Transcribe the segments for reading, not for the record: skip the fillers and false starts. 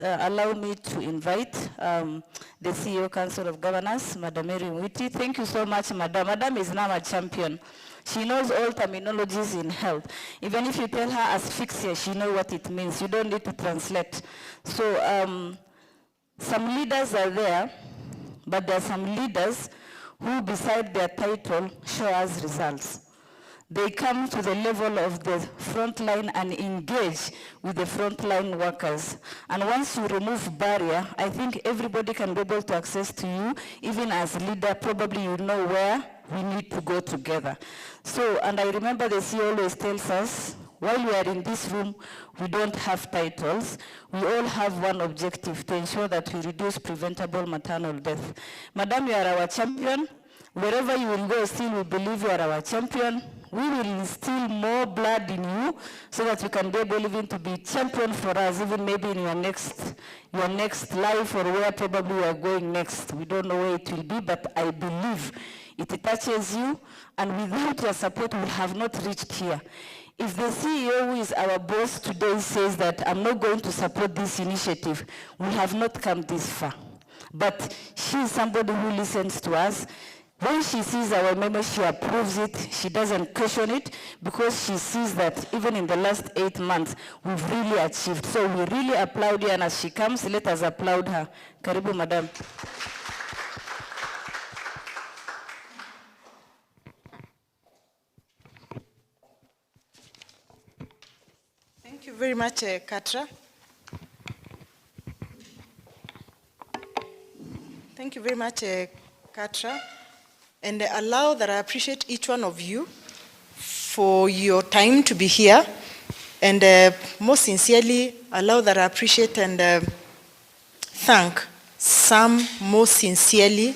allow me to invite the CEO Council of Governors, Madam Mary Mwiti. Thank you so much, Madam. Madam is now a champion. She knows all terminologies in health. Even if you tell her asphyxia, she knows what it means. You don't need to translate. So some leaders are there, but there are some leaders who, beside their title, show us results. They come to the level of the front line and engage with the frontline workers. And once you remove barrier, I think everybody can be able to access to you. Even as leader, probably you know where we need to go together. So, and I remember the CEO always tells us, while we are in this room, we don't have titles. We all have one objective, to ensure that we reduce preventable maternal death. Madam, you are our champion. Wherever you will go, still we believe you are our champion. We will instill more blood in you so that you can be able even to be champion for us, even maybe in your next life or where probably you are going next. We don't know where it will be, but I believe it touches you, and without your support, we have not reached here. If the CEO, who is our boss today, says that I'm not going to support this initiative, we have not come this far. But she is somebody who listens to us. When she sees our memo, she approves it. She doesn't question it, because she sees that even in the last 8 months, we've really achieved. So we really applaud her, and as she comes, let us applaud her. Karibu, Madam. Thank you very much, Katra. Thank you very much, Katra. And allow that I appreciate each one of you for your time to be here. And most sincerely, allow that I appreciate and thank Sam most sincerely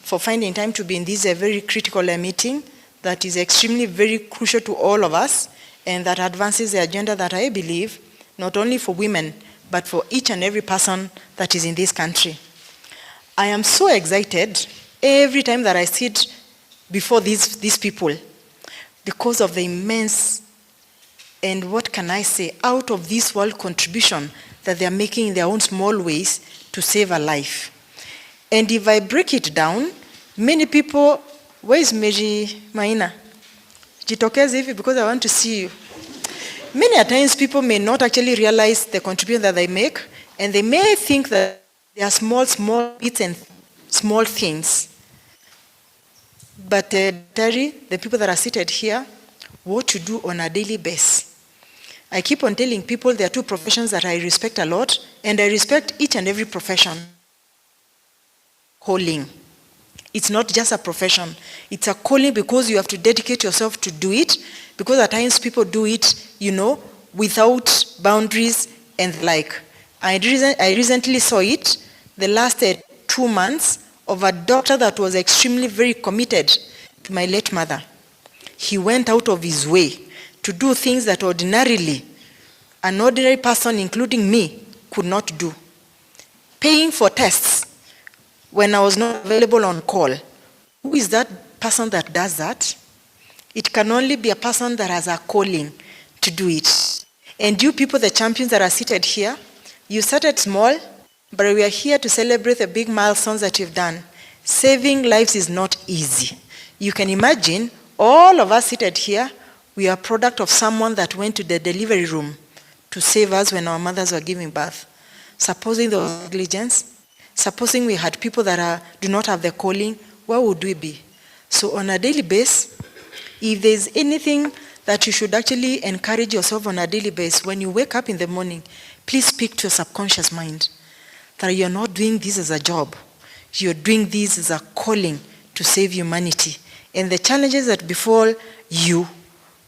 for finding time to be in this very critical meeting that is extremely very crucial to all of us, and that advances the agenda that I believe, not only for women, but for each and every person that is in this country. I am so excited every time that I sit before these people, because of the immense, and what can I say, out of this world contribution that they are making in their own small ways to save a life. And if I break it down, many people, where is Meji Maina? Jitokeze hivi because I want to see you. Many a times people may not actually realize the contribution that they make, and they may think that they are small bits and small things. But Terry, the people that are seated here, what to do on a daily basis. I keep on telling people there are two professions that I respect a lot, and I respect each and every profession. Calling. It's not just a profession. It's a calling because you have to dedicate yourself to do it, because at times people do it, without boundaries and the like. I recently saw it, the last 2 months, of a doctor that was extremely very committed to my late mother. He went out of his way to do things that ordinarily an ordinary person, including me, could not do. Paying for tests when I was not available on call. Who is that person that does that? It can only be a person that has a calling to do it. And you people, the champions that are seated here, you started small, but we are here to celebrate the big milestones that you've done. Saving lives is not easy. You can imagine, all of us seated here, we are a product of someone that went to the delivery room to save us when our mothers were giving birth. Supposing there was negligence, supposing we had people that do not have the calling, where would we be? So on a daily basis, if there's anything that you should actually encourage yourself on a daily basis, when you wake up in the morning, please speak to your subconscious mind that you're not doing this as a job. You're doing this as a calling to save humanity. And the challenges that befall you,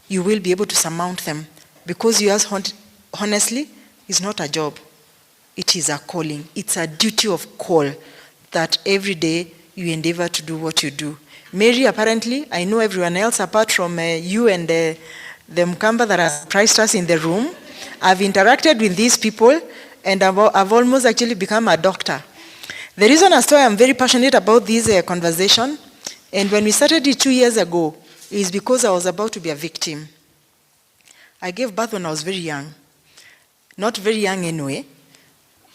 you will be able to surmount them, because yours, honestly, is not a job. It is a calling. It's a duty of call that every day you endeavor to do what you do. Mary, apparently, I know everyone else apart from you and the Mkamba that has priced us in the room. I've interacted with these people, and I've almost actually become a doctor. The reason as to why I'm very passionate about this conversation, and when we started it 2 years ago, is because I was about to be a victim. I gave birth when I was very young. Not very young anyway.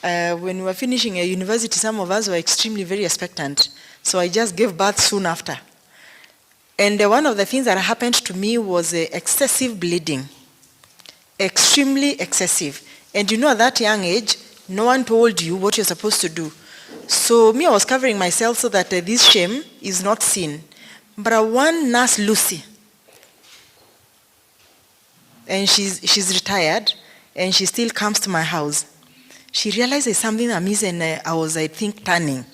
When we were finishing a university, some of us were extremely very expectant. So I just gave birth soon after. And one of the things that happened to me was excessive bleeding. Extremely excessive. And you know, at that young age, no one told you what you're supposed to do. So me, I was covering myself so that this shame is not seen. But one nurse, Lucy, and she's retired, and she still comes to my house. She realized there's something amiss, and I was, I think, turning.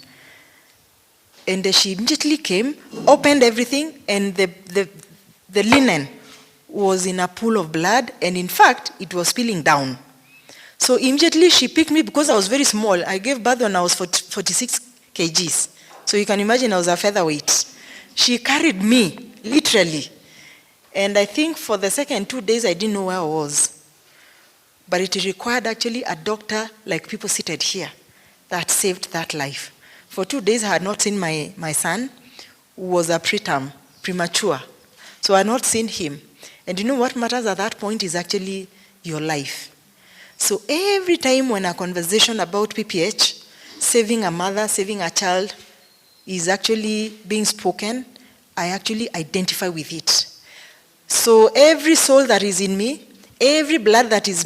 And she immediately came, opened everything, and the linen was in a pool of blood, and in fact, it was spilling down. So immediately she picked me because I was very small. I gave birth when I was 46 kgs. So you can imagine I was a featherweight. She carried me, literally. And I think for the second 2 days, I didn't know where I was. But it required actually a doctor like people seated here that saved that life. For 2 days, I had not seen my son, who was a preterm, premature. So I had not seen him. And you know what matters at that point is actually your life. So every time when a conversation about PPH, saving a mother, saving a child, is actually being spoken, I actually identify with it. So every soul that is in me, every blood that is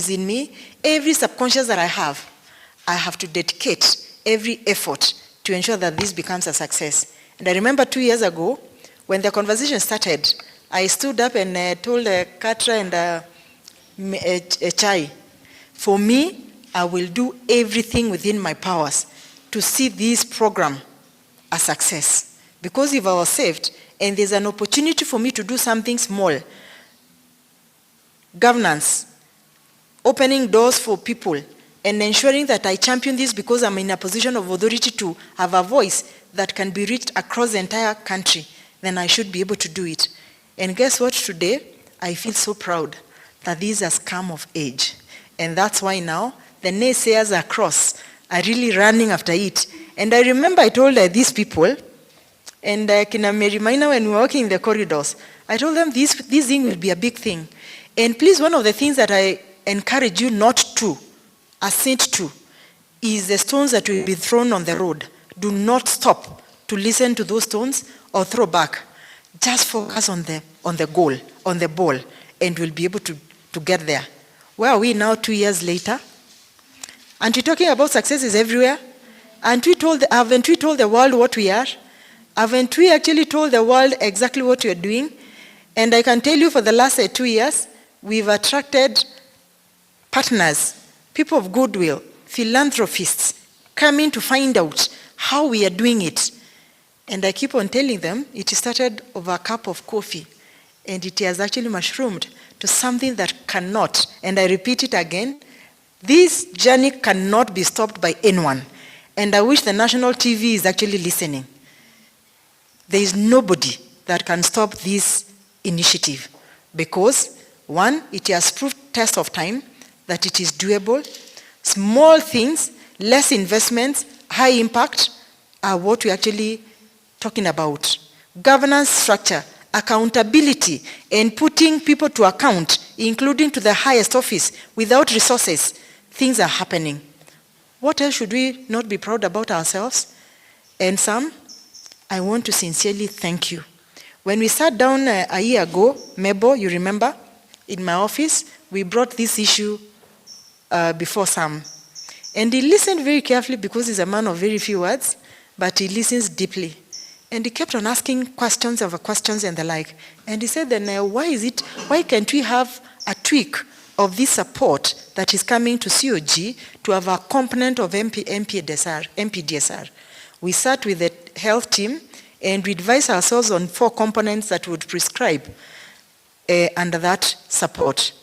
in me, every subconscious that I have to dedicate every effort to ensure that this becomes a success. And I remember 2 years ago, when the conversation started, I stood up and told Katra and Chai, for me, I will do everything within my powers to see this program a success. Because if I was saved, and there's an opportunity for me to do something small, governance, opening doors for people, and ensuring that I champion this because I'm in a position of authority to have a voice that can be reached across the entire country, then I should be able to do it. And guess what? Today, I feel so proud that this has come of age. And that's why now, the naysayers across are really running after it. And I remember I told these people, and Kina Mary Maina, when we were walking in the corridors, I told them this thing will be a big thing. And please, one of the things that I encourage you not to assent to is the stones that will be thrown on the road. Do not stop to listen to those stones or throw back. Just focus on the goal, on the ball, and we'll be able to get there. Where are we now 2 years later? Aren't we talking about successes everywhere? Haven't we told the world what we are? Haven't we actually told the world exactly what we are doing? And I can tell you for the last 2 years, we've attracted partners, people of goodwill, philanthropists, coming to find out how we are doing it. And I keep on telling them, it started over a cup of coffee, and it has actually mushroomed to something that cannot, and I repeat it again, this journey cannot be stopped by anyone. And I wish the national TV is actually listening. There is nobody that can stop this initiative because, one, it has proved test of time that it is doable. Small things, less investments, high impact are what we're actually talking about. Governance structure, accountability, and putting people to account, including to the highest office. Without resources, things are happening. What else should we not be proud about ourselves? And Sam, I want to sincerely thank you. When we sat down a year ago, Mebo, you remember, in my office, we brought this issue before Sam. And he listened very carefully because he's a man of very few words, but he listens deeply. And he kept on asking questions over questions and the like. And he said, then why can't we have a tweak of this support that is coming to COG to have a component of MPDSR? We sat with the health team and we advised ourselves on 4 components that would prescribe under that support.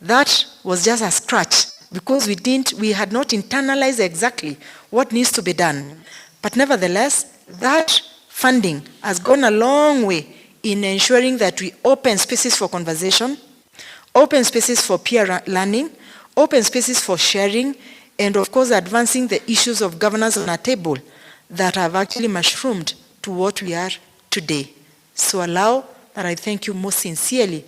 That was just a scratch because we had not internalized exactly what needs to be done. But nevertheless, that funding has gone a long way in ensuring that we open spaces for conversation, open spaces for peer learning, open spaces for sharing, and of course advancing the issues of governance on a table that have actually mushroomed to what we are today. So allow that I thank you most sincerely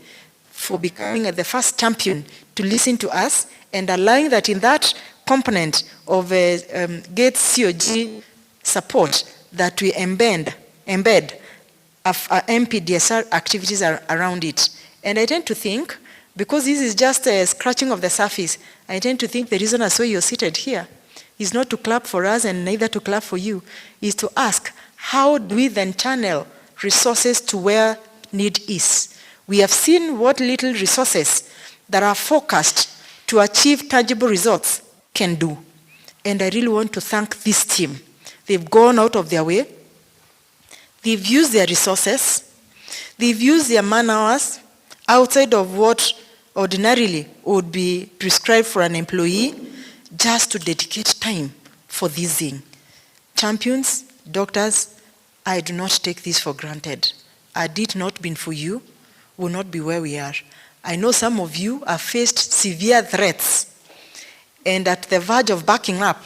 for becoming the first champion to listen to us and allowing that in that component of Gates COG support that we embed MPDSR activities around it. And I tend to think, because this is just a scratching of the surface, I tend to think the reason as why you're seated here is not to clap for us and neither to clap for you, is to ask, how do we then channel resources to where need is? We have seen what little resources that are focused to achieve tangible results can do. And I really want to thank this team. They've gone out of their way. They've used their resources. They've used their man hours outside of what ordinarily would be prescribed for an employee just to dedicate time for this thing. Champions, doctors, I do not take this for granted. Had it not been for you, we would not be where we are. I know some of you have faced severe threats, and at the verge of backing up,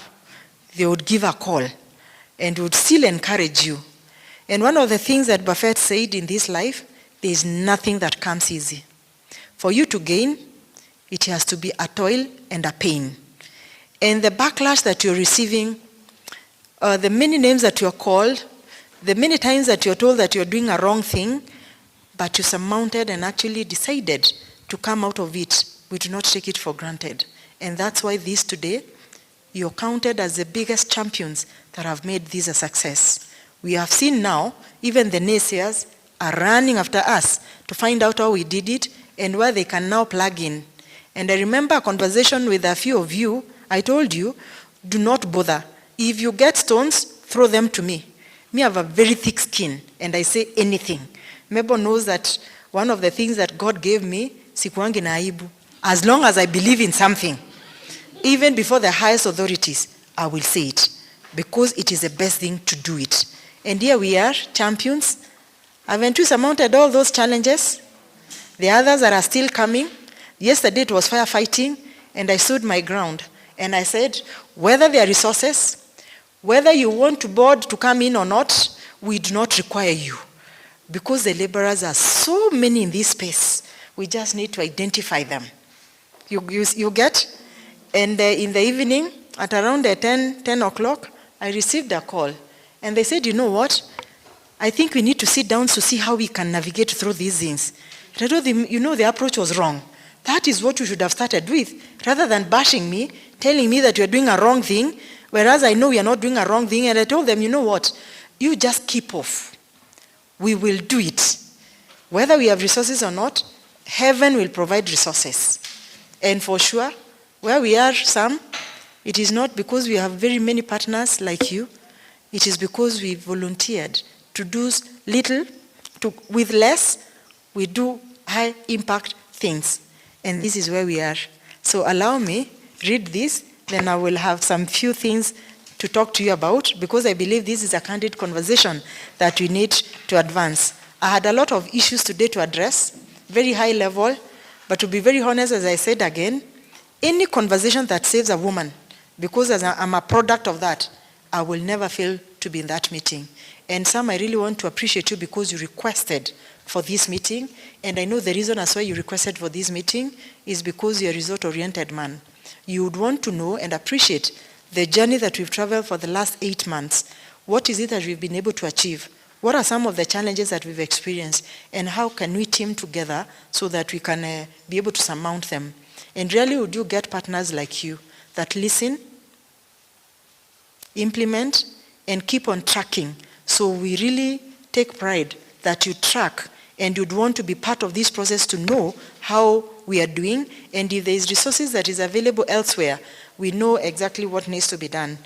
they would give a call and would still encourage you. And one of the things that Buffett said in this life, there is nothing that comes easy. For you to gain, it has to be a toil and a pain. And the backlash that you're receiving, the many names that you're called, the many times that you're told that you're doing a wrong thing, but you surmounted and actually decided to come out of it, we do not take it for granted. And that's why this today, you're counted as the biggest champions that have made this a success. We have seen now, even the naysayers are running after us to find out how we did it and where they can now plug in. And I remember a conversation with a few of you. I told you, do not bother. If you get stones, throw them to me. Me, I have a very thick skin, and I say anything. Mebo knows that one of the things that God gave me, sikuangi na aibu. As long as I believe in something, even before the highest authorities, I will say it, because it is the best thing to do it. And here we are, champions. Haven't we surmounted all those challenges? The others that are still coming. Yesterday it was firefighting, and I stood my ground. And I said, whether there are resources, whether you want to board to come in or not, we do not require you. Because the laborers are so many in this space, we just need to identify them. You get? And in the evening, at around 10 o'clock, I received a call. And they said, you know what? I think we need to sit down to see how we can navigate through these things. And I told them, you know, the approach was wrong. That is what you should have started with. Rather than bashing me, telling me that you're doing a wrong thing, whereas I know we are not doing a wrong thing. And I told them, you know what? You just keep off. We will do it. Whether we have resources or not, heaven will provide resources. And for sure, where we are, some, it is not because we have very many partners like you. It is because we volunteered to do little, with less, we do high impact things. And this is where we are. So allow me, read this, then I will have some few things to talk to you about, because I believe this is a candid conversation that we need to advance. I had a lot of issues today to address, very high level, but to be very honest, as I said again, any conversation that saves a woman, because as I'm a product of that, I will never fail to be in that meeting. And Sam, I really want to appreciate you because you requested for this meeting, and I know the reason as why you requested for this meeting is because you're a result-oriented man. You would want to know and appreciate the journey that we've traveled for the last 8 months. What is it that we've been able to achieve? What are some of the challenges that we've experienced? And how can we team together so that we can be able to surmount them? And really, would you get partners like you that listen, implement, and keep on tracking? So we really take pride that you track and you'd want to be part of this process to know how we are doing. And if there is resources that is available elsewhere, we know exactly what needs to be done.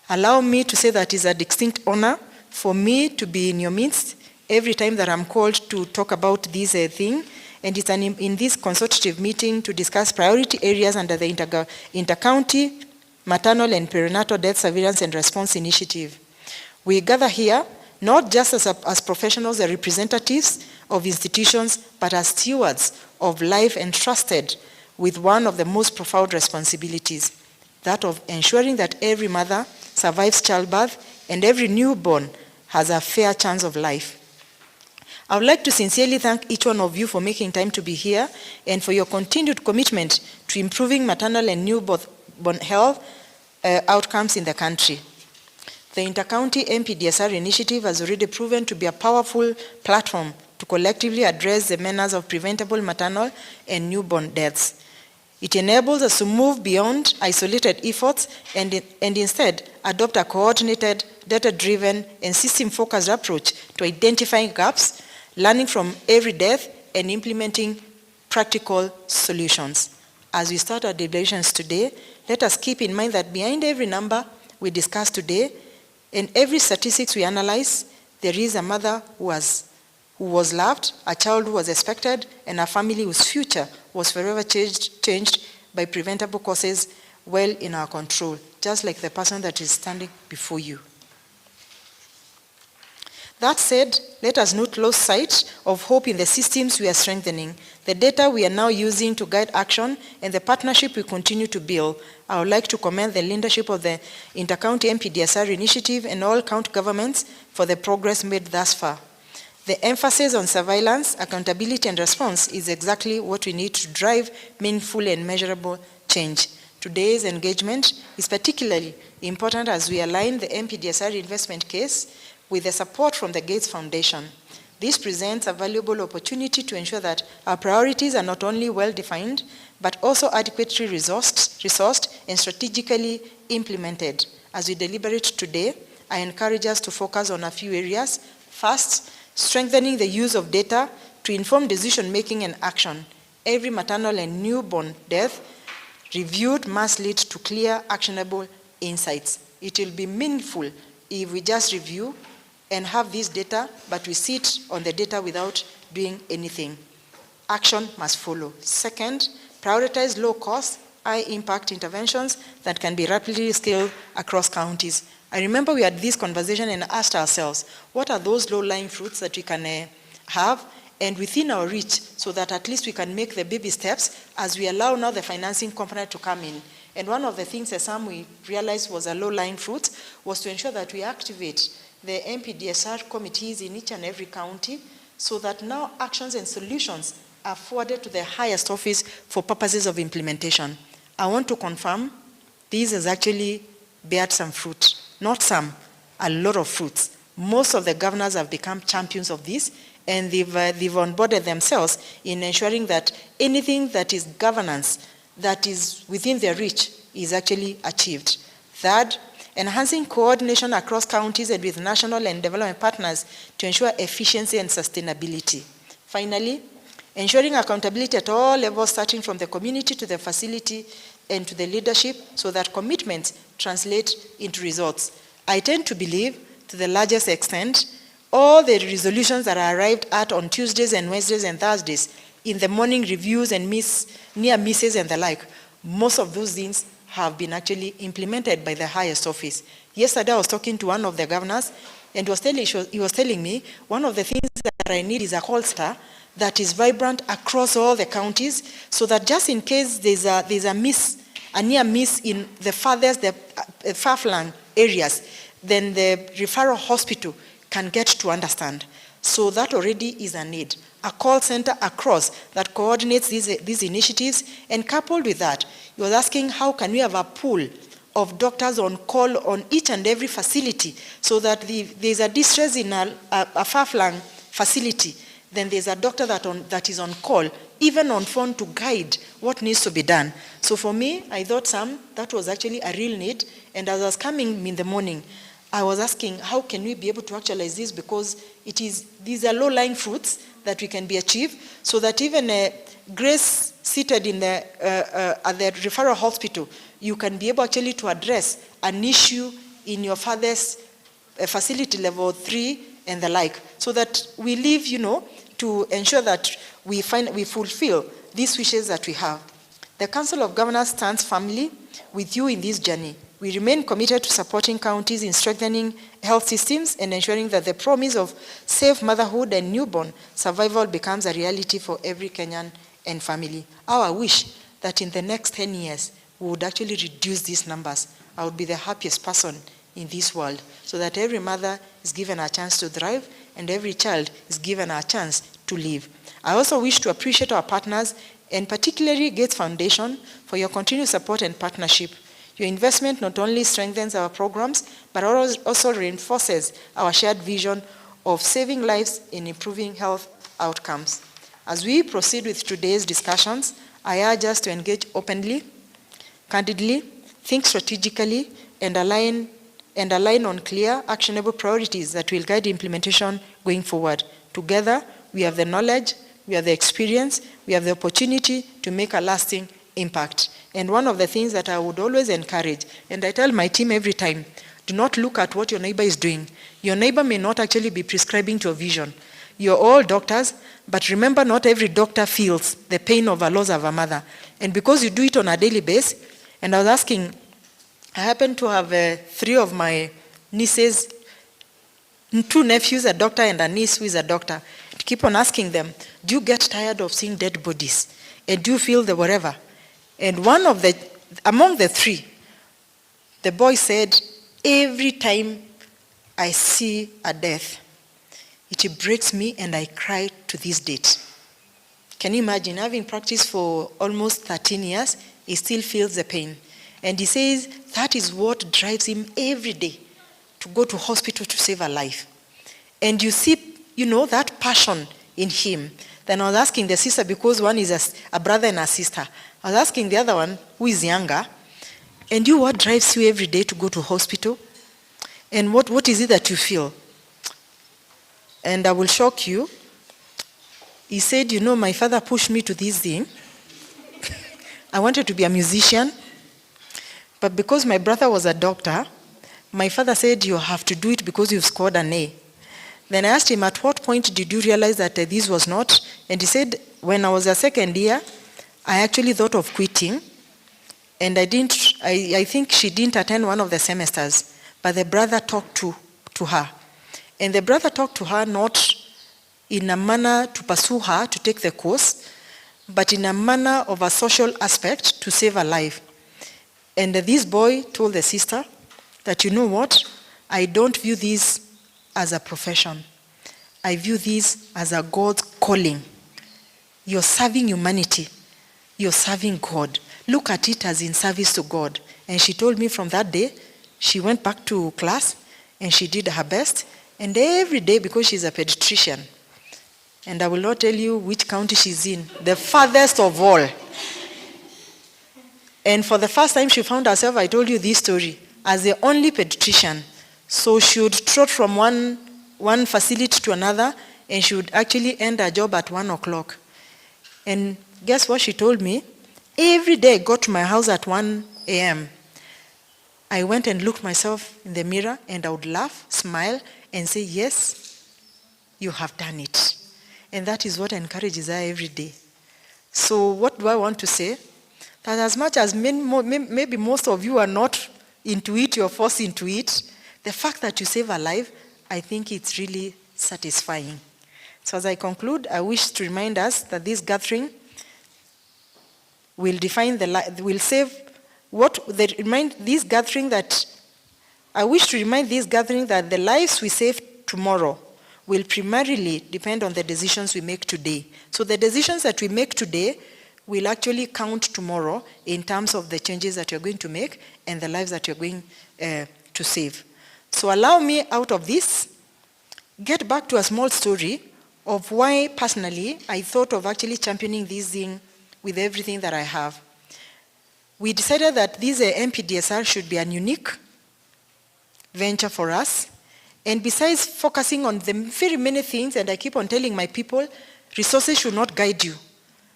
Allow me to say that it's a distinct honor for me to be in your midst every time that I'm called to talk about this thing. And it's in this consultative meeting to discuss priority areas under the Inter-County Maternal and Perinatal Death Surveillance and Response Initiative. We gather here not just as professionals and representatives of institutions, but as stewards of life entrusted with one of the most profound responsibilities, that of ensuring that every mother survives childbirth and every newborn has a fair chance of life. I would like to sincerely thank each one of you for making time to be here and for your continued commitment to improving maternal and newborn health outcomes in the country. The Inter-County MPDSR initiative has already proven to be a powerful platform to collectively address the menace of preventable maternal and newborn deaths. It enables us to move beyond isolated efforts and instead adopt a coordinated, data-driven, and system-focused approach to identifying gaps, learning from every death, and implementing practical solutions. As we start our deliberations today, let us keep in mind that behind every number we discuss today and every statistics we analyze, there is a mother who was loved, a child who was expected, and a family whose future was forever changed by preventable causes well in our control, just like the person that is standing before you. That said, let us not lose sight of hope in the systems we are strengthening, the data we are now using to guide action, and the partnership we continue to build. I would like to commend the leadership of the Inter-County MPDSR initiative and all county governments for the progress made thus far. The emphasis on surveillance, accountability, and response is exactly what we need to drive meaningful and measurable change. Today's engagement is particularly important as we align the MPDSR investment case with the support from the Gates Foundation. This presents a valuable opportunity to ensure that our priorities are not only well-defined, but also adequately resourced and strategically implemented. As we deliberate today, I encourage us to focus on a few areas. First, strengthening the use of data to inform decision-making and action. Every maternal and newborn death reviewed must lead to clear, actionable insights. It will be meaningful if we just review and have this data, but we sit on the data without doing anything. Action must follow. Second, prioritize low-cost, high-impact interventions that can be rapidly scaled across counties. I remember we had this conversation and asked ourselves, what are those low-lying fruits that we can have and within our reach so that at least we can make the baby steps as we allow now the financing component to come in. And one of the things that we realized was a low-lying fruit was to ensure that we activate the MPDSR committees in each and every county so that now actions and solutions are forwarded to the highest office for purposes of implementation. I want to confirm this has actually bared some fruit. Not some, a lot of fruits. Most of the governors have become champions of this, and they've onboarded themselves in ensuring that anything that is governance that is within their reach is actually achieved. Third, enhancing coordination across counties and with national and development partners to ensure efficiency and sustainability. Finally, ensuring accountability at all levels, starting from the community to the facility and to the leadership, so that commitments translate into results. I tend to believe, to the largest extent, all the resolutions that are arrived at on Tuesdays and Wednesdays and Thursdays, in the morning reviews and near misses and the like, most of those things have been actually implemented by the highest office. Yesterday I was talking to one of the governors, and he was telling me, one of the things that I need is a call center that is vibrant across all the counties, so that just in case there's a near miss in the farthest, the far-flung areas, then the referral hospital can get to understand. So that already is a need. A call center across that coordinates these initiatives, and coupled with that, you are asking how can we have a pool of doctors on call on each and every facility, so that there's a distress in a far-flung facility, then there's a doctor that is on call, even on phone, to guide what needs to be done. So for me, I thought that was actually a real need, and as I was coming in the morning, I was asking, how can we be able to actualize this, because these are low-lying fruits that we can be achieved, so that even Grace seated in at the referral hospital, you can be able actually to address an issue in your father's facility level 3 and the like, so that we live, to ensure that we fulfill these wishes that we have. The Council of Governors stands firmly with you in this journey. We remain committed to supporting counties in strengthening health systems and ensuring that the promise of safe motherhood and newborn survival becomes a reality for every Kenyan and family. Our wish that in the next 10 years, we would actually reduce these numbers. I would be the happiest person in this world, so that every mother is given a chance to thrive and every child is given a chance to live. I also wish to appreciate our partners, and particularly Gates Foundation, for your continued support and partnership. Your investment not only strengthens our programs, but also reinforces our shared vision of saving lives and improving health outcomes. As we proceed with today's discussions, I urge us to engage openly, candidly, think strategically, and align on clear, actionable priorities that will guide implementation going forward. Together, we have the knowledge, we have the experience, we have the opportunity to make a lasting impact. And one of the things that I would always encourage, and I tell my team every time, do not look at what your neighbor is doing. Your neighbor may not actually be prescribing to your vision. You're all doctors, but remember, not every doctor feels the pain of a loss of a mother. And because you do it on a daily basis, and I was asking, I happen to have 3 of my nieces, 2 nephews, a doctor, and a niece who is a doctor. To keep on asking them, do you get tired of seeing dead bodies? And do you feel the whatever? And among the 3, the boy said, every time I see a death, it breaks me and I cry to this date. Can you imagine, having practiced for almost 13 years, he still feels the pain. And he says that is what drives him every day to go to hospital to save a life. And you see, that passion in him. Then I was asking the sister, because one is a brother and a sister, I was asking the other one, who is younger, and what drives you every day to go to hospital? And what is it that you feel? And I will shock you. He said, my father pushed me to this thing. I wanted to be a musician. But because my brother was a doctor, my father said, you have to do it because you've scored an A. Then I asked him, at what point did you realize that this was not? And he said, when I was a second year, I actually thought of quitting. And I think she didn't attend one of the semesters. But the brother talked to her. And the brother talked to her not in a manner to pursue her to take the course, but in a manner of a social aspect to save her life. And this boy told the sister that, I don't view this as a profession. I view this as a God's calling. You're serving humanity. You're serving God. Look at it as in service to God. And she told me from that day, she went back to class and she did her best. And every day, because she's a pediatrician, and I will not tell you which county she's in, the farthest of all. And for the first time she found herself, I told you this story, as the only pediatrician. So she would trot from one facility to another, and she would actually end her job at 1 o'clock. And guess what she told me? Every day I got to my house at 1 a.m. I went and looked myself in the mirror, and I would laugh, smile, and say, yes, you have done it. And that is what encourages her every day. So what do I want to say? That as much as maybe most of you are not into it, you're forced into it, the fact that you save a life, I think it's really satisfying. So as I conclude, I wish to remind us that this gathering will define will save I wish to remind this gathering that the lives we save tomorrow will primarily depend on the decisions we make today. So the decisions that we make today will actually count tomorrow in terms of the changes that you're going to make and the lives that you're going to save. So allow me, out of this, get back to a small story of why personally I thought of actually championing this thing with everything that I have. We decided that this MPDSR should be a unique venture for us. And besides focusing on the very many things, and I keep on telling my people, resources should not guide you.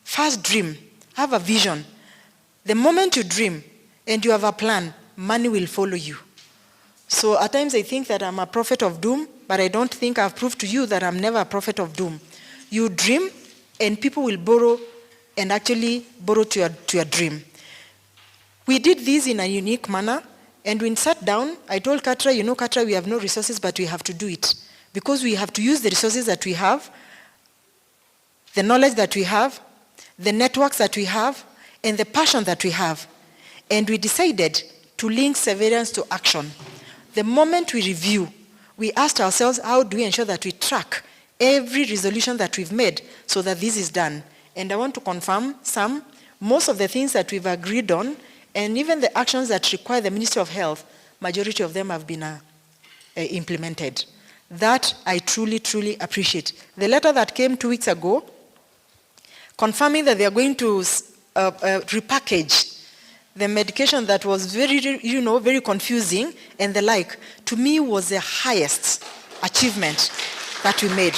First dream, have a vision. The moment you dream and you have a plan, money will follow you. So at times I think that I'm a prophet of doom, but I don't think I've proved to you that I'm never a prophet of doom. You dream and people will borrow and actually borrow to your dream. We did this in a unique manner. And when we sat down, I told Katra, Katra, we have no resources, but we have to do it. Because we have to use the resources that we have, the knowledge that we have, the networks that we have, and the passion that we have. And we decided to link surveillance to action. The moment we review, we asked ourselves, how do we ensure that we track every resolution that we've made so that this is done? And I want to confirm most of the things that we've agreed on And even the actions that require the Ministry of Health, majority of them have been implemented. That I truly, truly appreciate. The letter that came 2 weeks ago, confirming that they are going to repackage the medication that was very, very confusing and the like, to me was the highest achievement that we made.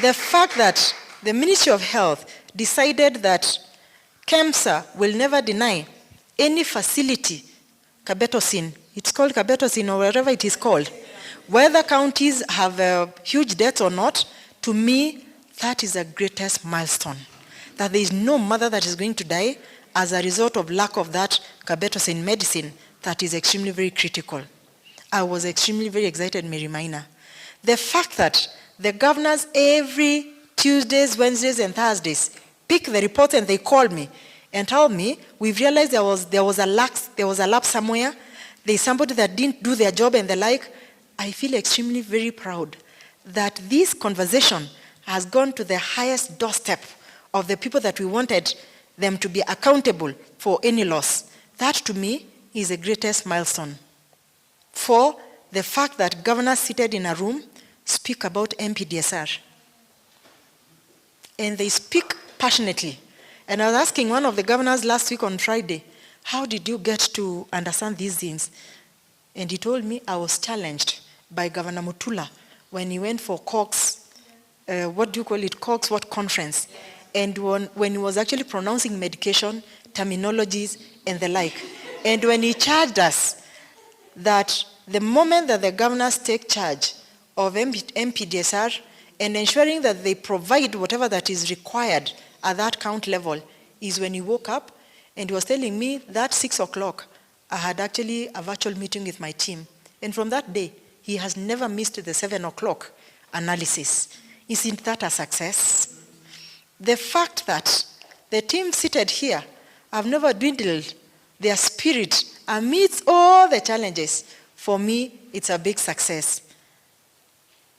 The fact that the Ministry of Health decided that KEMSA will never deny any facility, Kabetocin, it's called Kabetocin or wherever it is called, whether counties have huge debts or not, to me, that is the greatest milestone. That there is no mother that is going to die as a result of lack of that Kabetocin medicine that is extremely very critical. I was extremely very excited, Mary Maina. The fact that the governors every Tuesdays, Wednesdays, and Thursdays pick the report and they call me and tell me, we've realized there was a lapse somewhere, there's somebody that didn't do their job and the like. I feel extremely very proud that this conversation has gone to the highest doorstep of the people that we wanted them to be accountable for any loss. That to me is the greatest milestone. For the fact that governors seated in a room speak about MPDSR. And they speak passionately. And I was asking one of the governors last week on Friday, how did you get to understand these things? And he told me I was challenged by Governor Mutula when he went for Cox, Cox what conference? And when he was actually pronouncing medication, terminologies, and the like. And when he charged us that the moment that the governors take charge of MPDSR and ensuring that they provide whatever that is required at that count level is when he woke up and he was telling me that 6 o'clock, I had actually a virtual meeting with my team. And from that day, he has never missed the 7 o'clock analysis. Isn't that a success? The fact that the team seated here have never dwindled their spirit amidst all the challenges, for me, it's a big success.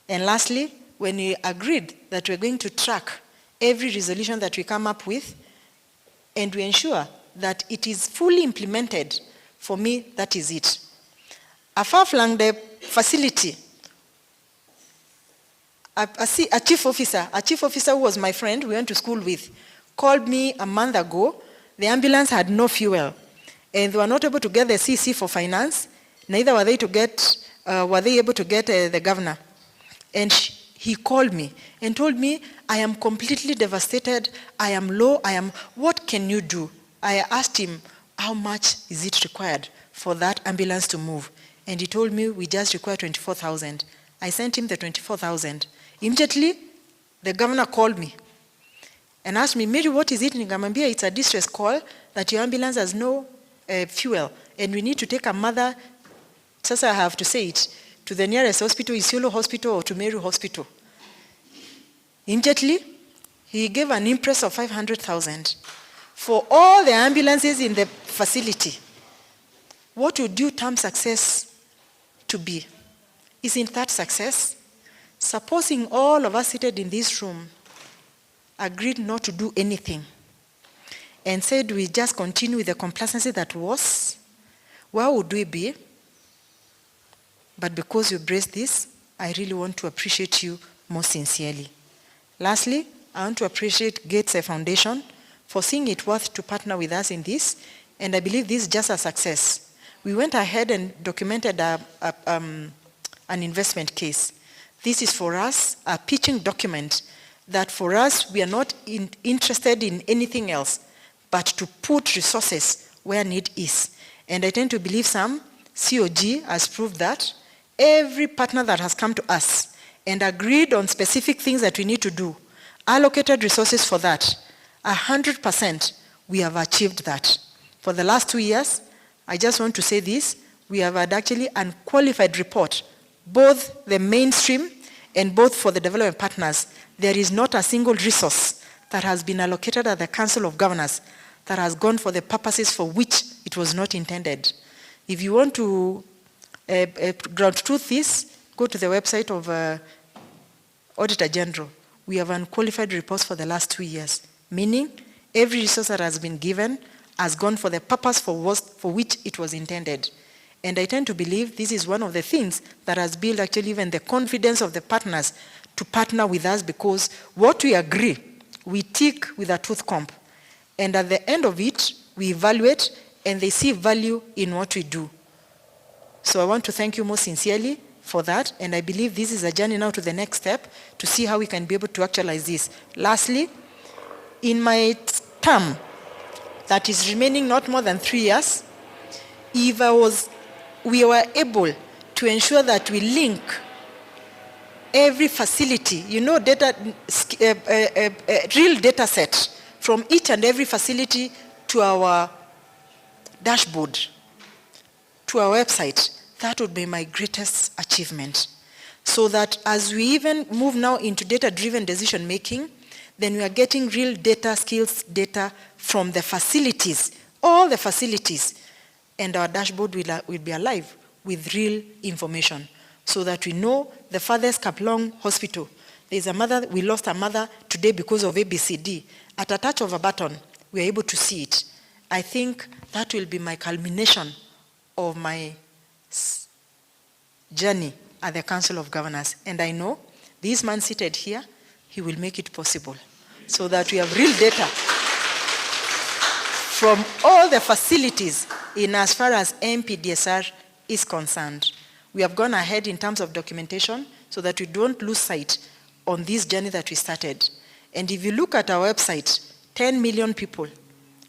And lastly, when we agreed that we're going to track every resolution that we come up with, and we ensure that it is fully implemented, for me, that is it. A far-flung facility, a chief officer who was my friend, we went to school with, called me a month ago. The ambulance had no fuel, and they were not able to get the CC for finance, neither were they able to get the governor. And he called me and told me, I am completely devastated, I am low, what can you do? I asked him, how much is it required for that ambulance to move? And he told me, we just require 24,000. I sent him the 24,000. Immediately, the governor called me and asked me, Mary, what is it? Nikamwambia, it's a distress call that your ambulance has no fuel, and we need to take a mother, sasa I have to say it, to the nearest hospital, Isiolo Hospital or to Meru Hospital. Immediately, he gave an impress of 500,000 for all the ambulances in the facility. What would you term success to be? Isn't that success? Supposing all of us seated in this room agreed not to do anything and said we just continue with the complacency that was, where would we be? But because you embraced this, I really want to appreciate you most sincerely. Lastly, I want to appreciate Gates Foundation for seeing it worth to partner with us in this, and I believe this is just a success. We went ahead and documented an investment case. This is for us a pitching document that for us we are not interested in anything else but to put resources where need is. And I tend to believe COG has proved that every partner that has come to us and agreed on specific things that we need to do, allocated resources for that, 100% we have achieved that. For the last 2 years, I just want to say this, we have had actually unqualified report, both the mainstream and both for the development partners. There is not a single resource that has been allocated at the Council of Governors that has gone for the purposes for which it was not intended. If you want to ground truth this, go to the website of Auditor General. We have unqualified reports for the last 2 years, meaning every resource that has been given has gone for the purpose for which it was intended. And I tend to believe this is one of the things that has built actually even the confidence of the partners to partner with us, because what we agree, we tick with a tooth comb. And at the end of it, we evaluate and they see value in what we do. So I want to thank you most sincerely for that. And I believe this is a journey now to the next step to see how we can be able to actualize this. Lastly, in my term that is remaining not more than 3 years, if we were able to ensure that we link every facility, real data set from each and every facility to our dashboard, to our website, that would be my greatest achievement. So that as we even move now into data-driven decision making, then we are getting real data, skills data from the facilities, all the facilities, and our dashboard will be alive with real information, so that we know the farthest Kaplong hospital. There's a mother, we lost a mother today because of ABCD. At a touch of a button, we are able to see it. I think that will be my culmination of my journey at the Council of Governors. And I know this man seated here, he will make it possible, so that we have real data from all the facilities in as far as MPDSR is concerned. We have gone ahead in terms of documentation so that we don't lose sight on this journey that we started. And if you look at our website, 10 million people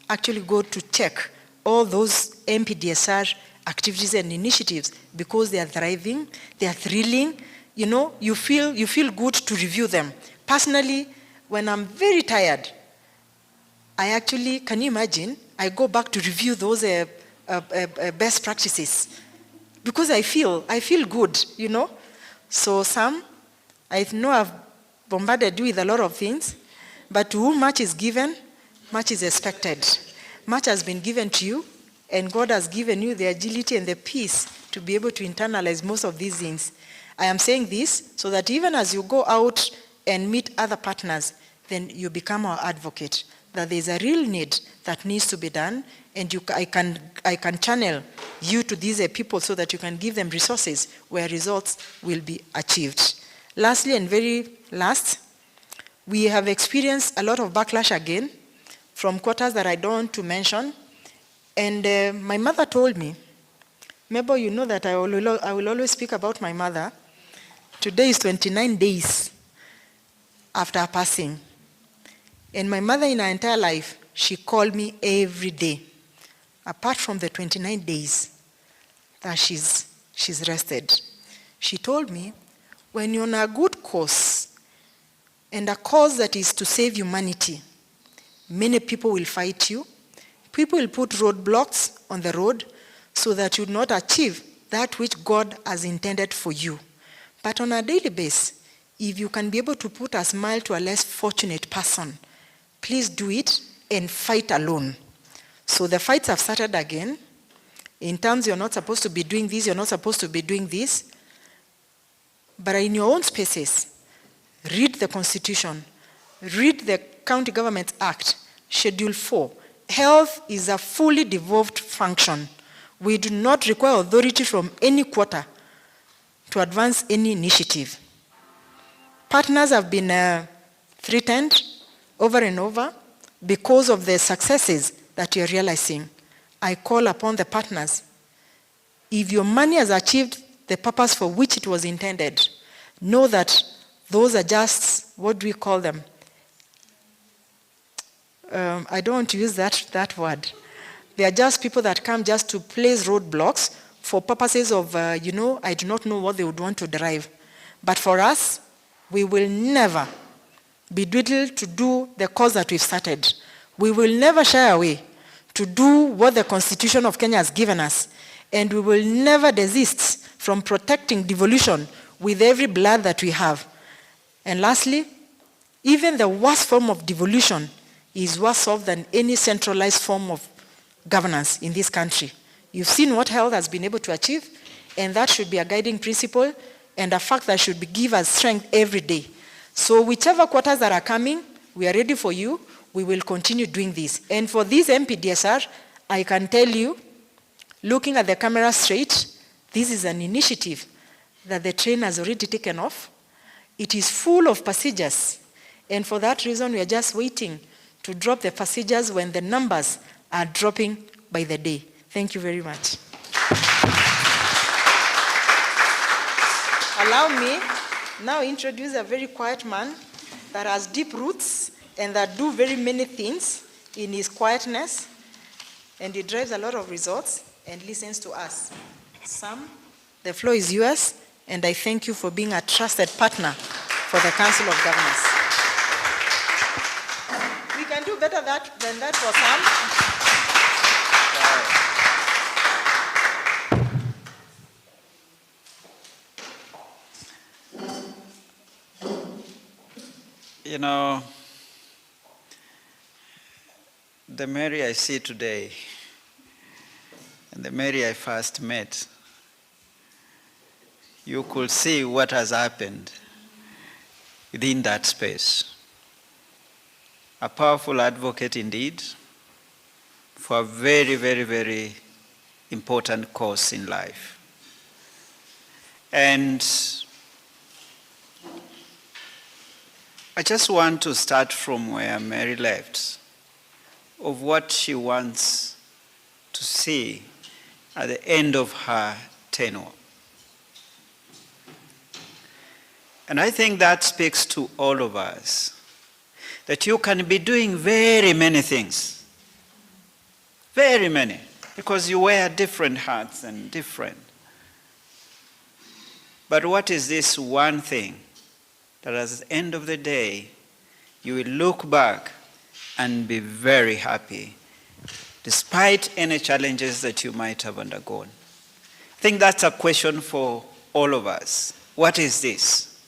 actually go to check all those MPDSR activities and initiatives because they are thriving, they are thrilling. You feel good to review them. Personally, when I'm very tired, I actually, can you imagine, I go back to review those best practices because I feel good, So Sam, I know I've bombarded you with a lot of things, but to whom much is given, much is expected. Much has been given to you, and God has given you the agility and the peace to be able to internalize most of these things. I am saying this so that even as you go out and meet other partners, then you become our advocate, that there's a real need that needs to be done, and I can channel you to these people so that you can give them resources where results will be achieved. Lastly, and very last, we have experienced a lot of backlash again from quarters that I don't want to mention. And my mother told me, Mabel, you know that I will always speak about my mother. Today is 29 days after her passing. And my mother in her entire life, she called me every day, apart from the 29 days that she's rested. She told me, when you're on a good course, and a cause that is to save humanity, many people will fight you. People will put roadblocks on the road so that you do not achieve that which God has intended for you. But on a daily basis, if you can be able to put a smile to a less fortunate person, please do it and fight alone. So the fights have started again. In terms, you're not supposed to be doing this, you're not supposed to be doing this. But in your own spaces, read the Constitution, read the County Government Act, Schedule 4. Health is a fully devolved function. We do not require authority from any quarter to advance any initiative. Partners have been threatened over and over because of the successes that you're realizing. I call upon the partners. If your money has achieved the purpose for which it was intended, know that those are just, what do we call them? I don't want to use that word. They are just people that come just to place roadblocks for purposes of, I do not know what they would want to derive. But for us, we will never be dwindled to do the cause that we've started. We will never shy away to do what the Constitution of Kenya has given us. And we will never desist from protecting devolution with every blood that we have. And lastly, even the worst form of devolution is worse off than any centralized form of governance in this country. You've seen what health has been able to achieve, and that should be a guiding principle and a fact that should give us strength every day. So whichever quarters that are coming, we are ready for you. we will continue doing this. And for this MPDSR, I can tell you, looking at the camera straight, this is an initiative that the train has already taken off. It is full of procedures. And for that reason, we are just waiting to drop the procedures when the numbers are dropping by the day. Thank you very much. Allow me now introduce a very quiet man that has deep roots and that do very many things in his quietness, and he drives a lot of results and listens to us. Sam, the floor is yours, and I thank you for being a trusted partner for the Council of Governors. We can do better than that for Sam. You know, the Mary I see today and the Mary I first met, you could see what has happened within that space. A powerful advocate indeed for a very, very, very important cause in life. And I just want to start from where Mary left, of what she wants to see at the end of her tenure. And I think that speaks to all of us, that you can be doing very many things, very many, because you wear different hats and different. But what is this one thing that at the end of the day, you will look back and be very happy, despite any challenges that you might have undergone? I think that's a question for all of us. What is this?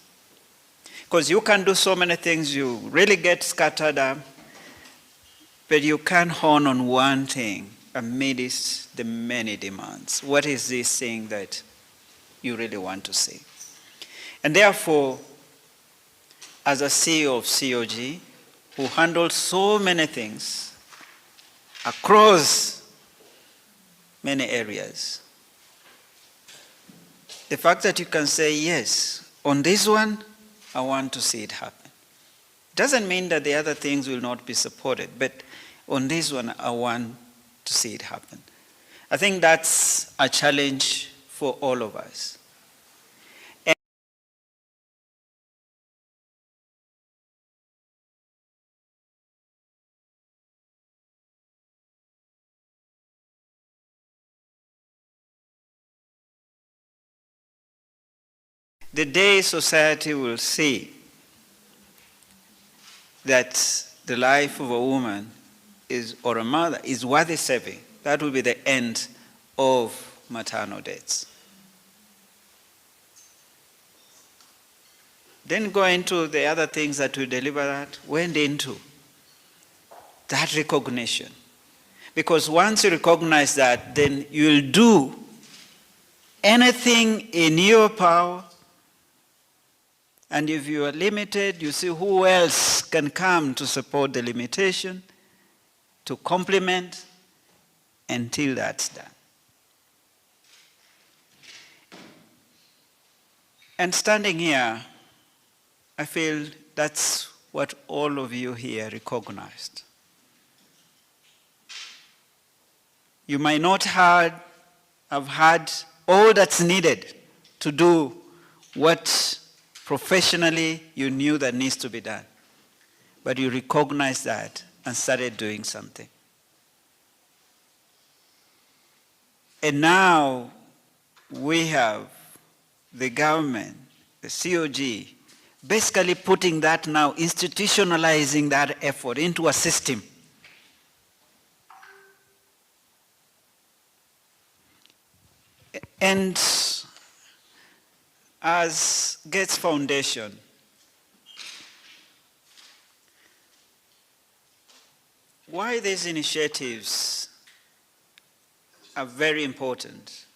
Because you can do so many things, you really get scattered up, but you can't hone on one thing amidst the many demands. What is this thing that you really want to see? And therefore, as a CEO of COG, who handles so many things across many areas, the fact that you can say, yes, on this one, I want to see it happen. Doesn't mean that the other things will not be supported, but on this one, I want to see it happen. I think that's a challenge for all of us. The day society will see that the life of a woman or a mother is worth saving, that will be the end of maternal deaths. Then go into the other things that will deliver that, went into that recognition. Because once you recognize that, then you'll do anything in your power. And if you are limited, you see who else can come to support the limitation, to complement, until that's done. And standing here, I feel that's what all of you here recognized. You might not have had all that's needed to do what professionally you knew that needs to be done. But you recognized that and started doing something. And now we have the government, the COG, basically putting that now, institutionalizing that effort into a system. And as Gates Foundation, why these initiatives are very important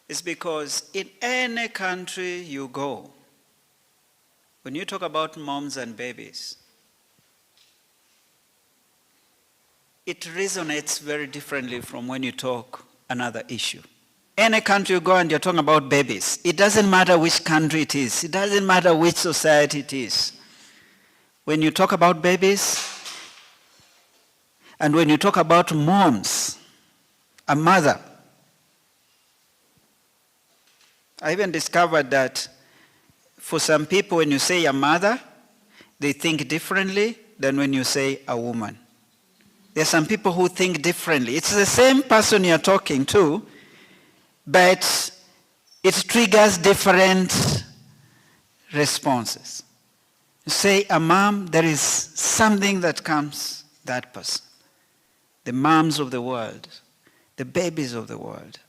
is because in any country you go, when you talk about moms and babies, it resonates very differently from when you talk another issue. Any country you go and you're talking about babies, it doesn't matter which country it is. It doesn't matter which society it is. When you talk about babies, and when you talk about moms, a mother, I even discovered that for some people, when you say a mother, they think differently than when you say a woman. There are some people who think differently. It's the same person you're talking to, but it triggers different responses. You say a mom, there is something that comes that person. The moms of the world, the babies of the world.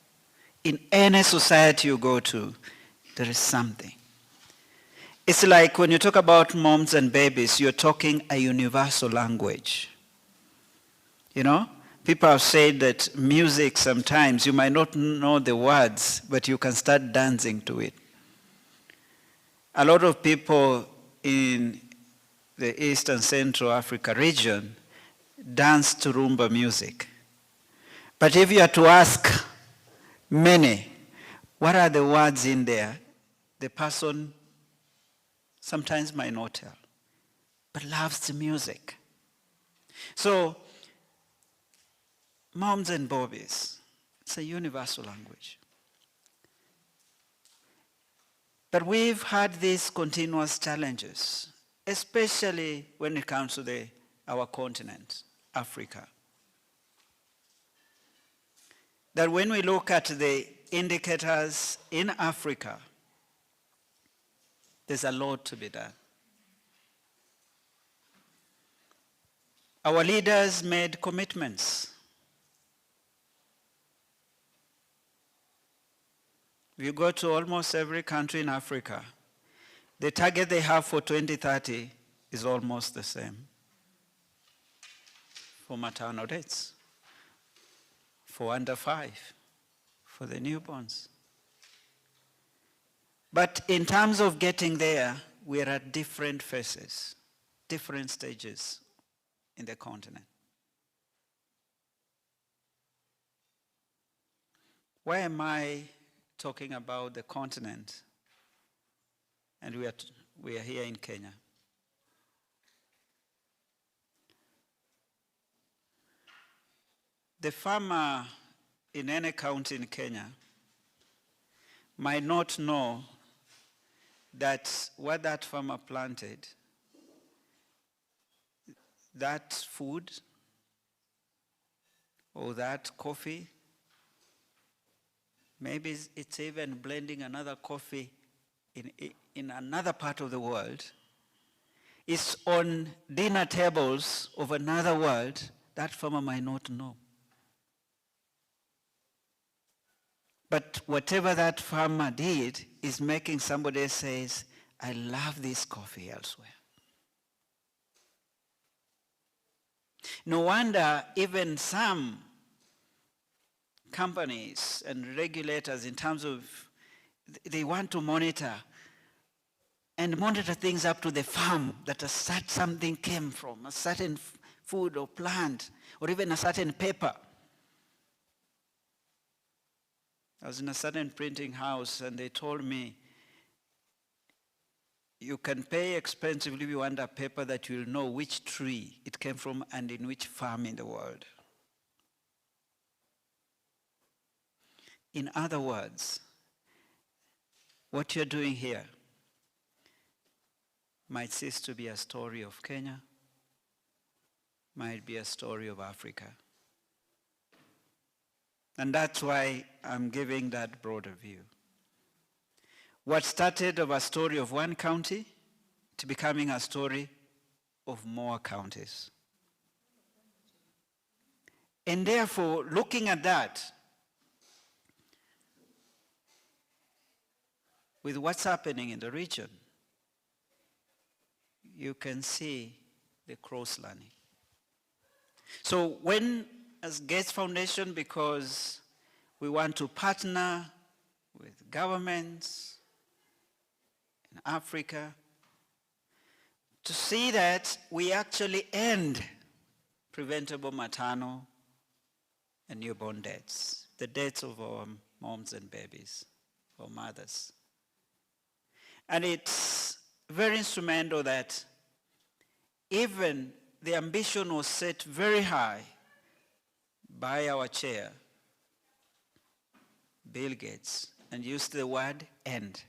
In any society you go to, there is something. It's like when you talk about moms and babies, you're talking a universal language. You know, people have said that music sometimes, you might not know the words, but you can start dancing to it. A lot of people in the East and Central Africa region dance to rumba music. But if you are to ask many, what are the words in there? The person sometimes might not tell, but loves the music. So, moms and babies, it's a universal language. But we've had these continuous challenges, especially when it comes to our continent, Africa. That when we look at the indicators in Africa, there's a lot to be done. Our leaders made commitments. If you go to almost every country in Africa, the target they have for 2030 is almost the same. For maternal deaths, for under 5, for the newborns. But in terms of getting there, we are at different phases, different stages in the continent. Why am I talking about the continent and we are here in Kenya? The farmer in any county in Kenya might not know that what that farmer planted, that food or that coffee, maybe it's even blending another coffee in another part of the world, is on dinner tables of another world, that farmer might not know. But whatever that farmer did is making somebody says, I love this coffee elsewhere. No wonder even some companies and regulators in terms of, they want to monitor things up to the farm that something came from, a certain food or plant, or even a certain paper. I was in a certain printing house and they told me, you can pay expensively if you want a paper that you'll know which tree it came from and in which farm in the world. In other words, what you're doing here might cease to be a story of Kenya, might be a story of Africa. And that's why I'm giving that broader view. What started of a story of one county to becoming a story of more counties. And therefore, looking at that, with what's happening in the region, you can see the cross-learning. So when, as Gates Foundation, because we want to partner with governments in Africa to see that we actually end preventable maternal and newborn deaths, the deaths of our moms and babies, or mothers. And it's very instrumental that even the ambition was set very high by our chair, Bill Gates, and used the word end.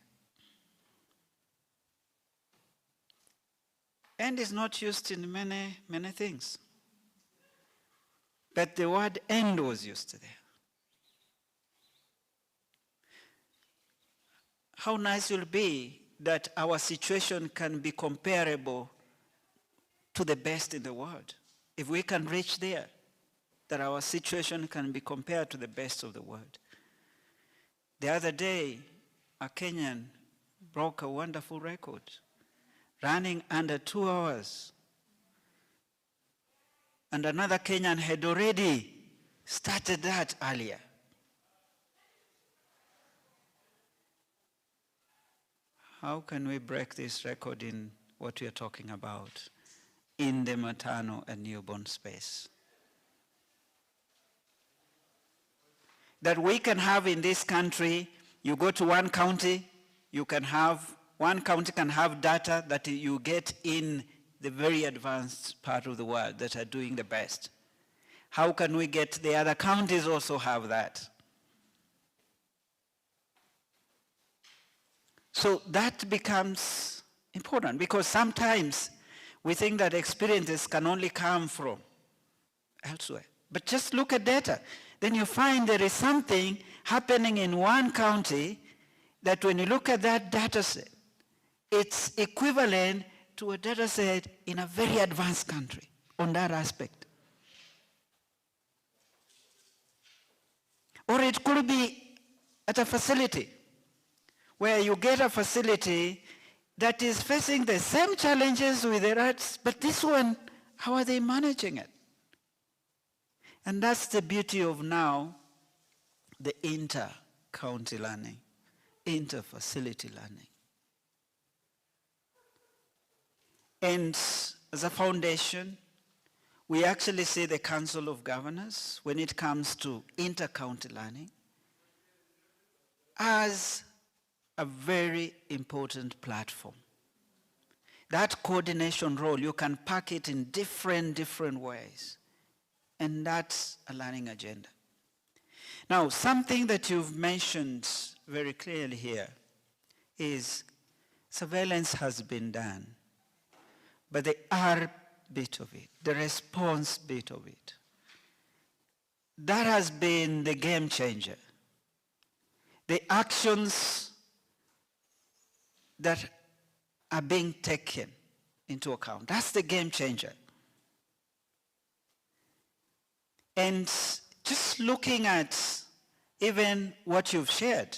End is not used in many, many things. But the word end was used there. How nice it will be that our situation can be comparable to the best in the world. If we can reach there, that our situation can be compared to the best of the world. The other day, a Kenyan broke a wonderful record, running under 2 hours. And another Kenyan had already started that earlier. How can we break this record in what we are talking about in the maternal and newborn space? That we can have in this country, you go to one county, one county can have data that you get in the very advanced part of the world that are doing the best. How can we get the other counties also have that? So that becomes important because sometimes we think that experiences can only come from elsewhere. But just look at data. Then you find there is something happening in one county that when you look at that data set, it's equivalent to a data set in a very advanced country on that aspect. Or it could be at a facility where you get a facility that is facing the same challenges with the rats, but this one, how are they managing it? And that's the beauty of now the inter-county learning, inter-facility learning. And as a foundation, we actually see the Council of Governors, when it comes to inter-county learning, as a very important platform. That coordination role, you can pack it in different ways. And that's a learning agenda. Now, something that you've mentioned very clearly here is surveillance has been done. But the R bit of it, the response bit of it, that has been the game changer. The actions that are being taken into account, that's the game changer. And just looking at even what you've shared,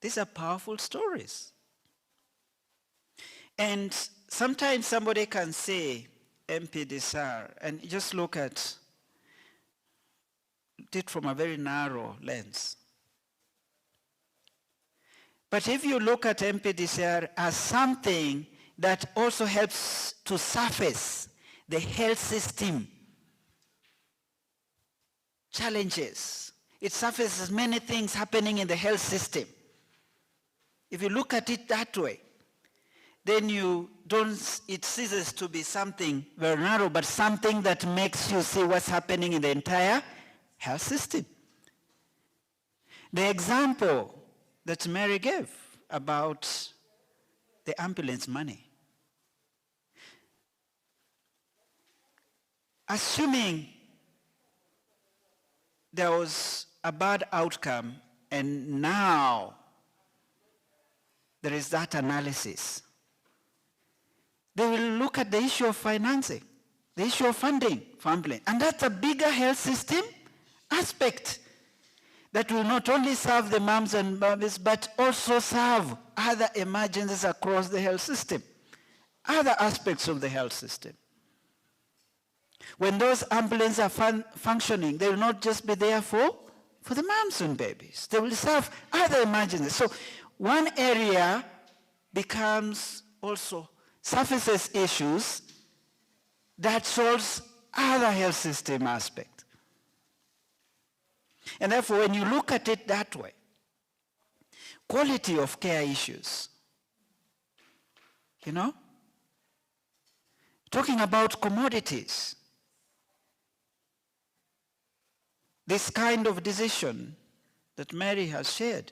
these are powerful stories. And sometimes somebody can say MPDSR and just look at it from a very narrow lens. But if you look at MPDSR as something that also helps to surface the health system challenges, it surfaces many things happening in the health system. If you look at it that way, then it ceases to be something very narrow, but something that makes you see what's happening in the entire health system. The example that Mary gave about the ambulance money. Assuming there was a bad outcome and now there is that analysis, they will look at the issue of financing, the issue of funding for ambulance. And that's a bigger health system aspect that will not only serve the moms and babies, but also serve other emergencies across the health system, other aspects of the health system. When those ambulances are functioning, they will not just be there for the moms and babies. They will serve other emergencies. So one area becomes also surfaces issues that solves other health system aspects. And therefore, when you look at it that way, quality of care issues, talking about commodities, this kind of decision that Mary has shared,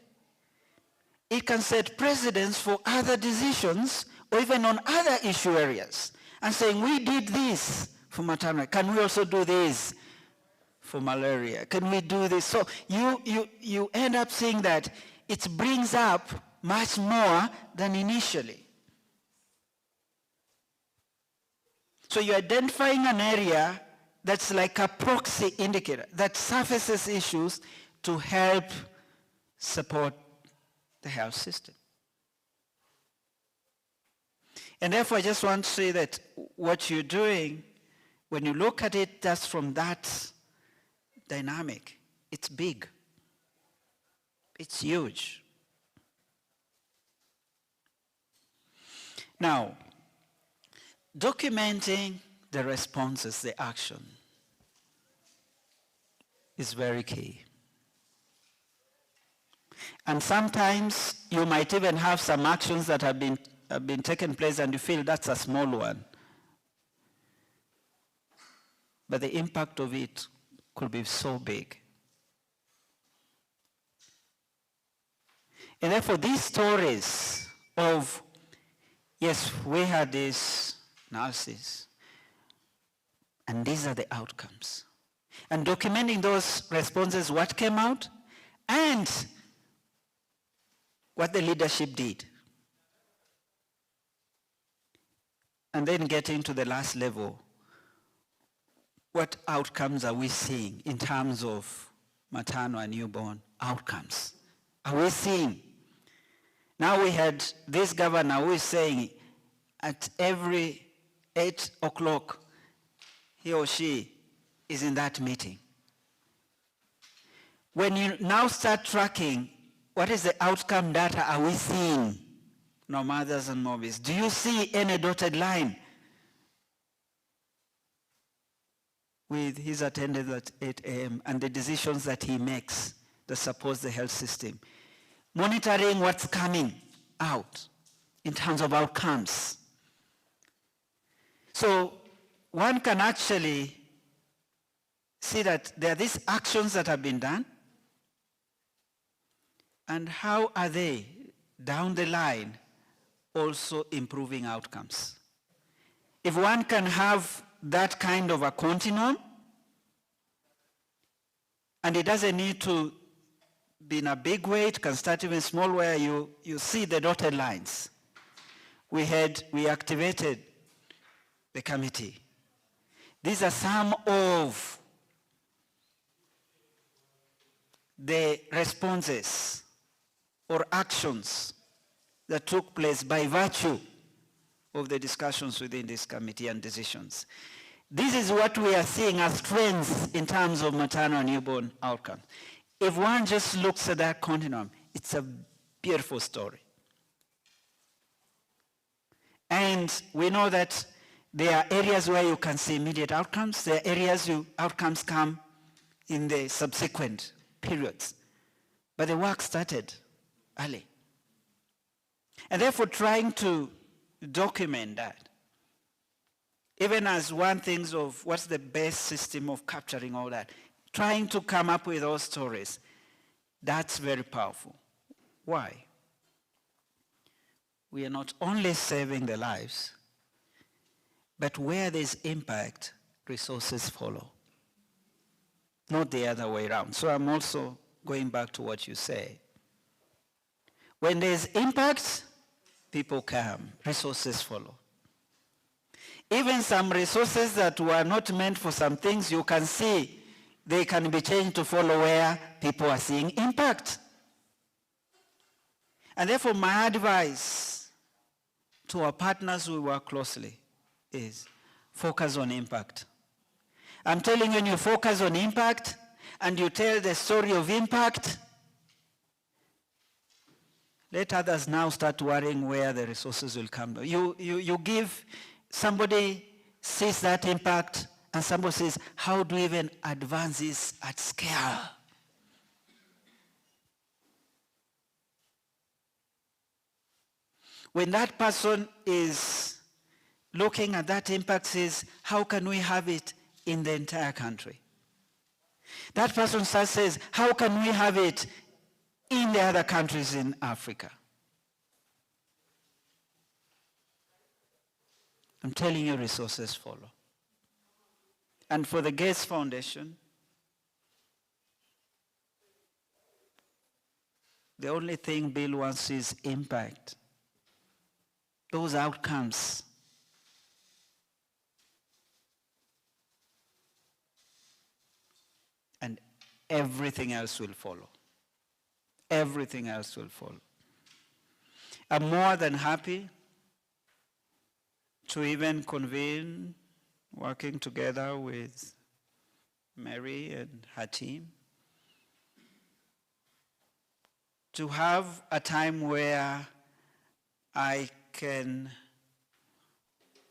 it can set precedents for other decisions or even on other issue areas. And saying, we did this for maternal, can we also do this for malaria? Can we do this? So you end up seeing that it brings up much more than initially. So you're identifying an area that's like a proxy indicator that surfaces issues to help support the health system. And therefore, I just want to say that what you're doing, when you look at it just from that dynamic, it's big. It's huge. Now, documenting the responses, the action, is very key. And sometimes you might even have some actions that have been taken place and you feel that's a small one. But the impact of it could be so big. And therefore these stories of, yes, we had this analysis, and these are the outcomes. And documenting those responses, what came out, and what the leadership did. And then getting to the last level, what outcomes are we seeing in terms of maternal and newborn outcomes? Are we seeing? Now we had this governor who is saying at every 8 o'clock, he or she is in that meeting. When you now start tracking, what is the outcome data are we seeing? No, mothers and mothers. Do you see any dotted line with his attendance at 8 a.m. and the decisions that he makes that supports the health system? Monitoring what's coming out in terms of outcomes. So one can actually see that there are these actions that have been done, and how are they, down the line, also improving outcomes. If one can have that kind of a continuum, and it doesn't need to be in a big way, it can start even small where you see the dotted lines. We activated the committee. These are some of the responses or actions that took place by virtue of the discussions within this committee and decisions. This is what we are seeing as trends in terms of maternal and newborn outcomes. If one just looks at that continuum, it's a beautiful story. And we know that there are areas where you can see immediate outcomes. There are areas outcomes come in the subsequent periods. But the work started early. And therefore trying to document that, even as one thinks of what's the best system of capturing all that, trying to come up with those stories, that's very powerful. Why? We are not only saving the lives, but where there's impact, resources follow. Not the other way around. So I'm also going back to what you say. When there's impact, people come, resources follow. Even some resources that were not meant for some things, you can see they can be changed to follow where people are seeing impact. And therefore my advice to our partners we work closely is focus on impact. I'm telling you, when you focus on impact and you tell the story of impact, let others now start worrying where the resources will come. You give somebody sees that impact, and somebody says, how do we even advance this at scale? When that person is looking at that impact, says, how can we have it in the entire country? That person says, how can we have it in the other countries in Africa? I'm telling you, resources follow. And for the Gates Foundation, the only thing Bill wants is impact. Those outcomes. And everything else will follow. Everything else will follow. I'm more than happy to even convene, working together with Mary and her team, to have a time where I can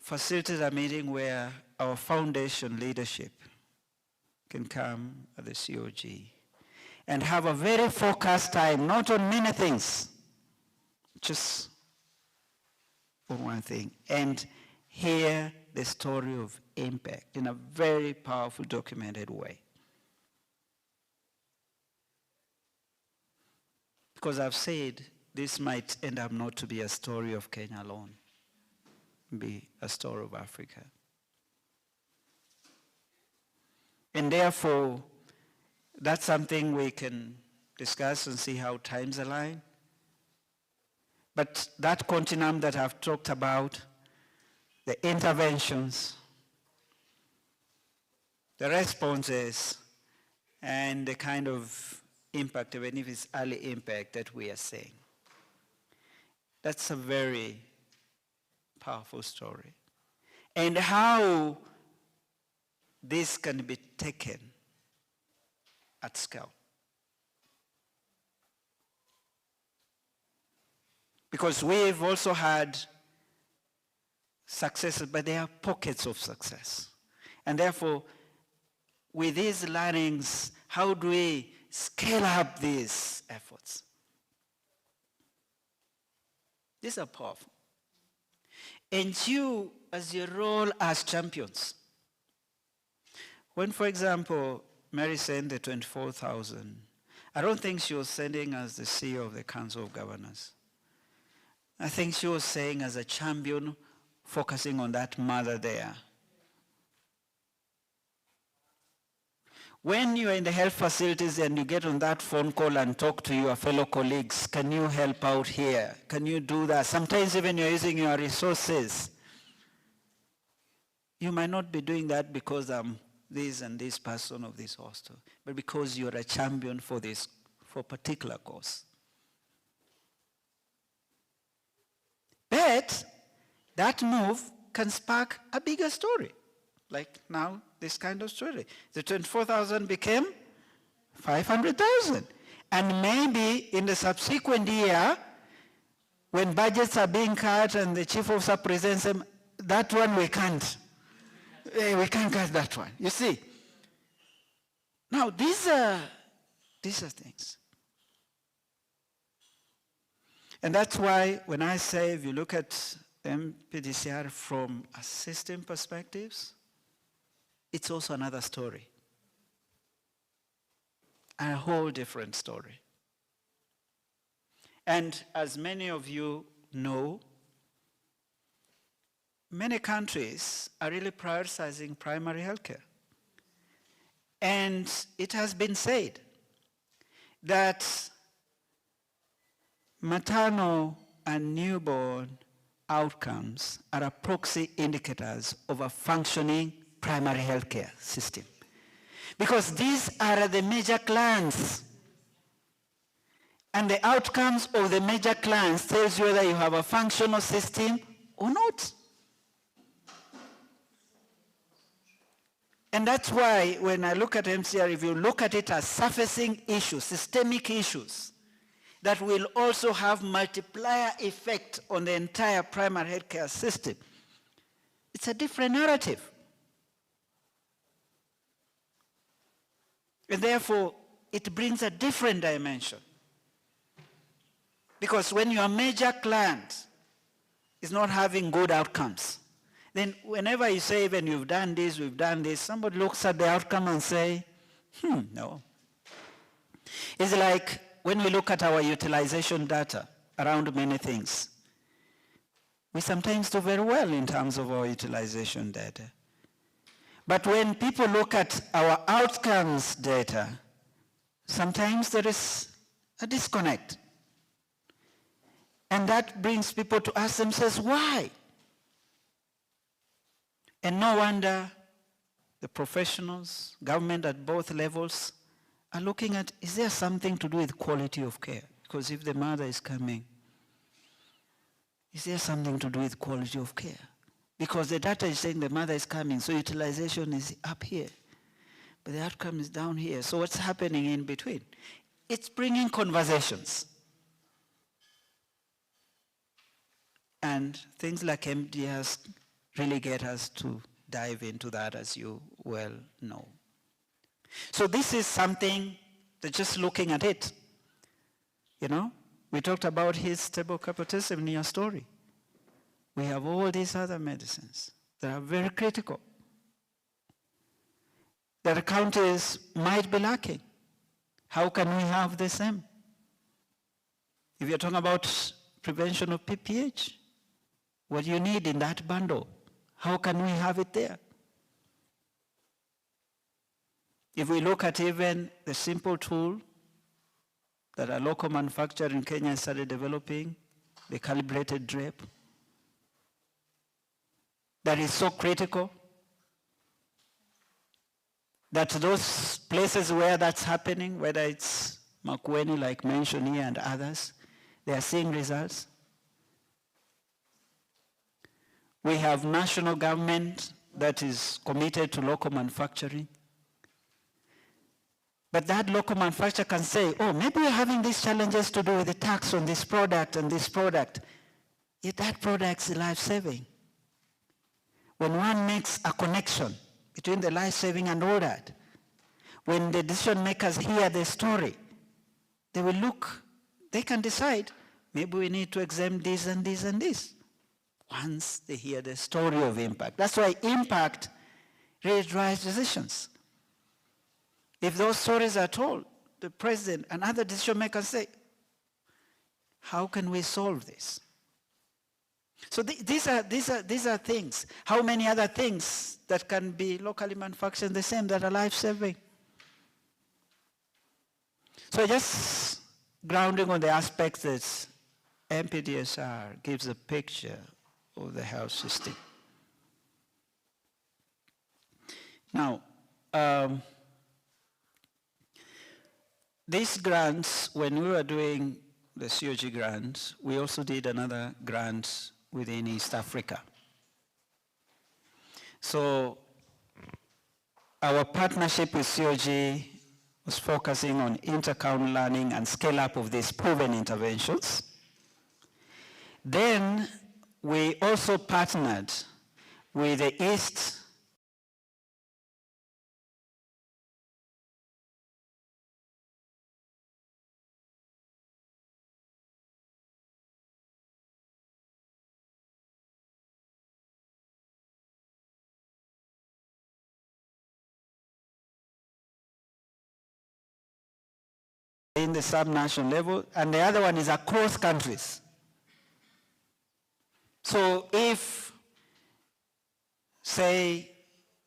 facilitate a meeting where our foundation leadership can come at the COG and have a very focused time, not on many things, just on one thing, and hear the story of impact in a very powerful, documented way. Because I've said this might end up not to be a story of Kenya alone, be a story of Africa. And therefore, that's something we can discuss and see how times align. But that continuum that I've talked about, the interventions, the responses, and the kind of impact, even if it's early impact that we are seeing. That's a very powerful story. And how this can be taken at scale. Because we've also had successes, but there are pockets of success. And therefore, with these learnings, how do we scale up these efforts? These are powerful. And you, as your role as champions, when, for example, Mary sent the 24,000, I don't think she was sending as the CEO of the Council of Governors. I think she was saying as a champion, focusing on that mother there. When you're in the health facilities and you get on that phone call and talk to your fellow colleagues, can you help out here? Can you do that? Sometimes even you're using your resources. You might not be doing that because I'm this and this person of this hostel, but because you're a champion for this, for a particular cause. But that move can spark a bigger story. Like now, this kind of story. The 24,000 became 500,000. And maybe in the subsequent year, when budgets are being cut and the chief officer presents them, that one we can't. We can't cut that one. You see? Now, these are things. And that's why when I say, if you look at MPDSR from a system perspective, it's also another story. A whole different story. And as many of you know, many countries are really prioritizing primary healthcare. And it has been said that maternal and newborn outcomes are a proxy indicators of a functioning primary healthcare system. Because these are the major clans. And the outcomes of the major clans tells you whether you have a functional system or not. And that's why when I look at MCR, if you look at it as surfacing issues, systemic issues, that will also have multiplier effect on the entire primary healthcare system, It's a different narrative. And therefore, it brings a different dimension. Because when your major client is not having good outcomes, then whenever you say, even we've done this, somebody looks at the outcome and say, no. It's like when we look at our utilization data around many things. We sometimes do very well in terms of our utilization data. But when people look at our outcomes data, sometimes there is a disconnect. And that brings people to ask themselves, why? And no wonder the professionals, government at both levels, are looking at, is there something to do with quality of care? Because if the mother is coming, is there something to do with quality of care? Because the data is saying the mother is coming, so utilization is up here. But the outcome is down here. So what's happening in between? It's bringing conversations. And things like MPDSR really get us to dive into that, as you well know. So this is something that just looking at it, we talked about his stable capotism in your story. We have all these other medicines that are very critical, that counties might be lacking. How can we have the same? If you're talking about prevention of PPH, what you need in that bundle, how can we have it there? If we look at even the simple tool that a local manufacturer in Kenya started developing, the calibrated drip, that is so critical, that those places where that's happening, whether it's Makueni, like mentioned here, and others, they are seeing results. We have national government that is committed to local manufacturing. But that local manufacturer can say, oh, maybe we're having these challenges to do with the tax on this product and this product. Yet that product is life-saving. When one makes a connection between the life-saving and all that, when the decision makers hear the story, they will look, they can decide, maybe we need to exempt this and this and this. Once they hear the story of impact. That's why impact really drives decisions. If those stories are told, the president and other decision makers say, how can we solve this? So these are things. How many other things that can be locally manufactured the same that are life-saving? So just grounding on the aspects that MPDSR gives a picture of the health system. Now, these grants, when we were doing the COG grants, we also did another grant within East Africa. So our partnership with COG was focusing on inter-account learning and scale-up of these proven interventions. Then we also partnered with the East in the sub-national level, and the other one is across countries. So if, say,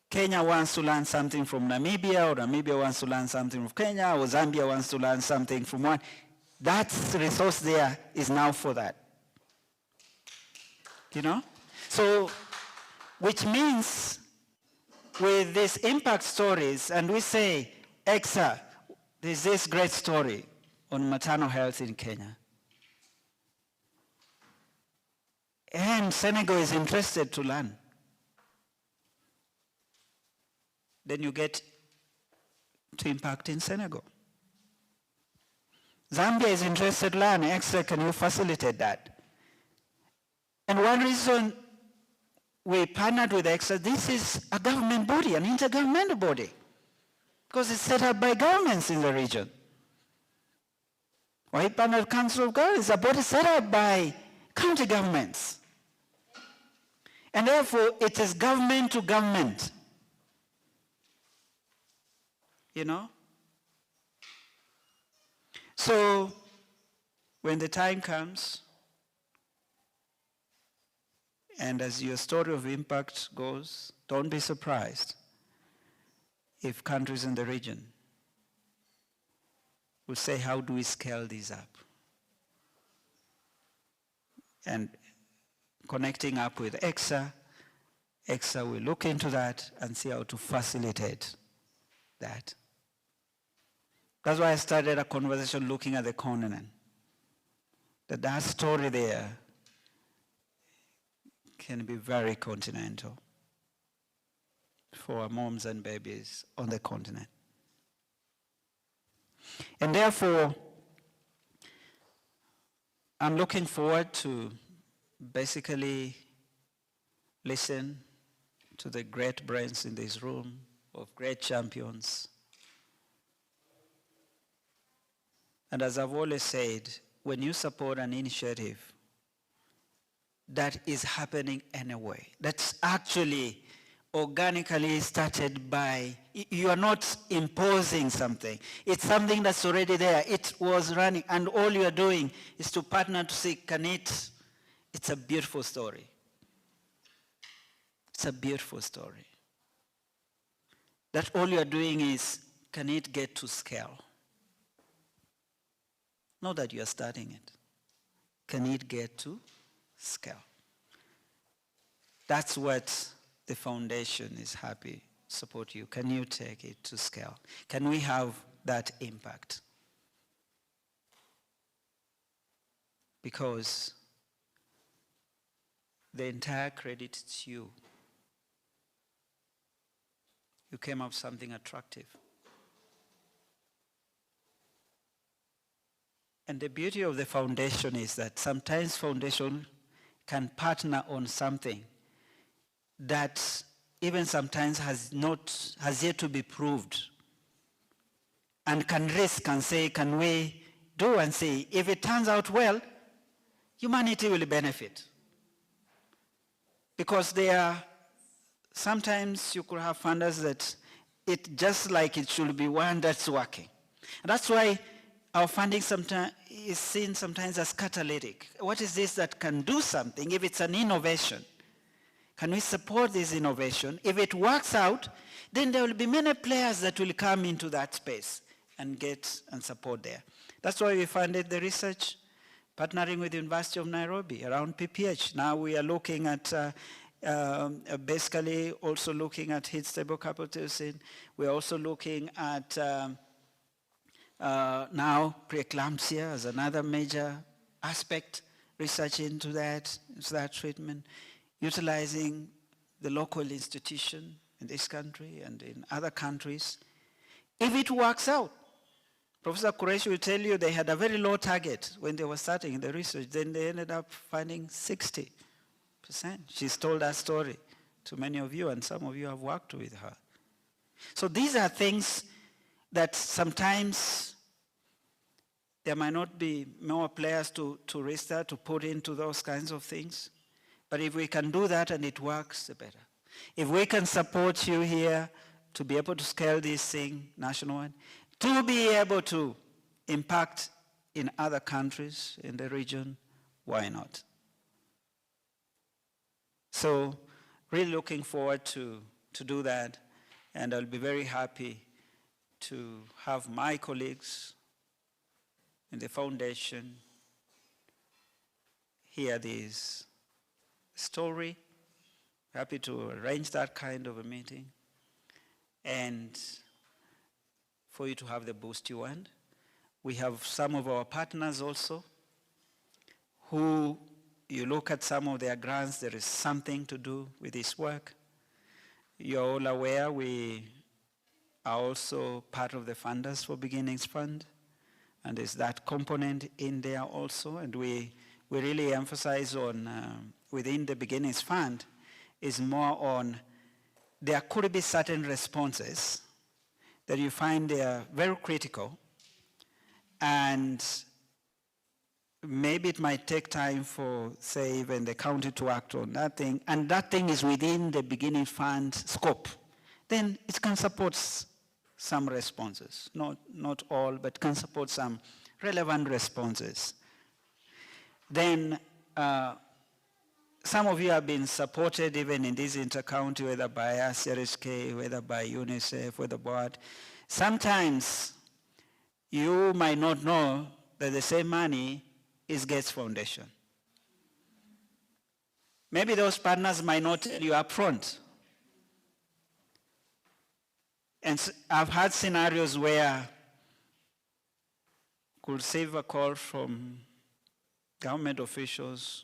Kenya wants to learn something from Namibia, or Namibia wants to learn something from Kenya, or Zambia wants to learn something from one, that resource there is now for that. So, which means with these impact stories, and we say, EXA, there's this great story on maternal health in Kenya. And Senegal is interested to learn. Then you get to impact in Senegal. Zambia is interested to learn. Extra, can you facilitate that? And one reason we partnered with EXA. This is a government body, an intergovernmental body, because it's set up by governments in the region. White Panel Council of Governments is a body set up by county governments. And therefore, it is government to government. You know? So, when the time comes, and as your story of impact goes, don't be surprised if countries in the region will say, how do we scale these up? And connecting up with EXA will look into that and see how to facilitate that. That's why I started a conversation looking at the continent. That story there can be very continental for our moms and babies on the continent. And therefore, I'm looking forward to basically listen to the great brains in this room of great champions. And as I've always said, when you support an initiative that is happening anyway, that's actually organically started by, you are not imposing something. It's something that's already there. It was running, and all you are doing is to partner to see, it's a beautiful story. It's a beautiful story. That all you are doing is, can it get to scale? Not that you are starting it. Can it get to scale? That's what the foundation is happy to support you. Can you take it to scale? Can we have that impact? Because the entire credit is you. You came up with something attractive. And the beauty of the foundation is that sometimes foundation can partner on something that even sometimes has yet to be proved, and can risk and say, can we do and see, if it turns out well, humanity will benefit. Because sometimes you could have funders that it just like it should be one that's working. And that's why our funding sometimes is seen sometimes as catalytic. What is this that can do something if it's an innovation? Can we support this innovation? If it works out, then there will be many players that will come into that space and get and support there. That's why we funded the research, partnering with the University of Nairobi around PPH. Now we are looking at basically also looking at heat-stable capital. We're also looking at now preeclampsia as another major aspect, research into that treatment, utilizing the local institution in this country and in other countries. If it works out, Professor Qureshi will tell you they had a very low target when they were starting the research, then they ended up finding 60%. She's told that story to many of you, and some of you have worked with her. So these are things that sometimes there might not be more players to restart, to put into those kinds of things. But if we can do that and it works, the better. If we can support you here to be able to scale this thing nationwide, to be able to impact in other countries in the region, why not? So really looking forward to do that, and I'll be very happy to have my colleagues in the foundation hear this story. Happy to arrange that kind of a meeting, and for you to have the boost you want. We have some of our partners also who you look at some of their grants, there is something to do with this work. You're all aware we are also part of the funders for Beginnings Fund, and there's that component in there also, and we really emphasize on within the Beginnings Fund, is more on there could be certain responses that you find they are very critical, and maybe it might take time for, say, even the county to act on that thing, and that thing is within the beginning fund scope. Then it can support some responses, not all, but can support some relevant responses. Then some of you have been supported even in this inter-county, whether by CRHK, whether by UNICEF, whether by. Sometimes you might not know that the same money is Gates Foundation. Maybe those partners might not tell you up front. And I've had scenarios where could receive a call from government officials.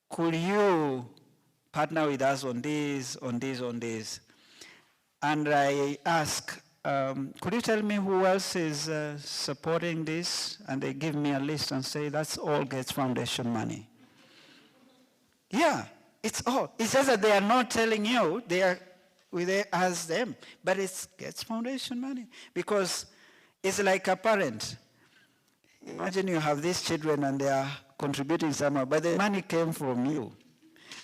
Could you partner with us on this, on this, on this? And I ask, could you tell me who else is supporting this? And they give me a list and say, that's all Gates Foundation money. Yeah, it's all. It's just that they are not telling you, we ask them, but it's Gates Foundation money. Because it's like a parent. Imagine you have these children and they are contributing somehow, but the money came from you.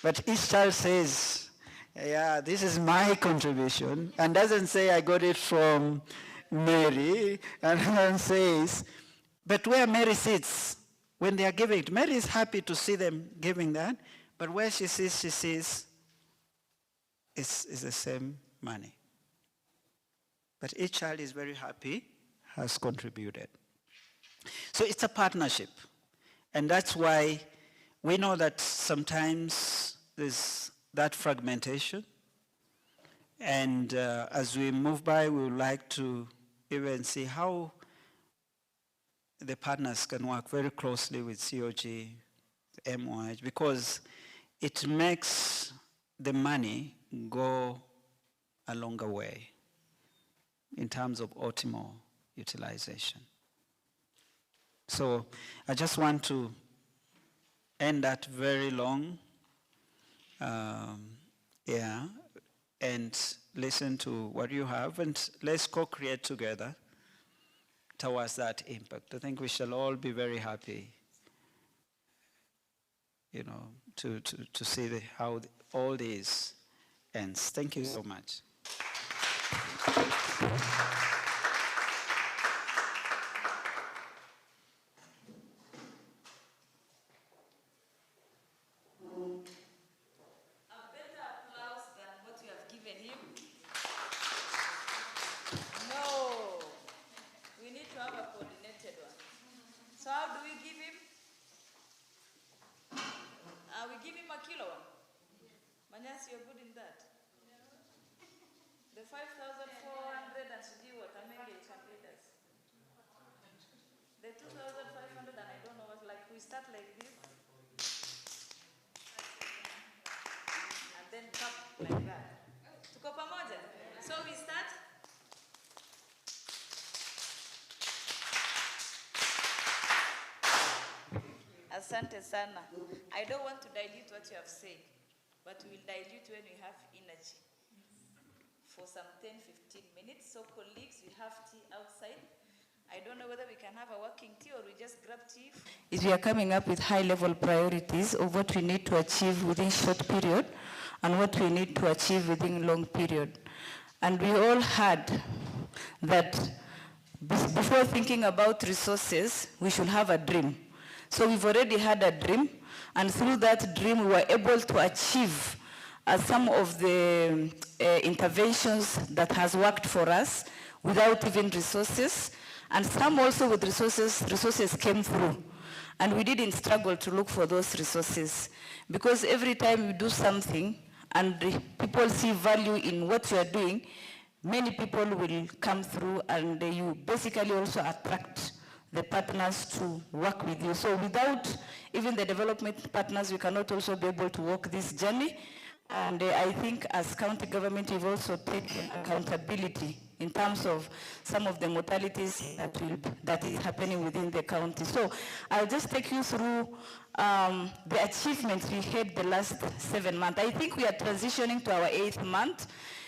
But each child says, yeah, this is my contribution, and doesn't say I got it from Mary, and then says, but where Mary sits, when they are giving it, Mary is happy to see them giving that, but where she sees it's the same money. But each child is very happy, has contributed. So it's a partnership. And that's why we know that sometimes there's that fragmentation. And as we move by, we would like to even see how the partners can work very closely with COG, MOH, because it makes the money go a longer way in terms of optimal utilization. So I just want to end that very long, and listen to what you have, and let's co-create together towards that impact. I think we shall all be very happy, to see how all this ends. Thank you so much. So how do we give him? We give him a kilo one. Manyasi, you're good in that. The 5,400 and Suji what Amenge can lead us. The 2,500 and I don't know what, like we start like this. And then tap like that. Tuko pamoja. So we start. Asante sana. I don't want to dilute what you have said, but we will dilute when we have energy. For some 10-15 minutes. So colleagues, we have tea outside. I don't know whether we can have a working tea or we just grab tea. Is we are coming up with high-level priorities of what we need to achieve within short period and what we need to achieve within long period. And we all had that before thinking about resources, we should have a dream. So we've already had a dream, and through that dream, we were able to achieve some of the interventions that has worked for us without even resources, and some also with resources came through. And we didn't struggle to look for those resources, because every time you do something and people see value in what you are doing, many people will come through, and you basically also attract the partners to work with you. So without even the development partners, we cannot also be able to walk this journey. And I think as county government, we've also taken accountability in terms of some of the mortalities that is happening within the county. So I'll just take you through the achievements we had the last 7 months. I think we are transitioning to our 8th month.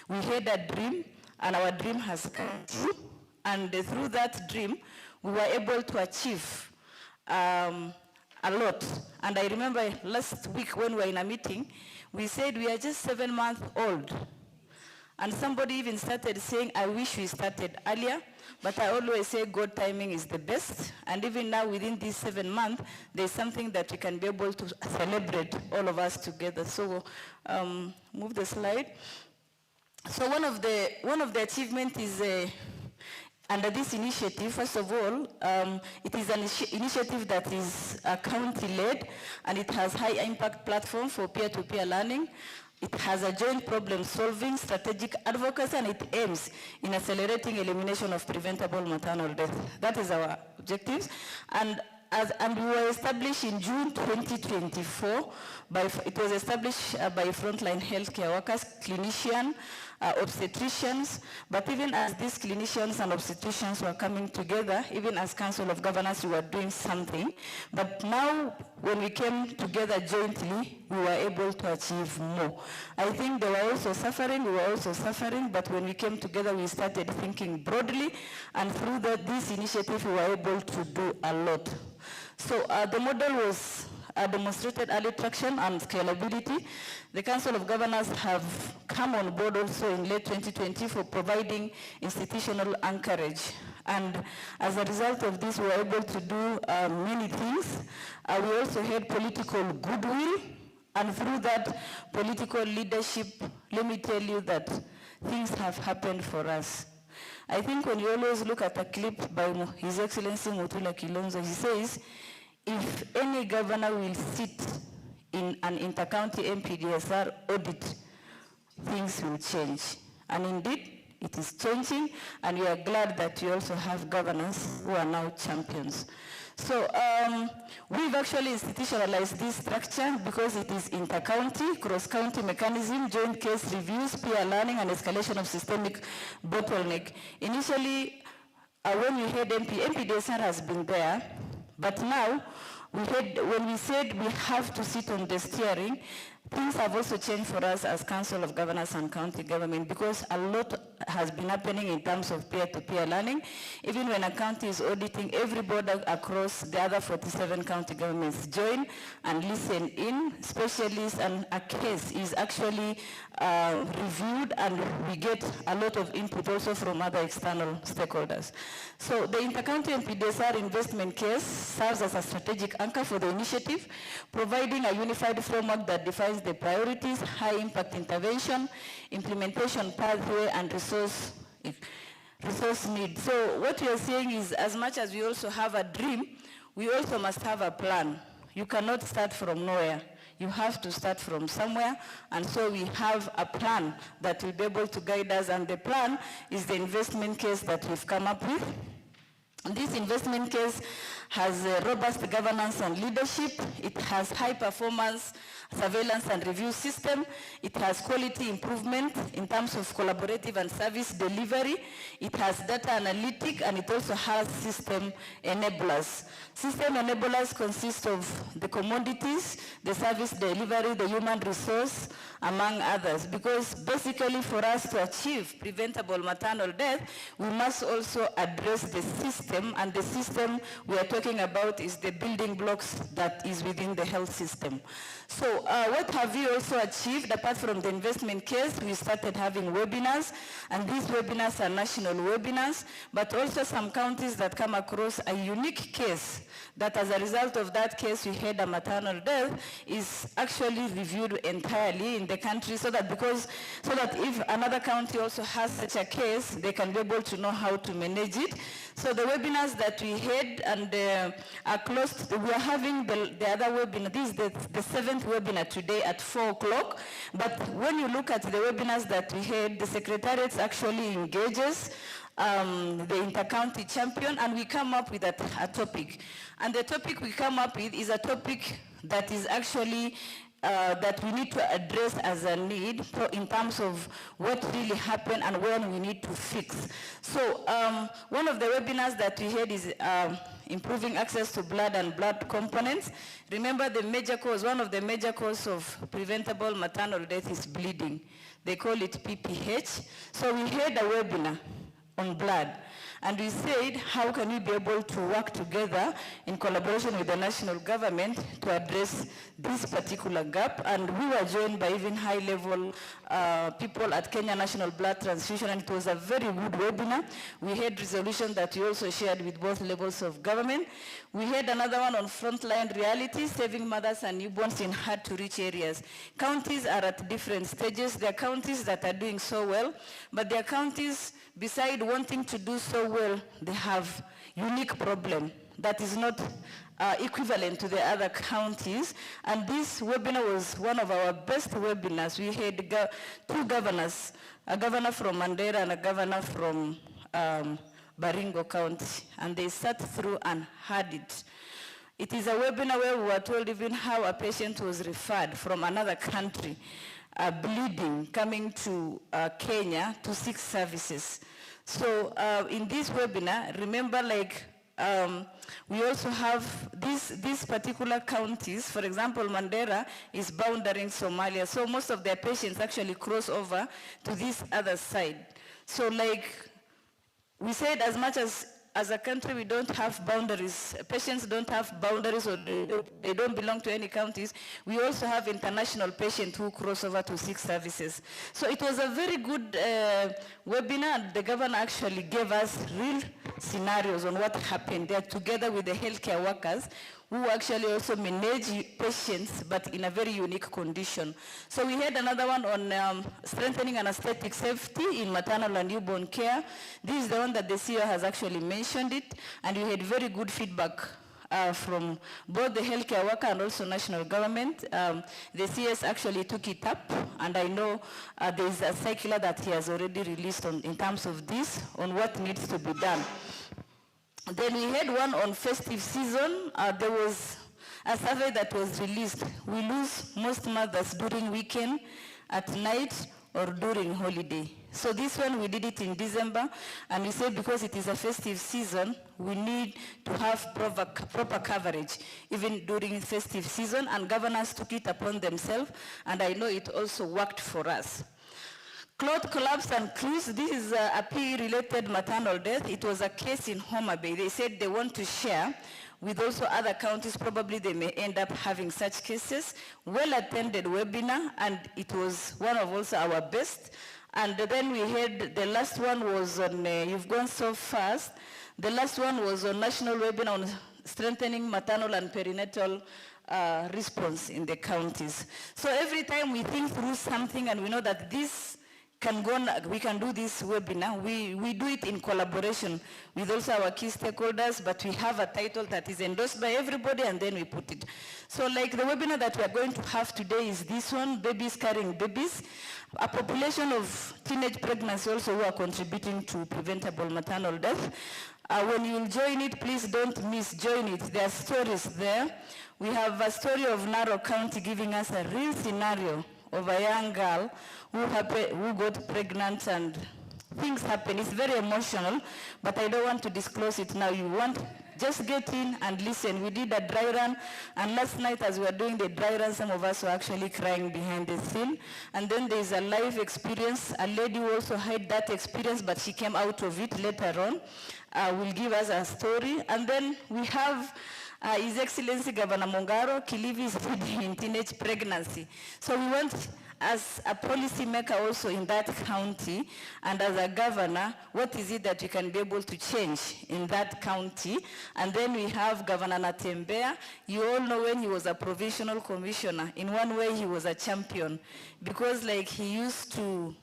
We had a dream, and our dream has come true. And through that dream, we were able to achieve a lot. And I remember last week when we were in a meeting, we said we are just 7 months old. And somebody even started saying, I wish we started earlier, but I always say God timing is the best. And even now within these 7 months, there's something that we can be able to celebrate all of us together. So move the slide. So one of the achievements is under this initiative. First of all, it is an initiative that is county-led, and it has high impact platform for peer-to-peer learning. It has a joint problem-solving, strategic advocacy, and it aims in accelerating elimination of preventable maternal death. That is our objectives. And we were established in June 2024. It was established by frontline healthcare workers, clinicians, obstetricians, but even as these clinicians and obstetricians were coming together, even as Council of Governors, we were doing something. But now, when we came together jointly, we were able to achieve more. I think they were also suffering, we were also suffering, but when we came together, we started thinking broadly, and through this initiative, we were able to do a lot. So the model was demonstrated early traction and scalability. The Council of Governors have come on board also in late 2020 for providing institutional anchorage. And as a result of this, we were able to do many things. We also had political goodwill, and through that political leadership, let me tell you that things have happened for us. I think when you always look at a clip by His Excellency Mutula Kilonzo, he says, if any governor will sit in an inter-county MPDSR audit, things will change. And indeed, it is changing, and we are glad that we also have governors who are now champions. So we've actually institutionalized this structure because it is inter-county, cross-county mechanism, joint case reviews, peer learning, and escalation of systemic bottleneck. Initially, when we had MPDSR has been there, but now, when we said we have to sit on the steering, things have also changed for us as Council of Governors and County Government, because a lot has been happening in terms of peer-to-peer learning. Even when a county is auditing, everybody across the other 47 county governments join and listen in. Specialists, and a case is actually reviewed, and we get a lot of input also from other external stakeholders. So the inter-county MPDSR investment case serves as a strategic anchor for the initiative, providing a unified framework that defines the priorities, high impact intervention, implementation pathway, and resource need. So what we are saying is, as much as we also have a dream, we also must have a plan. You cannot start from nowhere. You have to start from somewhere, and so we have a plan that will be able to guide us, and the plan is the investment case that we've come up with. This investment case has a robust governance and leadership. It has high performance surveillance and review system. It has quality improvement in terms of collaborative and service delivery. It has data analytic, and it also has system enablers. System enablers consist of the commodities, the service delivery, the human resource, among others. Because basically for us to achieve preventable maternal death, we must also address the system, and the system we are talking about is the building blocks that is within the health system. So what have we also achieved? Apart from the investment case, we started having webinars, and these webinars are national webinars, but also some counties that come across a unique case that as a result of that case we had a maternal death is actually reviewed entirely in the country, so that if another county also has such a case, they can be able to know how to manage it. So the webinars that we had and are closed, we are having the other webinar. This is the 7th webinar today at 4 o'clock. But when you look at the webinars that we had, the Secretariat actually engages the inter-county champion, and we come up with a topic. And the topic we come up with is a topic that is actually that we need to address as a need in terms of what really happened and when we need to fix. So one of the webinars that we had is improving access to blood and blood components. Remember the major cause, one of the major causes of preventable maternal death is bleeding. They call it PPH. So we had a webinar on blood. And we said, how can we be able to work together in collaboration with the national government to address this particular gap? And we were joined by even high-level people at Kenya National Blood Transfusion, and it was a very good webinar. We had resolutions that we also shared with both levels of government. We had another one on frontline realities, saving mothers and newborns in hard-to-reach areas. Counties are at different stages. There are counties that are doing so well, but there are counties, beside wanting to do so well, they have unique problem that is not equivalent to the other counties. And this webinar was one of our best webinars. We had two governors, a governor from Mandera and a governor from Baringo County, and they sat through and heard it. It is a webinar where we were told even how a patient was referred from another country, bleeding, coming to Kenya to seek services. So in this webinar, remember, like, we also have these particular counties. For example, Mandera is boundary Somalia, so most of their patients actually cross over to this other side. So like we said, as much as a country we don't have boundaries, patients don't have boundaries, or they don't belong to any counties, we also have international patients who cross over to seek services. So it was a very good webinar. The governor actually gave us real scenarios on what happened there together with the healthcare workers who actually also manage patients, but in a very unique condition. So we had another one on strengthening anesthetic safety in maternal and newborn care. This is the one that the CEO has actually mentioned it, and we had very good feedback from both the healthcare worker and also national government. The CS actually took it up, and I know there is a circular that he has already released in terms of this, on what needs to be done. Then we had one on festive season. There was a survey that was released. We lose most mothers during weekend, at night, or during holiday. So this one, we did it in December, and we said because it is a festive season, we need to have proper coverage, even during festive season, and governors took it upon themselves, and I know it also worked for us. Clot collapse and clues, this is a PE-related maternal death. It was a case in Homa Bay. They said they want to share with also other counties. Probably they may end up having such cases. Well-attended webinar, and it was one of also our best. And then we had, the last one was on, you've gone so fast. The last one was on national webinar on strengthening maternal and perinatal response in the counties. So every time we think through something and we know that this we can do this webinar, we do it in collaboration with also our key stakeholders, but we have a title that is endorsed by everybody, and then we put it. So like the webinar that we are going to have today is this one, babies carrying babies, a population of teenage pregnancy also who are contributing to preventable maternal death. When you join it, please don't join it. There are stories there. We have a story of Narok County giving us a real scenario of a young girl who got pregnant, and things happen. It's very emotional, but I don't want to disclose it now. Just get in and listen. We did a dry run, and last night as we were doing the dry run, some of us were actually crying behind the scene. And then there's a live experience. A lady who also had that experience, but she came out of it later on, will give us a story. And then we have His Excellency Governor Mongaro. Kilifi is leading in teenage pregnancy. So we want, as a policy maker also in that county, and as a governor, what is it that you can be able to change in that county? And then we have Governor Natembea. You all know when he was a provincial commissioner, in one way he was a champion, because like he used to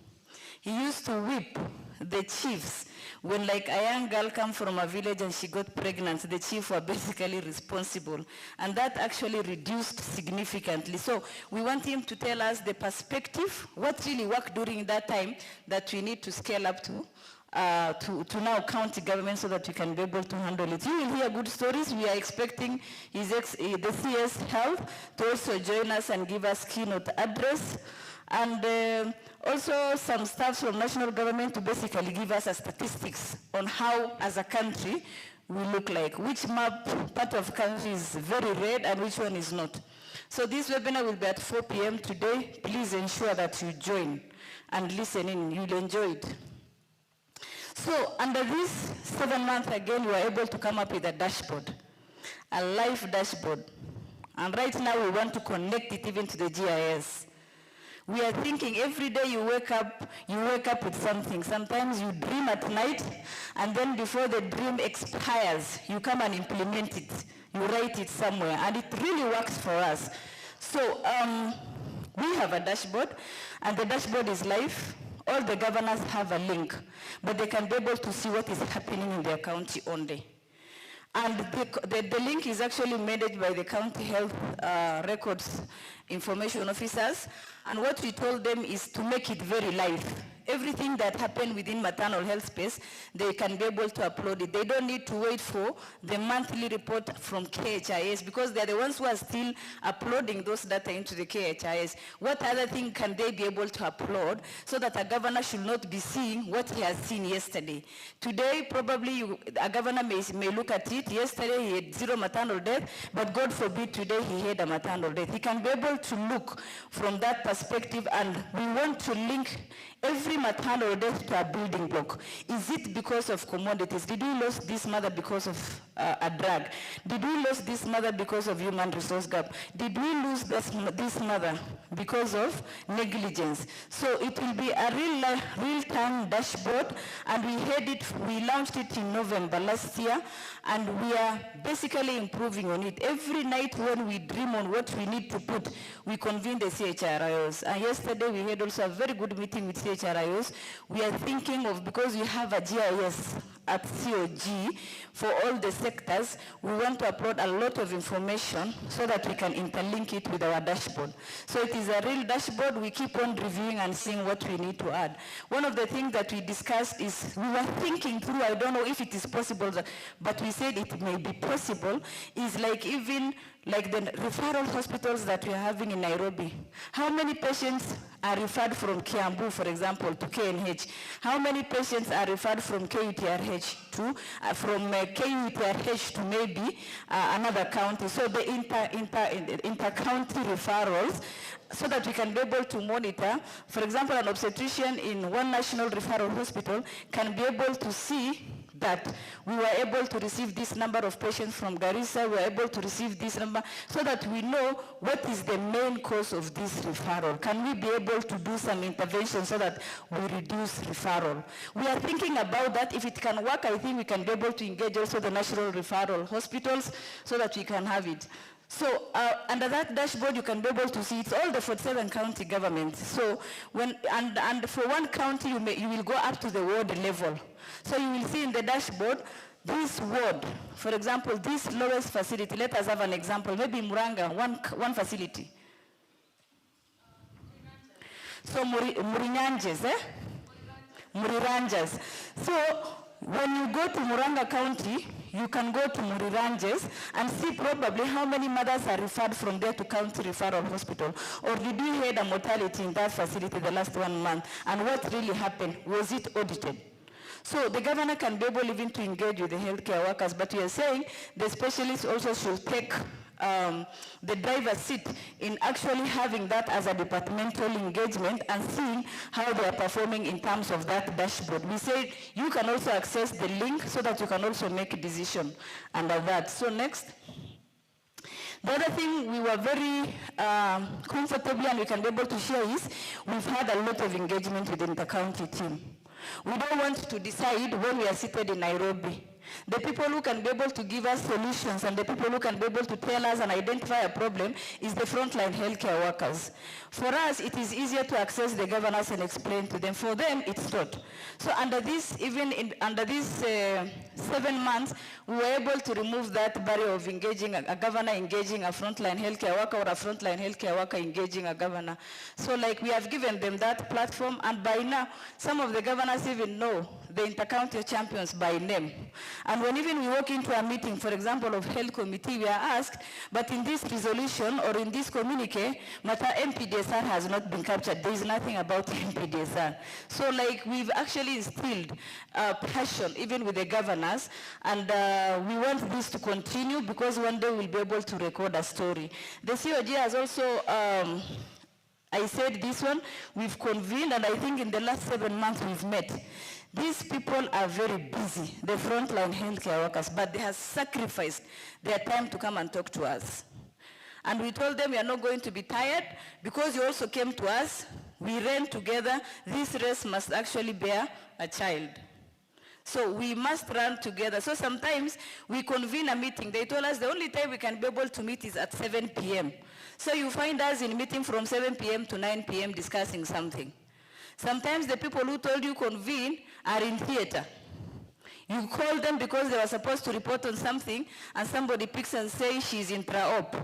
whip the chiefs. When like a young girl came from a village and she got pregnant, the chief were basically responsible. And that actually reduced significantly. So we want him to tell us the perspective, what really worked during that time that we need to scale up to. to now county government so that we can be able to handle it. You will hear good stories. We are expecting the CS Health to also join us and give us keynote address. And also some staff from national government to basically give us a statistics on how, as a country, we look like. Which map part of country is very red and which one is not. So this webinar will be at 4 p.m. today. Please ensure that you join and listen in. You'll enjoy it. So under this 7 months, again, we were able to come up with a dashboard, a live dashboard. And right now, we want to connect it even to the GIS. We are thinking every day you wake up with something. Sometimes you dream at night, and then before the dream expires, you come and implement it. You write it somewhere, and it really works for us. So we have a dashboard, and the dashboard is live. All the governors have a link, but they can be able to see what is happening in their county only. And the link is actually managed by the county health records information officers. And what we told them is to make it very live. Everything that happened within maternal health space, they can be able to upload it. They don't need to wait for the monthly report from KHIS because they're the ones who are still uploading those data into the KHIS. What other thing can they be able to upload so that a governor should not be seeing what he has seen yesterday? Today, probably a governor may look at it. Yesterday, he had 0 maternal death, but God forbid today he had a maternal death. He can be able to look from that perspective, and we want to link every maternal death to a building block. Is it because of commodities? Did we lose this mother because of a drug? Did we lose this mother because of human resource gap? Did we lose this mother because of negligence? So it will be a real-time dashboard, and we launched it in November last year, and we are basically improving on it. Every night when we dream on what we need to put, we convene the CHRIOs. And yesterday we had also a very good meeting with CHRIOs. We are thinking of, because we have a GIS at COG for all the sectors, we want to upload a lot of information so that we can interlink it with our dashboard. So it is a real dashboard. We keep on reviewing and seeing what we need to add. One of the things that we discussed is, we were thinking through, I don't know if it is possible, but we said it may be possible, is like even like the referral hospitals that we are having in Nairobi. How many patients are referred from Kiambu, for example, to KNH? How many patients are referred from KUTRH to, from KUTRH to maybe another county? So the inter-county referrals, so that we can be able to monitor. For example, an obstetrician in one national referral hospital can be able to see that we were able to receive this number of patients from Garissa, we were able to receive this number, so that we know what is the main cause of this referral. Can we be able to do some intervention so that we reduce referral? We are thinking about that. If it can work, I think we can be able to engage also the national referral hospitals so that we can have it. So under that dashboard, you can be able to see it's all the 47 county governments. So and for one county, you will go up to the ward level. So you will see in the dashboard, this ward, for example, this lowest facility. Let us have an example. Maybe Muranga, one facility. So Murinyanjes, Muriranjas. So when you go to Muranga County, you can go to Muriranjes and see probably how many mothers are referred from there to county referral hospital. Or did you had a mortality in that facility the last 1 month? And what really happened? Was it audited? So the governor can be able even to engage with the healthcare workers, but we are saying the specialists also should take the driver's seat in actually having that as a departmental engagement and seeing how they are performing in terms of that dashboard. We say you can also access the link so that you can also make a decision under that. So next. The other thing we were very comfortable and we can be able to share is we've had a lot of engagement with the inter-county team. We don't want to decide when we are seated in Nairobi. The people who can be able to give us solutions and the people who can be able to tell us and identify a problem is the frontline healthcare workers. For us, it is easier to access the governors and explain to them. For them, it's not. So under this, under these 7 months, we were able to remove that barrier of engaging a governor engaging a frontline healthcare worker or a frontline healthcare worker engaging a governor. So like we have given them that platform, and by now, some of the governors even know the inter-county champions by name. And when even we walk into a meeting, for example, of health committee, we are asked, but in this resolution or in this communique, MPDSR has not been captured. There is nothing about MPDSR. So like we've actually instilled passion even with the governors, and we want this to continue because one day we'll be able to record a story. The COG has also, I said this one, we've convened, and I think in the last 7 months we've met. These people are very busy, the frontline healthcare workers, but they have sacrificed their time to come and talk to us. And we told them we are not going to be tired because you also came to us. We ran together. This race must actually bear a child. So we must run together. So sometimes we convene a meeting. They told us the only time we can be able to meet is at 7 p.m. So you find us in meeting from 7 p.m. to 9 p.m. discussing something. Sometimes the people who told you convene are in theater. You call them because they were supposed to report on something, and somebody picks and says she's in pra-op.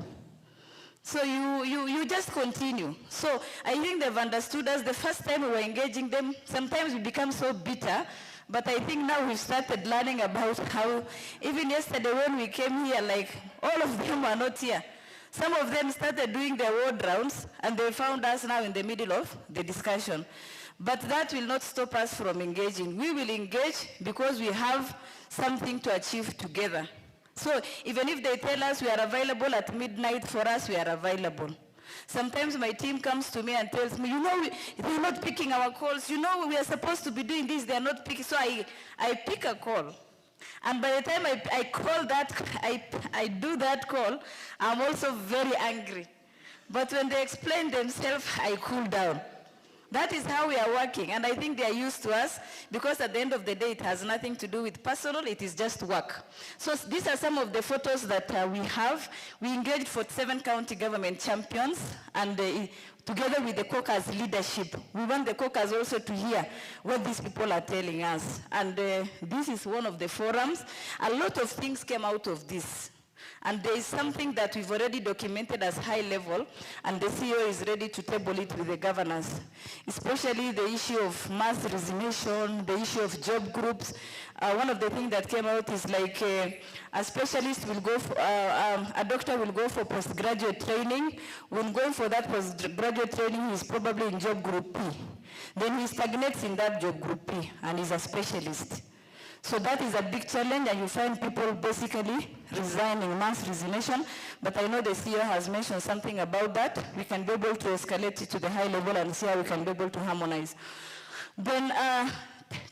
So you just continue. So I think they've understood us. The first time we were engaging them, sometimes we become so bitter, but I think now we've started learning about how, even yesterday when we came here, like all of them were not here. Some of them started doing their ward rounds, and they found us now in the middle of the discussion. But that will not stop us from engaging. We will engage because we have something to achieve together. So even if they tell us we are available at midnight, for us we are available. Sometimes my team comes to me and tells me, you know, they're not picking our calls. You know, we are supposed to be doing this, they're not picking. So I pick a call. And by the time I call that, I do that call, I'm also very angry. But when they explain themselves, I cool down. That is how we are working, and I think they are used to us because at the end of the day, it has nothing to do with personal, it is just work. So these are some of the photos that we have. We engaged 47 county government champions, and together with the caucus leadership, we want the caucus also to hear what these people are telling us. And this is one of the forums. A lot of things came out of this. And there is something that we've already documented as high level, and the CEO is ready to table it with the governors, especially the issue of mass resignation, the issue of job groups. One of the things that came out is like a specialist will go for, a doctor will go for postgraduate training. When going for that postgraduate training, he's probably in job group P. Then he stagnates in that job group P, and he's a specialist. So that is a big challenge, and you find people basically resigning, mass resignation. But I know the CEO has mentioned something about that. We can be able to escalate it to the high level and see how we can be able to harmonize. Then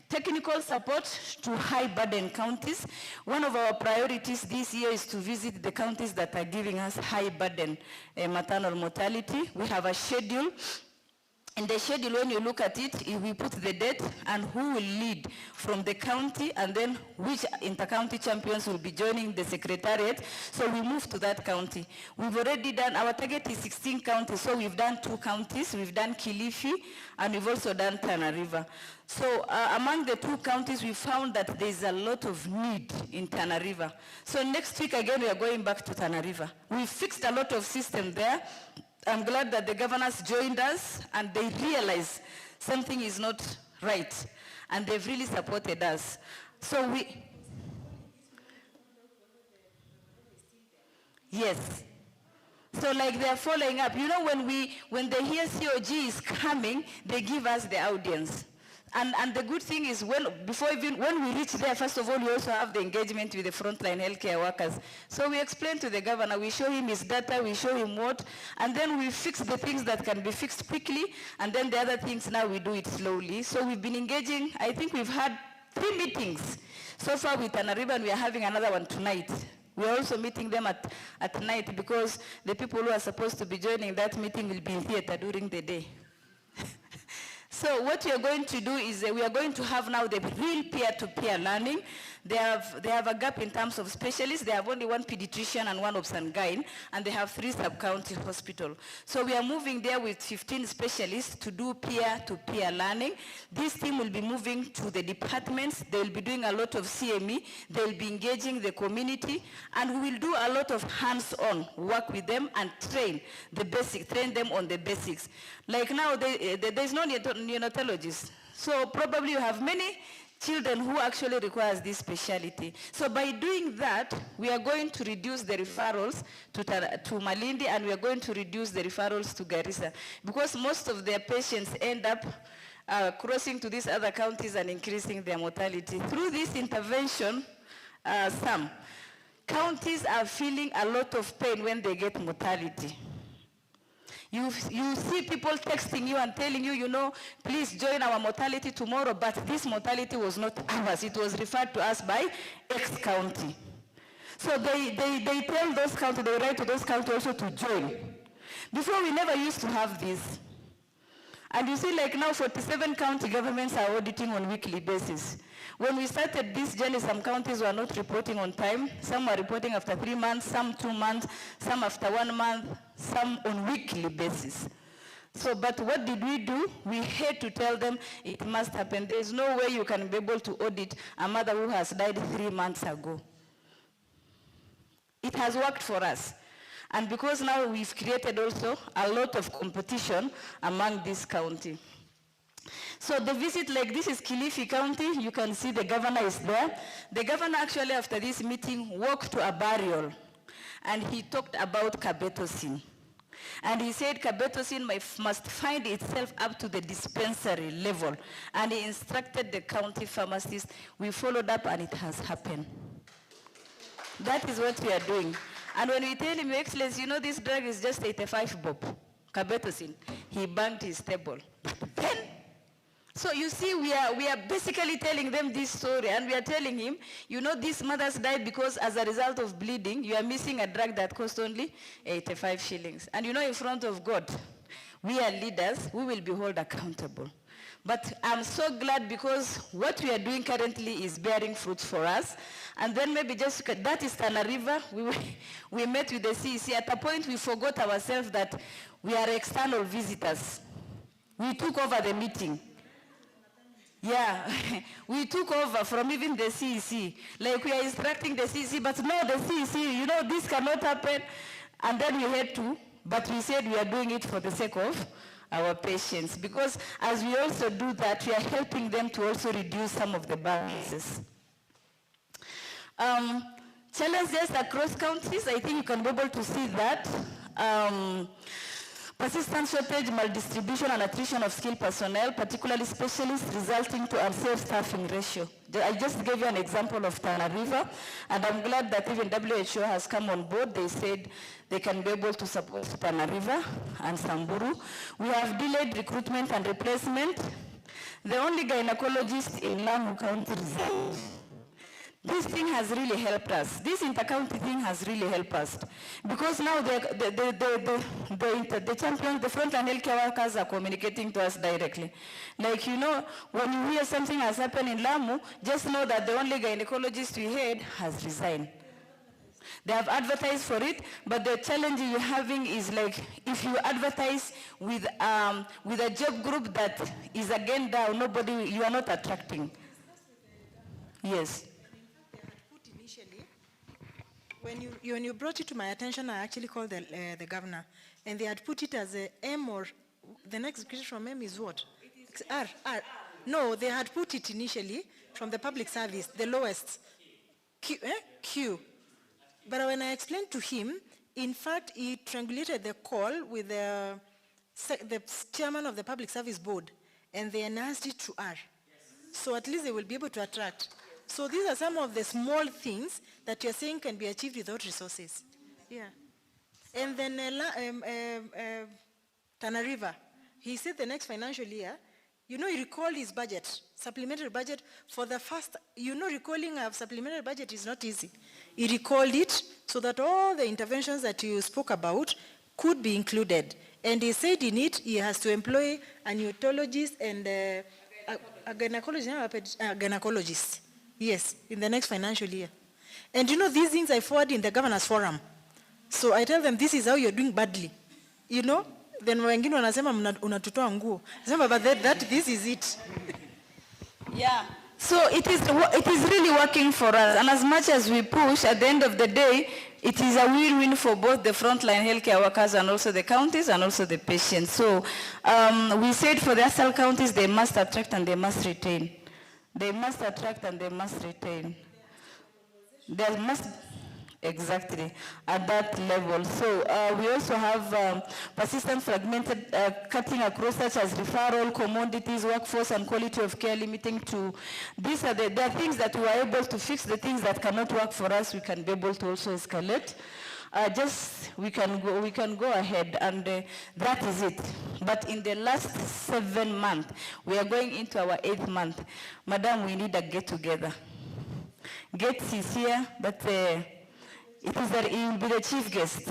technical support to high burden counties. One of our priorities this year is to visit the counties that are giving us high burden maternal mortality. We have a schedule. In the schedule, when you look at it, we put the date and who will lead from the county, and then which inter-county champions will be joining the secretariat. So we move to that county. We've already done, our target is 16 counties, so we've done 2 counties. We've done Kilifi, and we've also done Tana River. So among the 2 counties, we found that there's a lot of need in Tana River. So next week, again, we are going back to Tana River. We fixed a lot of system there. I'm glad that the governors joined us, and they realized something is not right, and they've really supported us. So yes. So like they're following up. You know, when they hear COG is coming, they give us the audience. And the good thing is, when we reach there, first of all, we also have the engagement with the frontline healthcare workers. So we explain to the governor, we show him his data, we show him what, and then we fix the things that can be fixed quickly, and then the other things now we do it slowly. So we've been engaging, I think we've had 3 meetings so far with Tana River, and we are having another one tonight. We are also meeting them at night because the people who are supposed to be joining that meeting will be in theater during the day. So what we are going to do is we are going to have now the real peer-to-peer learning. They have a gap in terms of specialists. They have only 1 pediatrician and 1 obs-and-gyn, and they have 3 sub-county hospitals. So we are moving there with 15 specialists to do peer-to-peer learning. This team will be moving to the departments. They will be doing a lot of CME. They will be engaging the community, and we will do a lot of hands-on work with them and train them on the basics. Like now, there's no neonatologist. So probably you have many children who actually requires this specialty. So by doing that, we are going to reduce the referrals to Malindi, and we are going to reduce the referrals to Garissa, because most of their patients end up crossing to these other counties and increasing their mortality. Through this intervention, some counties are feeling a lot of pain when they get mortality. You see people texting you and telling you, you know, please join our mortality tomorrow, but this mortality was not ours. It was referred to us by X county. So they tell those counties, they write to those counties also to join. Before, we never used to have this. And you see, like now, 47 county governments are auditing on a weekly basis. When we started this journey, some counties were not reporting on time. Some were reporting after 3 months, some 2 months, some after 1 month, some on weekly basis. So, but what did we do? We had to tell them it must happen. There is no way you can be able to audit a mother who has died 3 months ago. It has worked for us. And because now we've created also a lot of competition among this county. So the visit, like this is Kilifi County, you can see the governor is there. The governor actually after this meeting walked to a burial and he talked about Kabetocin. And he said Kabetocin must find itself up to the dispensary level. And he instructed the county pharmacist. We followed up and it has happened. That is what we are doing. And when we tell him, Your Excellency, you know this drug is just 85 bob, Kabetocin, he banged his table. Then, so you see, we are basically telling them this story, and we are telling him, you know, these mothers died because as a result of bleeding, you are missing a drug that cost only 85 shillings. And you know, in front of God, we are leaders, we will be held accountable. But I'm so glad because what we are doing currently is bearing fruit for us. And then maybe just, that is Tana River. We met with the CEC. At a point, we forgot ourselves that we are external visitors. We took over the meeting. Yeah, we took over from even the CEC. Like we are instructing the CEC, but no, the CEC, you know, this cannot happen. And then we had to, but we said we are doing it for the sake of our patients. Because as we also do that, we are helping them to also reduce some of the biases. Challenges across counties, I think you can be able to see that. Persistent shortage, maldistribution, and attrition of skilled personnel, particularly specialists, resulting to unsafe staffing ratio. I just gave you an example of Tana River, and I'm glad that even WHO has come on board. They said they can be able to support Tana River and Samburu. We have delayed recruitment and replacement. The only gynecologist in Lamu County resigned. This thing has really helped us. This inter-county thing has really helped us. Because now the champions, the frontline healthcare workers are communicating to us directly. Like, you know, when you hear something has happened in Lamu, just know that the only gynecologist we had has resigned. They have advertised for it, but the challenge you're having is like, if you advertise with a job group that is again down, you are not attracting. Yes. When you brought it to my attention, I actually called the governor, and they had put it as a M, or the next grade from M is what? It's R. No, they had put it initially from the public service, the lowest, Q. But when I explained to him, in fact, he triangulated the call with the chairman of the public service board, and they enhanced it to R. So at least they will be able to attract. So these are some of the small things that you're saying can be achieved without resources. Yeah. And then Tana River, he said the next financial year, you know, he recalled his budget, supplementary budget for the first, you know, recalling a supplementary budget is not easy. He recalled it so that all the interventions that you spoke about could be included. And he said in it, he has to employ a neonatologist and a gynecologist. Yes, in the next financial year. And you know, these things I forward in the governor's forum. So I tell them, this is how you're doing badly. You know? Then wengine wanasema unatutoa nguo. But this is it. Yeah. So it is really working for us. And as much as we push, at the end of the day, it is a win-win for both the frontline healthcare workers and also the counties and also the patients. So we said for the ASAL counties, they must attract and they must retain. They must attract and they must retain. There must, exactly, at that level. So we also have persistent fragmented cutting across, such as referral, commodities, workforce, and quality of care limiting to, these are there are things that we are able to fix. The things that cannot work for us, we can be able to also escalate. We can go ahead, and that is it. But in the last 7 months, we are going into our 8th month. Madam, we need a get-together. Gates is here, but he will be the chief guest.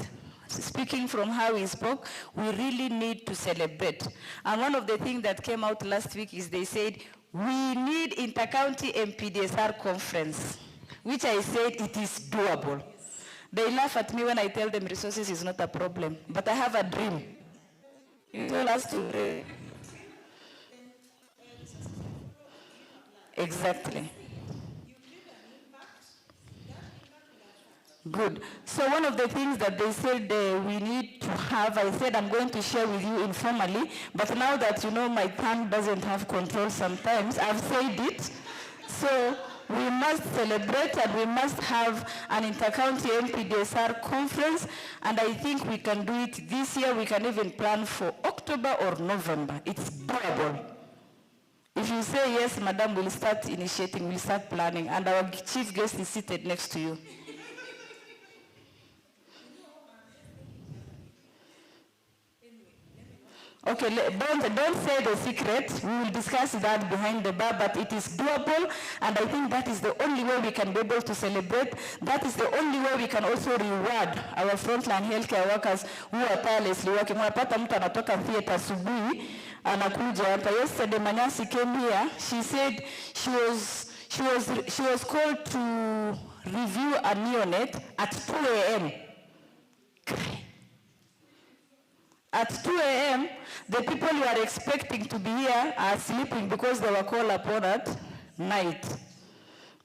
Speaking from how he spoke, we really need to celebrate. And one of the things that came out last week is they said, we need inter-county MPDSR conference, which I said it is doable. They laugh at me when I tell them resources is not a problem, but I have a dream. You told us to pray. Exactly. Good. So one of the things that they said we need to have, I said I'm going to share with you informally, but now that you know my tongue doesn't have control sometimes, I've said it. So we must celebrate and we must have an inter-county MPDSR conference, and I think we can do it this year. We can even plan for October or November. It's doable. If you say yes, madam, we'll start initiating, we'll start planning, and our chief guest is seated next to you. Okay, don't say the secret. We will discuss that behind the bar, but it is doable, and I think that is the only way we can be able to celebrate. That is the only way we can also reward our frontline healthcare workers who are tirelessly working. Unapata mtu anatoka theater asubuhi, anakuja hapa. Yesterday Manyasi came here. She said she was called to review a neonate at 2 a.m. At 2 a.m., the people you are expecting to be here are sleeping because they were called upon at night.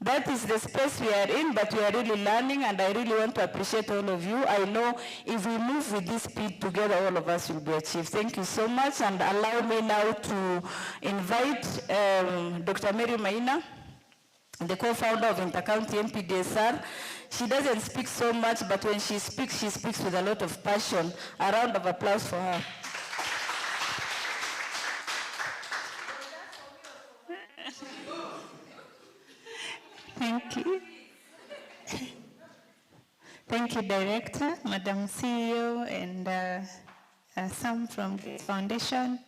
That is the space we are in, but we are really learning, and I really want to appreciate all of you. I know if we move with this speed together, all of us will be achieved. Thank you so much, and allow me now to invite Dr. Mary Maina, the co-founder of Inter-County MPDSR. She doesn't speak so much, but when she speaks with a lot of passion. A round of applause for her. Thank you. Thank you, Director, Madam CEO, and Sam from the foundation.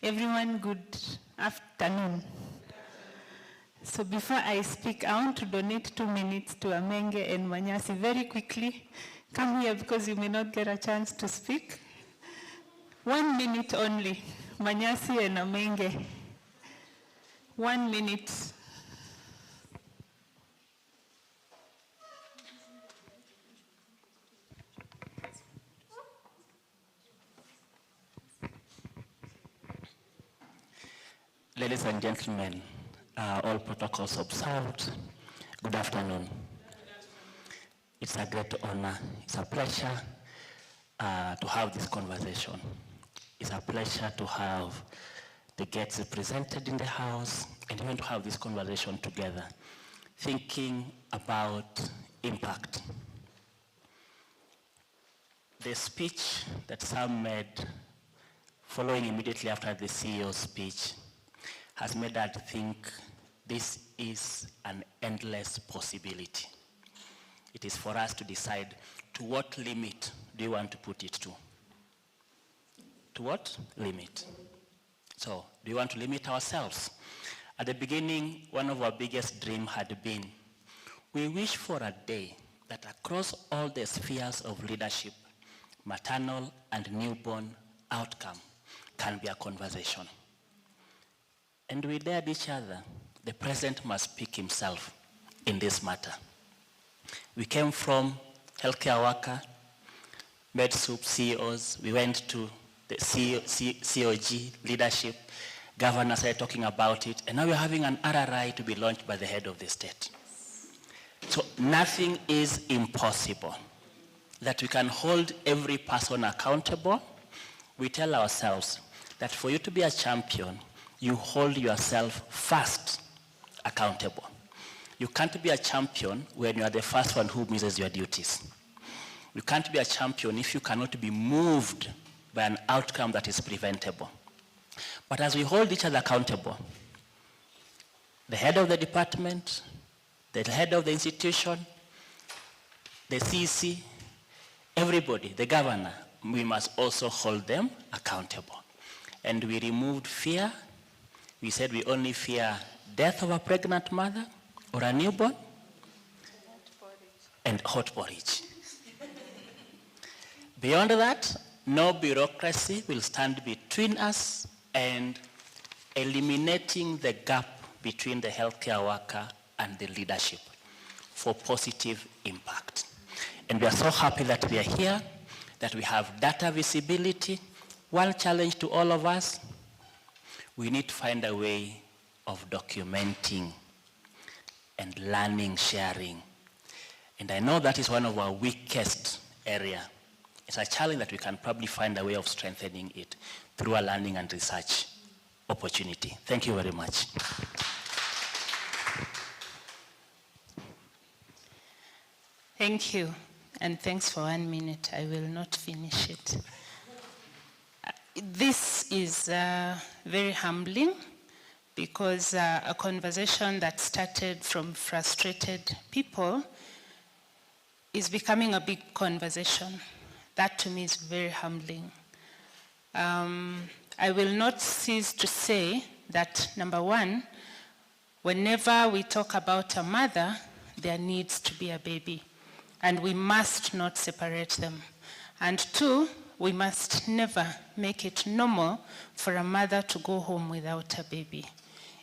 Everyone, good afternoon. So before I speak, I want to donate 2 minutes to Amenge and Manyasi very quickly. Come here because you may not get a chance to speak. 1 minute only, Manyasi and Amenge. 1 minute. Ladies and gentlemen, all protocols observed, good afternoon. It's a great honor, it's a pleasure to have this conversation. It's a pleasure to have the guests represented in the House and even to have this conversation together, thinking about impact. The speech that Sam made following immediately after the CEO's speech has made us think this is an endless possibility. It is for us to decide to what limit do you want to put it to? To what limit? So, do you want to limit ourselves? At the beginning, one of our biggest dreams had been, we wish for a day that across all the spheres of leadership, maternal and newborn outcome can be a conversation. And we dared each other, the president must speak himself in this matter. We came from healthcare worker, MedSoup CEOs, we went to the COG leadership, governors started talking about it, and now we're having an RRI to be launched by the head of the state. So nothing is impossible. That we can hold every person accountable. We tell ourselves that for you to be a champion, you hold yourself first accountable. You can't be a champion when you are the first one who misses your duties. You can't be a champion if you cannot be moved by an outcome that is preventable. But as we hold each other accountable, the head of the department, the head of the institution, the CEC, everybody, the governor, we must also hold them accountable. And we removed fear. We said we only fear death of a pregnant mother or a newborn and hot porridge. Beyond that, no bureaucracy will stand between us and eliminating the gap between the healthcare worker and the leadership for positive impact. And we are so happy that we are here, that we have data visibility. One challenge to all of us, we need to find a way of documenting and learning, sharing. And I know that is one of our weakest area. It's a challenge that we can probably find a way of strengthening it through a learning and research opportunity. Thank you very much. Thank you, and thanks for 1 minute. I will not finish it. This is very humbling because a conversation that started from frustrated people is becoming a big conversation. That to me is very humbling. I will not cease to say that, number one, whenever we talk about a mother, there needs to be a baby, and we must not separate them. And two, we must never make it normal for a mother to go home without a baby.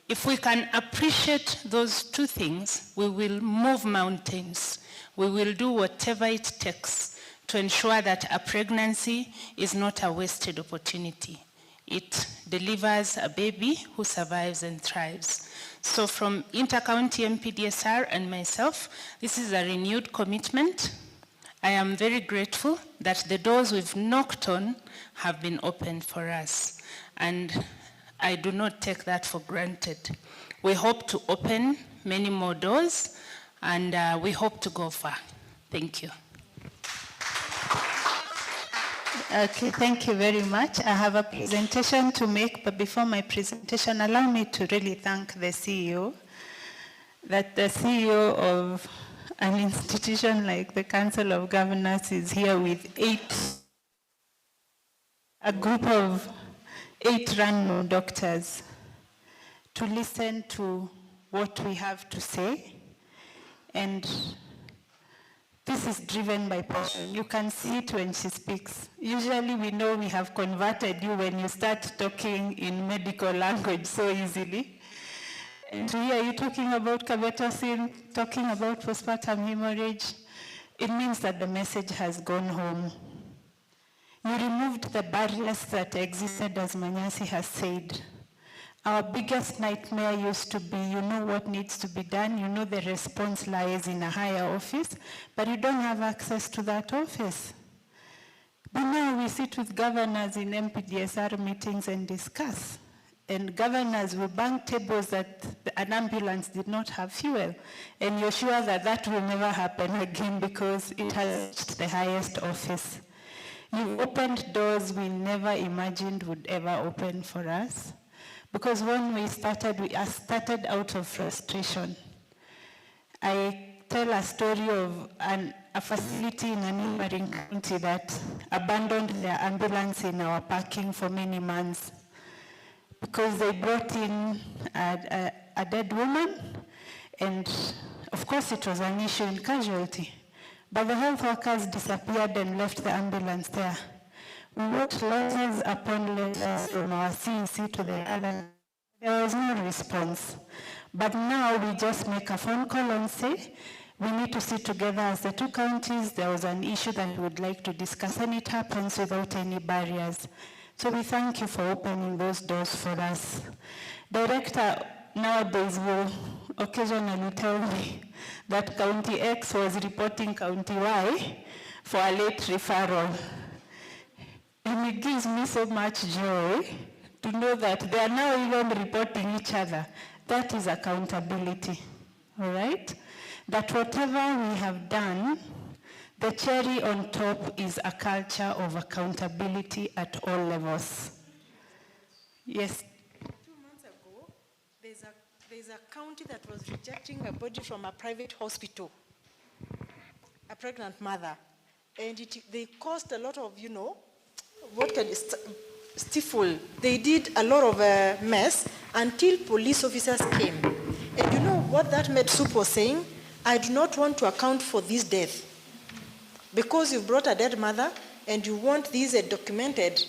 If we can appreciate those two things, we will move mountains. We will do whatever it takes to ensure that a pregnancy is not a wasted opportunity. It delivers a baby who survives and thrives. So from Inter-County MPDSR and myself, this is a renewed commitment. I am very grateful that the doors we've knocked on have been opened for us. And I do not take that for granted. We hope to open many more doors, and we hope to go far. Thank you. Okay, thank you very much. I have a presentation to make, but before my presentation, allow me to really thank the CEO, that the CEO of an institution like the Council of Governors is here with a group of 8 random doctors to listen to what we have to say. And this is driven by passion. You can see it when she speaks. Usually we know we have converted you when you start talking in medical language so easily. And to hear you talking about cavitocin, talking about postpartum hemorrhage, it means that the message has gone home. You removed the barriers that existed, as Manyasi has said. Our biggest nightmare used to be, you know what needs to be done, you know the response lies in a higher office, but you don't have access to that office. But now we sit with governors in MPDSR meetings and discuss. And governors will bang tables that an ambulance did not have fuel. And you're sure that that will never happen again because it has reached the highest office. You opened doors we never imagined would ever open for us. Because when we started out of frustration. I tell a story of a facility in a neighboring county that abandoned their ambulance in our parking for many months because they brought in a dead woman, and of course it was an issue in casualty. But the health workers disappeared and left the ambulance there. We wrote letters upon letters from our CEC to the other. There was no response. But now we just make a phone call and say, we need to sit together as the 2 counties. There was an issue that we would like to discuss, and it happens without any barriers. So we thank you for opening those doors for us. Director nowadays will occasionally tell me that County X was reporting County Y for a late referral. And it gives me so much joy to know that they are now even reporting each other. That is accountability, all right? That whatever we have done, the cherry on top is a culture of accountability at all levels. Yes. 2 months ago, there's a county that was rejecting a body from a private hospital, a pregnant mother. And they caused a lot of, stifle. They did a lot of mess until police officers came. And you know what that med soup was saying? I do not want to account for this death. Because you brought a dead mother and you want this documented,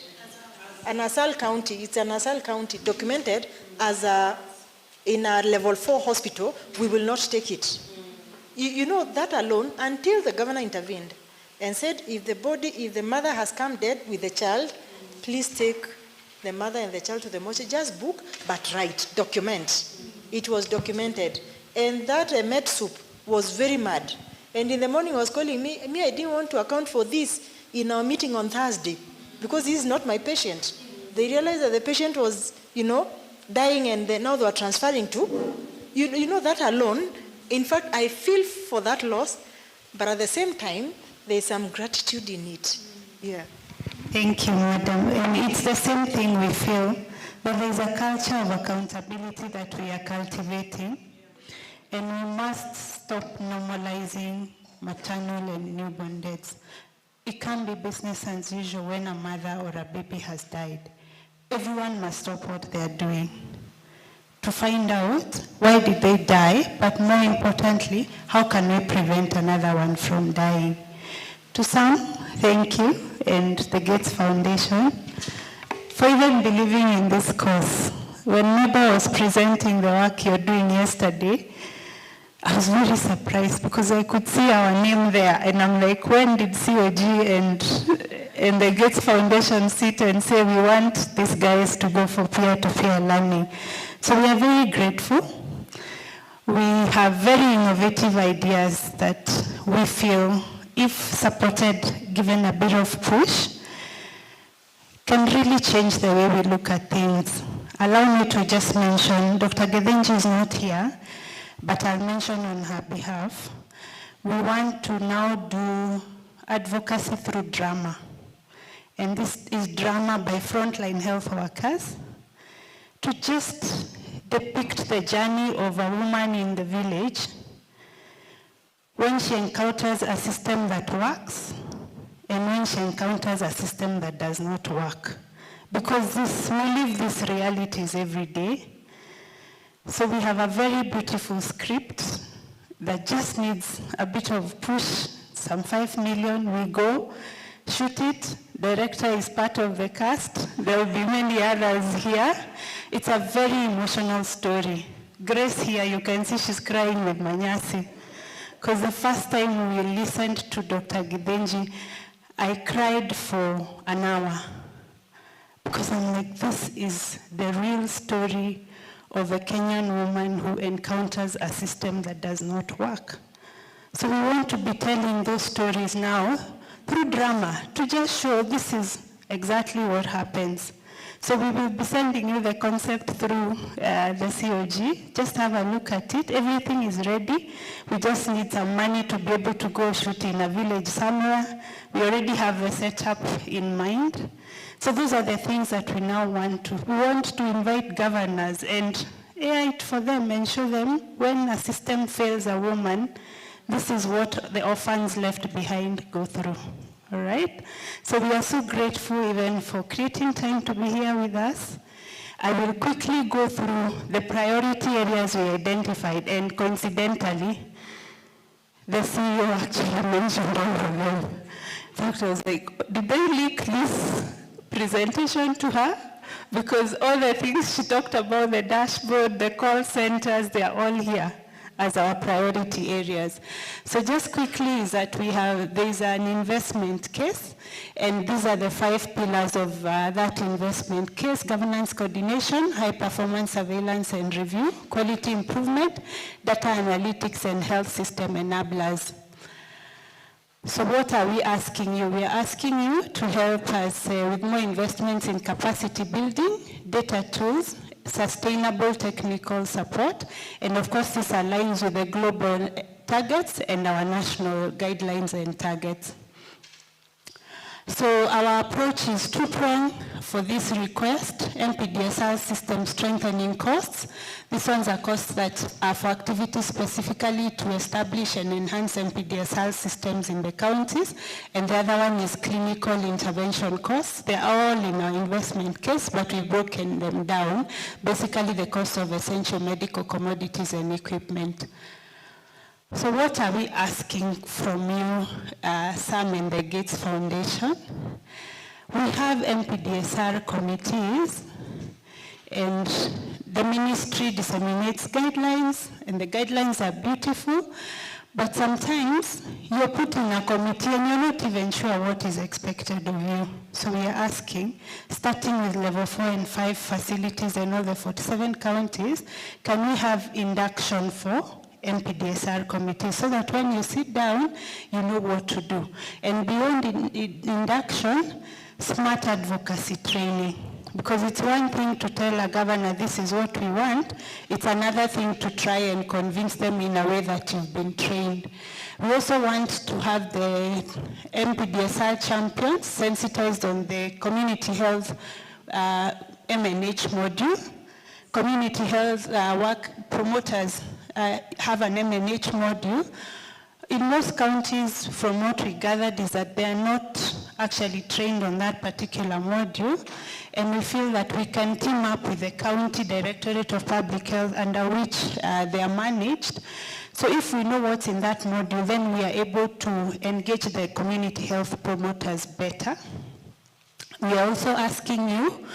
an Asal County, it's an Asal County, documented as in a level 4 hospital, we will not take it. You know, that alone, until the governor intervened and said, if the mother has come dead with the child, please take the mother and the child to the mortuary. Just book, but write, document. It was documented. And that med soup was very mad. And in the morning was calling me, I didn't want to account for this in our meeting on Thursday because this is not my patient. They realized that the patient was, dying and now they were transferring to. You know, that alone, in fact, I feel for that loss, but at the same time, there's some gratitude in it. Yeah. Thank you, Madam. And it's the same thing we feel, but there's a culture of accountability that we are cultivating, and we must stop normalizing maternal and newborn deaths. It can't be business as usual when a mother or a baby has died. Everyone must stop what they are doing to find out why did they die, but more importantly, how can we prevent another one from dying? To some, thank you, and the Gates Foundation for even believing in this cause. When Neba was presenting the work you're doing yesterday, I was very surprised because I could see our name there, and I'm like, when did COG and the Gates Foundation sit and say we want these guys to go for peer-to-peer learning? So we are very grateful. We have very innovative ideas that we feel, if supported, given a bit of push, can really change the way we look at things. Allow me to just mention, Dr. Gedenji is not here, but I'll mention on her behalf. We want to now do advocacy through drama. And this is drama by frontline health workers to just depict the journey of a woman in the village when she encounters a system that works and when she encounters a system that does not work. Because we live these realities every day. So we have a very beautiful script that just needs a bit of push, some 5 million, we go, shoot it, director is part of the cast, there will be many others here. It's a very emotional story. Grace here, you can see she's crying with Manyasi. Because the first time we listened to Dr. Gedenji, I cried for an hour. Because I'm like, this is the real story of a Kenyan woman who encounters a system that does not work. So we want to be telling those stories now through drama to just show this is exactly what happens. So we will be sending you the concept through the COG. Just have a look at it. Everything is ready. We just need some money to be able to go shoot in a village somewhere. We already have the setup in mind. So those are the things that we now want to. We want to invite governors and air it for them and show them when a system fails a woman, this is what the orphans left behind go through. All right? So we are so grateful even for creating time to be here with us. I will quickly go through the priority areas we identified, and coincidentally, the CEO actually mentioned all of them. So I was like, did they leak this presentation to her? Because all the things she talked about, the dashboard, the call centers, they are all here as our priority areas. So just quickly is that there's an investment case, and these are the 5 pillars of that investment case: governance coordination, high performance surveillance and review, quality improvement, data analytics, and health system enablers. So what are we asking you? We are asking you to help us with more investments in capacity building, data tools, sustainable technical support, and of course this aligns with the global targets and our national guidelines and targets. So our approach is two-pronged for this request: MPDSR system strengthening costs. These ones are costs that are for activities specifically to establish and enhance MPDSR systems in the counties, and the other one is clinical intervention costs. They're all in our investment case, but we've broken them down. Basically the cost of essential medical commodities and equipment. So what are we asking from you, Sam and the Gates Foundation? We have MPDSR committees, and the ministry disseminates guidelines, and the guidelines are beautiful, but sometimes you're put in a committee and you're not even sure what is expected of you. So we are asking, starting with level 4 and 5 facilities and all the 47 counties, can we have induction for MPDSR committee, so that when you sit down, you know what to do. And beyond induction, smart advocacy training. Because it's one thing to tell a governor this is what we want, it's another thing to try and convince them in a way that you've been trained. We also want to have the MPDSR champions sensitized on the community health MNH module. Community health work promoters have an MNH module. In most counties, from what we gathered, is that they are not actually trained on that particular module, and we feel that we can team up with the County Directorate of Public Health under which they are managed. So if we know what's in that module, then we are able to engage the community health promoters better. We are also asking you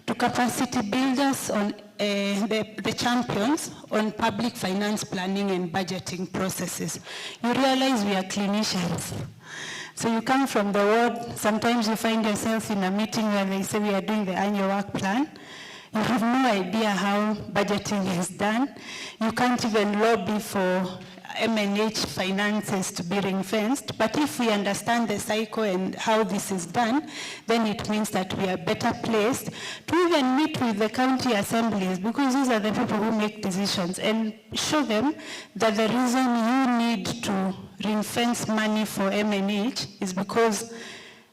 to capacity build us on the champions on public finance planning and budgeting processes. You realize we are clinicians. So you come from the ward, sometimes you find yourself in a meeting where they say we are doing the annual work plan. You have no idea how budgeting is done. You can't even lobby for MNH finances to be ring-fenced, but if we understand the cycle and how this is done, then it means that we are better placed to even meet with the county assemblies, because these are the people who make decisions, and show them that the reason you need to ring-fence money for MNH is because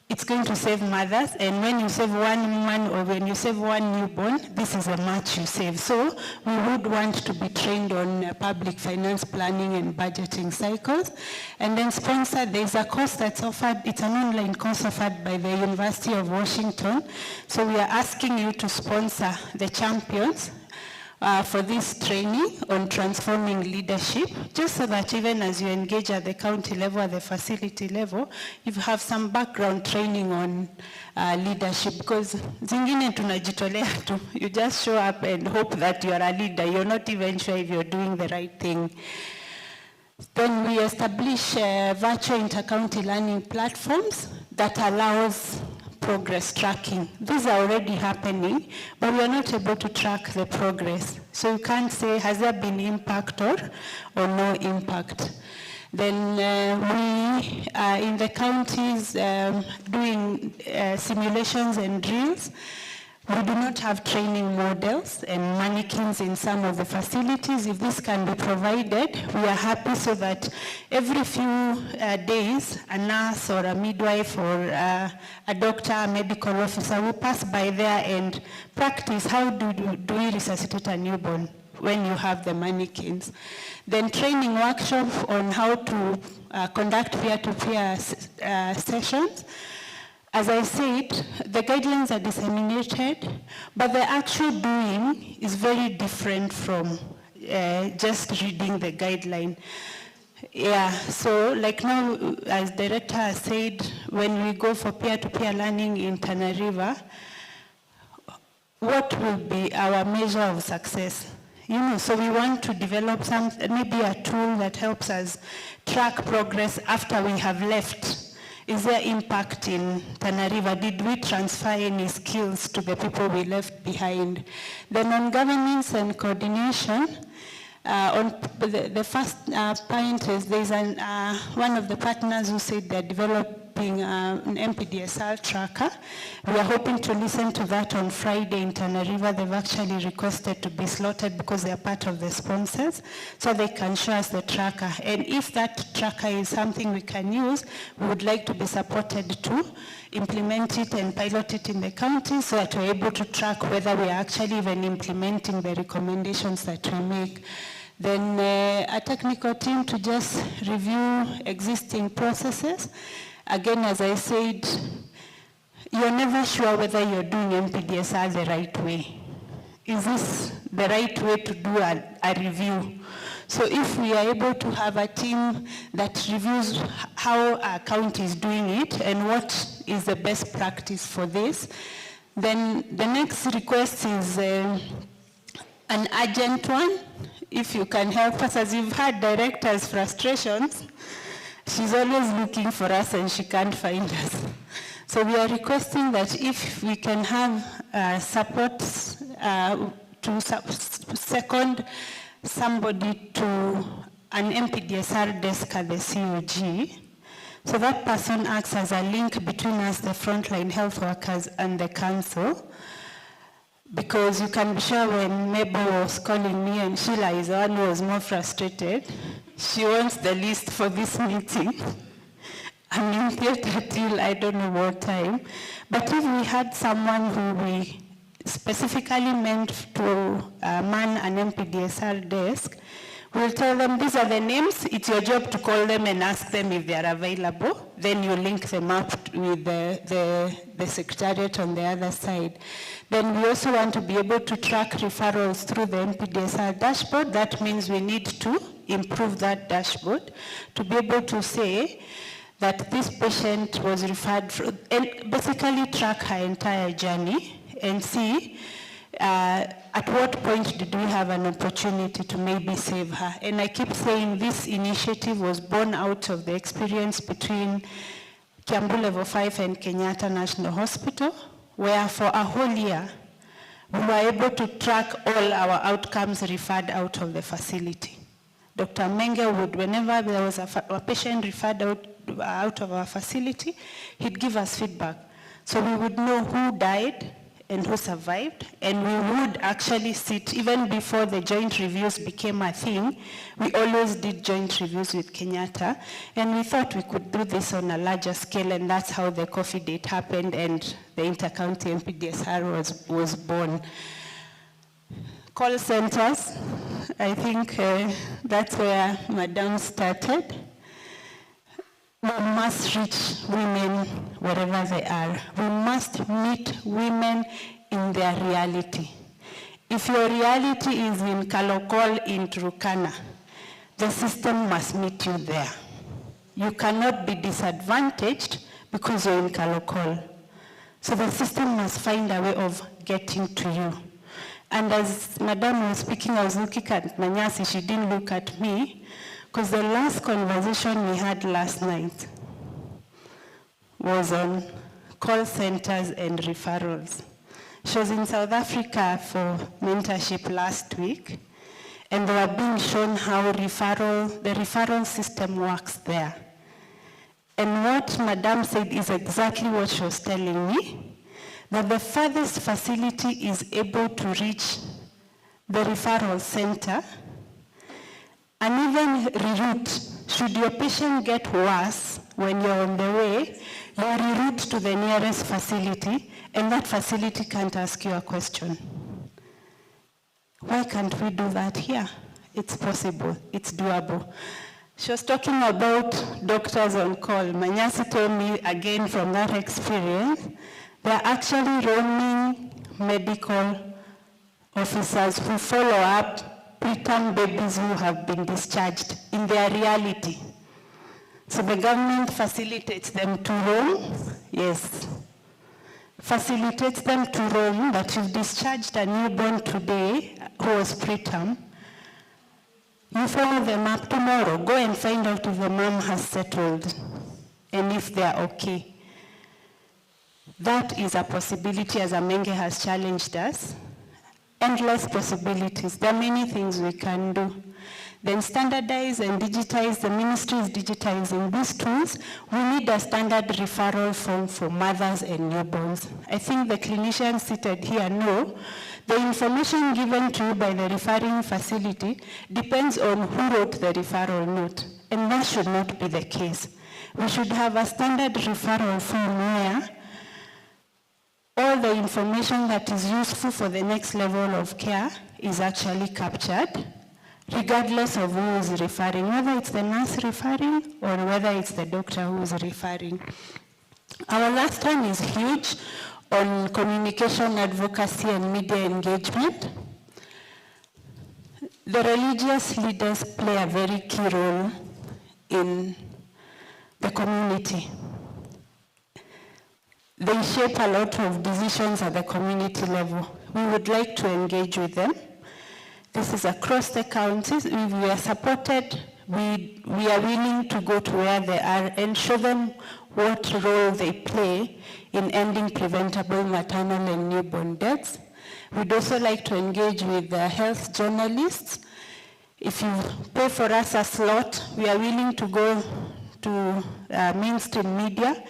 it's going to save mothers, and when you save one woman or when you save one newborn, this is a much you save. So we would want to be trained on public finance planning and budgeting cycles. And then sponsor, there's a course that's offered, it's an online course offered by the University of Washington. So we are asking you to sponsor the champions for this training on transforming leadership, just so that even as you engage at the county level, at the facility level, you have some background training on leadership, because zingine tunajitolea tu, you just show up and hope that you are a leader, you're not even sure if you're doing the right thing. Then we establish virtual inter-county learning platforms that allows progress tracking. These are already happening, but we are not able to track the progress. So you can't say, has there been impact or no impact? Then we are in the counties doing simulations and drills. We do not have training models and mannequins in some of the facilities. If this can be provided, we are happy, so that every few days, a nurse or a midwife or a doctor, a medical officer will pass by there and practice how do we resuscitate a newborn when you have the mannequins. Then training workshop on how to conduct peer-to-peer sessions. As I said, the guidelines are disseminated, but the actual doing is very different from just reading the guideline. Yeah, so like now, as director has said, when we go for peer-to-peer learning in Tana River, what will be our measure of success? You know, so we want to develop maybe a tool that helps us track progress after we have left. Is there impact in Tana River? Did we transfer any skills to the people we left behind? Then on governance and coordination, on the first point is there's one of the partners who said they're developing an MPDSR tracker. We are hoping to listen to that on Friday in Tana River. They've actually requested to be slotted because they are part of the sponsors, so they can show us the tracker. And if that tracker is something we can use, we would like to be supported to implement it and pilot it in the county so that we're able to track whether we are actually even implementing the recommendations that we make. Then a technical team to just review existing processes. Again, as I said, you're never sure whether you're doing MPDSR the right way. Is this the right way to do a review? So if we are able to have a team that reviews how our county is doing it and what is the best practice for this, then the next request is an urgent one. If you can help us, as you've had director's frustrations, she's always looking for us and she can't find us. So we are requesting that if we can have support to second somebody to an MPDSR desk at the COG, so that person acts as a link between us, the frontline health workers, and the council. Because you can be sure when Mabel was calling me, and Sheila is the one who was more frustrated, she wants the list for this meeting. I'm in theater till I don't know what time. But if we had someone who we specifically meant to man an MPDSR desk, we'll tell them these are the names, it's your job to call them and ask them if they are available. Then you link them up with the secretariat on the other side. Then we also want to be able to track referrals through the MPDSR dashboard. That means we need to improve that dashboard to be able to say that this patient was referred from, and basically track her entire journey and see at what point did we have an opportunity to maybe save her. And I keep saying this initiative was born out of the experience between Kiambu Level 5 and Kenyatta National Hospital, where for a whole year, we were able to track all our outcomes referred out of the facility. Dr. Menge would, whenever there was a patient referred out of our facility, he'd give us feedback. So we would know who died and who survived, and we would actually sit, even before the joint reviews became a thing, we always did joint reviews with Kenyatta, and we thought we could do this on a larger scale, and that's how the coffee date happened and the inter-county MPDSR was born. Call centers, I think that's where Madam started. We must reach women wherever they are. We must meet women in their reality. If your reality is in Kalokol in Turkana, the system must meet you there. You cannot be disadvantaged because you're in Kalokol. So the system must find a way of getting to you. And as Madam was speaking, I was looking at Manyasi, she didn't look at me, because the last conversation we had last night was on call centers and referrals. She was in South Africa for mentorship last week, and they were being shown how the referral system works there. And what Madam said is exactly what she was telling me, that the farthest facility is able to reach the referral center and even reroute. Should your patient get worse when you're on the way, you reroute to the nearest facility, and that facility can't ask you a question. Why can't we do that here? It's possible, it's doable. She was talking about doctors on call. Manyasi told me again from that experience, they're actually roaming medical officers who follow up preterm babies who have been discharged in their reality. So the government facilitates them to roam, yes. Facilitates them to roam, but you've discharged a newborn today who was preterm. You follow them up tomorrow. Go and find out if the mom has settled and if they are okay. That is a possibility, as Amenge has challenged us. Endless possibilities. There are many things we can do. then standardize and digitize, the ministry is digitizing these tools, we need a standard referral form for mothers and newborns. I think the clinicians seated here know the information given to you by the referring facility depends on who wrote the referral note, and that should not be the case. We should have a standard referral form where all the information that is useful for the next level of care is actually captured, regardless of who is referring, whether it's the nurse referring or whether it's the doctor who is referring. Our last one is huge on communication, advocacy, and media engagement. The religious leaders play a very key role in the community. They shape a lot of decisions at the community level. We would like to engage with them. This is across the counties. If we are supported, we are willing to go to where they are and show them what role they play in ending preventable maternal and newborn deaths. We'd also like to engage with the health journalists. If you pay for us a slot, we are willing to go to mainstream media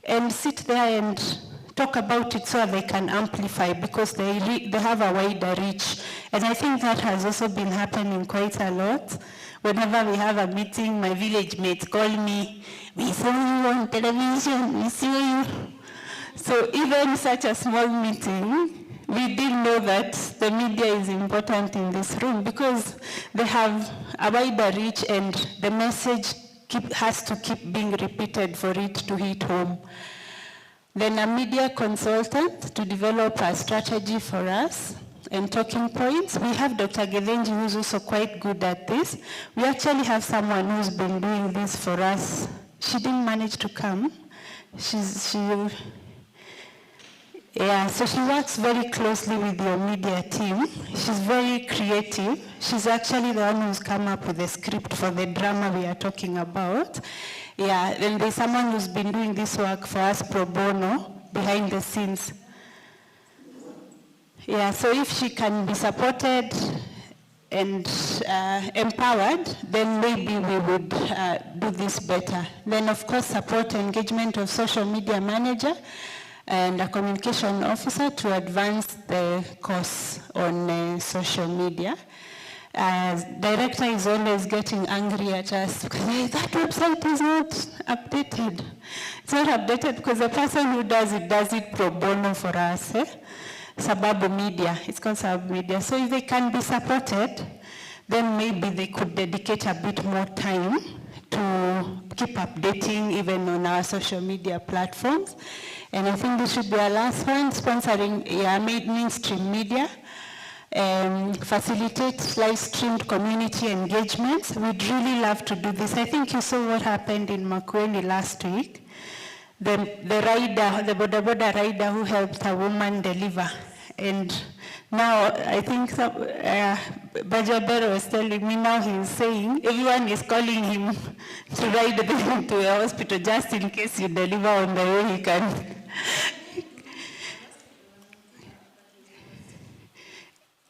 and sit there and talk about it so they can amplify, because they have a wider reach. And I think that has also been happening quite a lot. Whenever we have a meeting, my village mates call me, "We saw you on television, we saw you." So even such a small meeting, we did know that the media is important in this room because they have a wider reach and the message has to keep being repeated for it to hit home. Then a media consultant to develop a strategy for us and talking points. We have Dr. Gedenji, who's also quite good at this. We actually have someone who's been doing this for us. She didn't manage to come. So she works very closely with your media team. She's very creative. She's actually the one who's come up with the script for the drama we are talking about. Yeah, and there's someone who's been doing this work for us pro bono, behind the scenes. Yeah, so if she can be supported and empowered, then maybe we would do this better. Then of course, support engagement of social media manager and a communication officer to advance the course on social media. Director is always getting angry at us because that website is not updated. It's not updated because the person who does it pro bono for us. Sababu Media, it's called Sababu Media. So if they can be supported, then maybe they could dedicate a bit more time to keep updating even on our social media platforms. And I think this should be our last one, sponsoring mainstream media. Facilitate live-streamed community engagements. We'd really love to do this. I think you saw what happened in Makueni last week. The boda boda rider who helped a woman deliver. And now I think Bajabero was telling me now he's saying everyone is calling him to ride them to a hospital just in case you deliver on the way he can.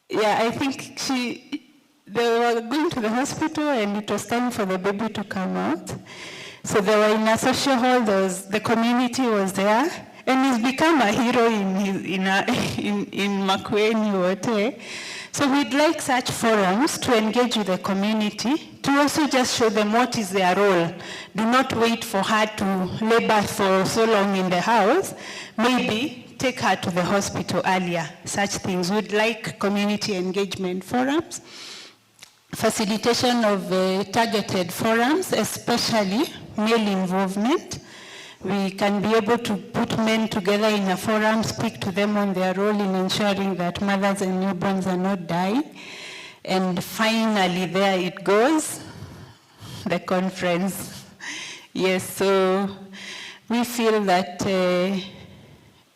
Yeah, I think they were going to the hospital and it was time for the baby to come out. So they were in a social hall, the community was there, and he's become a hero in Makueni Wote. So we'd like such forums to engage with the community, to also just show them what is their role. Do not wait for her to labor for so long in the house. Maybe take her to the hospital earlier, such things. We'd like community engagement forums, facilitation of targeted forums, especially male involvement. We can be able to put men together in a forum, speak to them on their role in ensuring that mothers and newborns are not dying. And finally, there it goes, the conference. Yes, so we feel that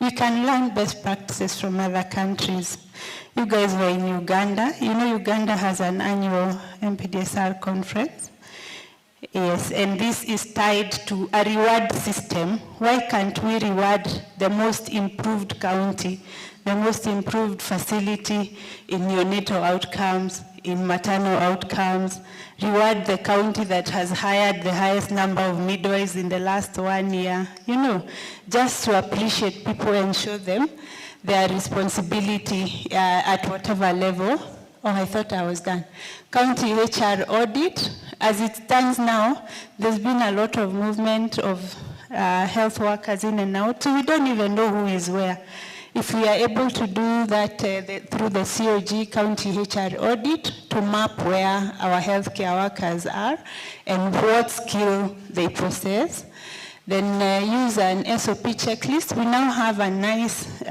we can learn best practices from other countries. You guys were in Uganda. You know Uganda has an annual MPDSR conference. Yes, and this is tied to a reward system. Why can't we reward the most improved county, the most improved facility in neonatal outcomes, in maternal outcomes, reward the county that has hired the highest number of midwives in the last 1 year, just to appreciate people and show them their responsibility at whatever level. Oh, I thought I was done. County HR audit. As it stands now, there's been a lot of movement of health workers in and out, so we don't even know who is where. If we are able to do that through the COG County HR audit to map where our healthcare workers are and what skill they possess, then use an SOP checklist. We now have a nice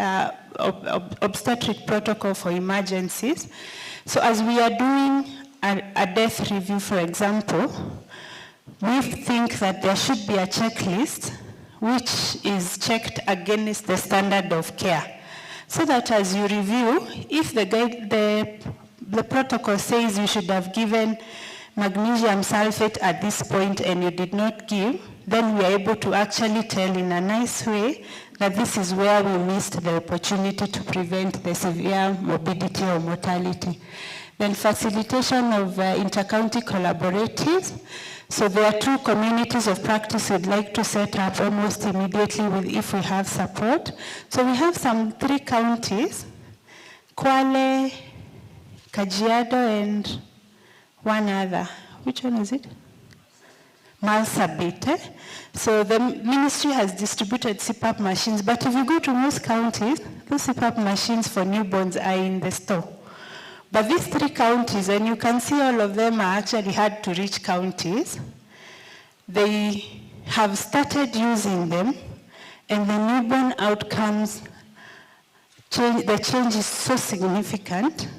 obstetric protocol for emergencies. So as we are doing a death review, for example, we think that there should be a checklist which is checked against the standard of care. So that as you review, if the protocol says you should have given magnesium sulfate at this point and you did not give, then we are able to actually tell in a nice way that this is where we missed the opportunity to prevent the severe morbidity or mortality. Then facilitation of inter-county collaboratives. So there are 2 communities of practice we'd like to set up almost immediately if we have support. So we have 3 counties, Kwale, Kajiado, and one other. Which one is it? Marsabit. So the ministry has distributed CPAP machines, but if you go to most counties, those CPAP machines for newborns are in the store. But these 3 counties, and you can see all of them are actually hard to reach counties, they have started using them, and the newborn outcomes, the change is so significant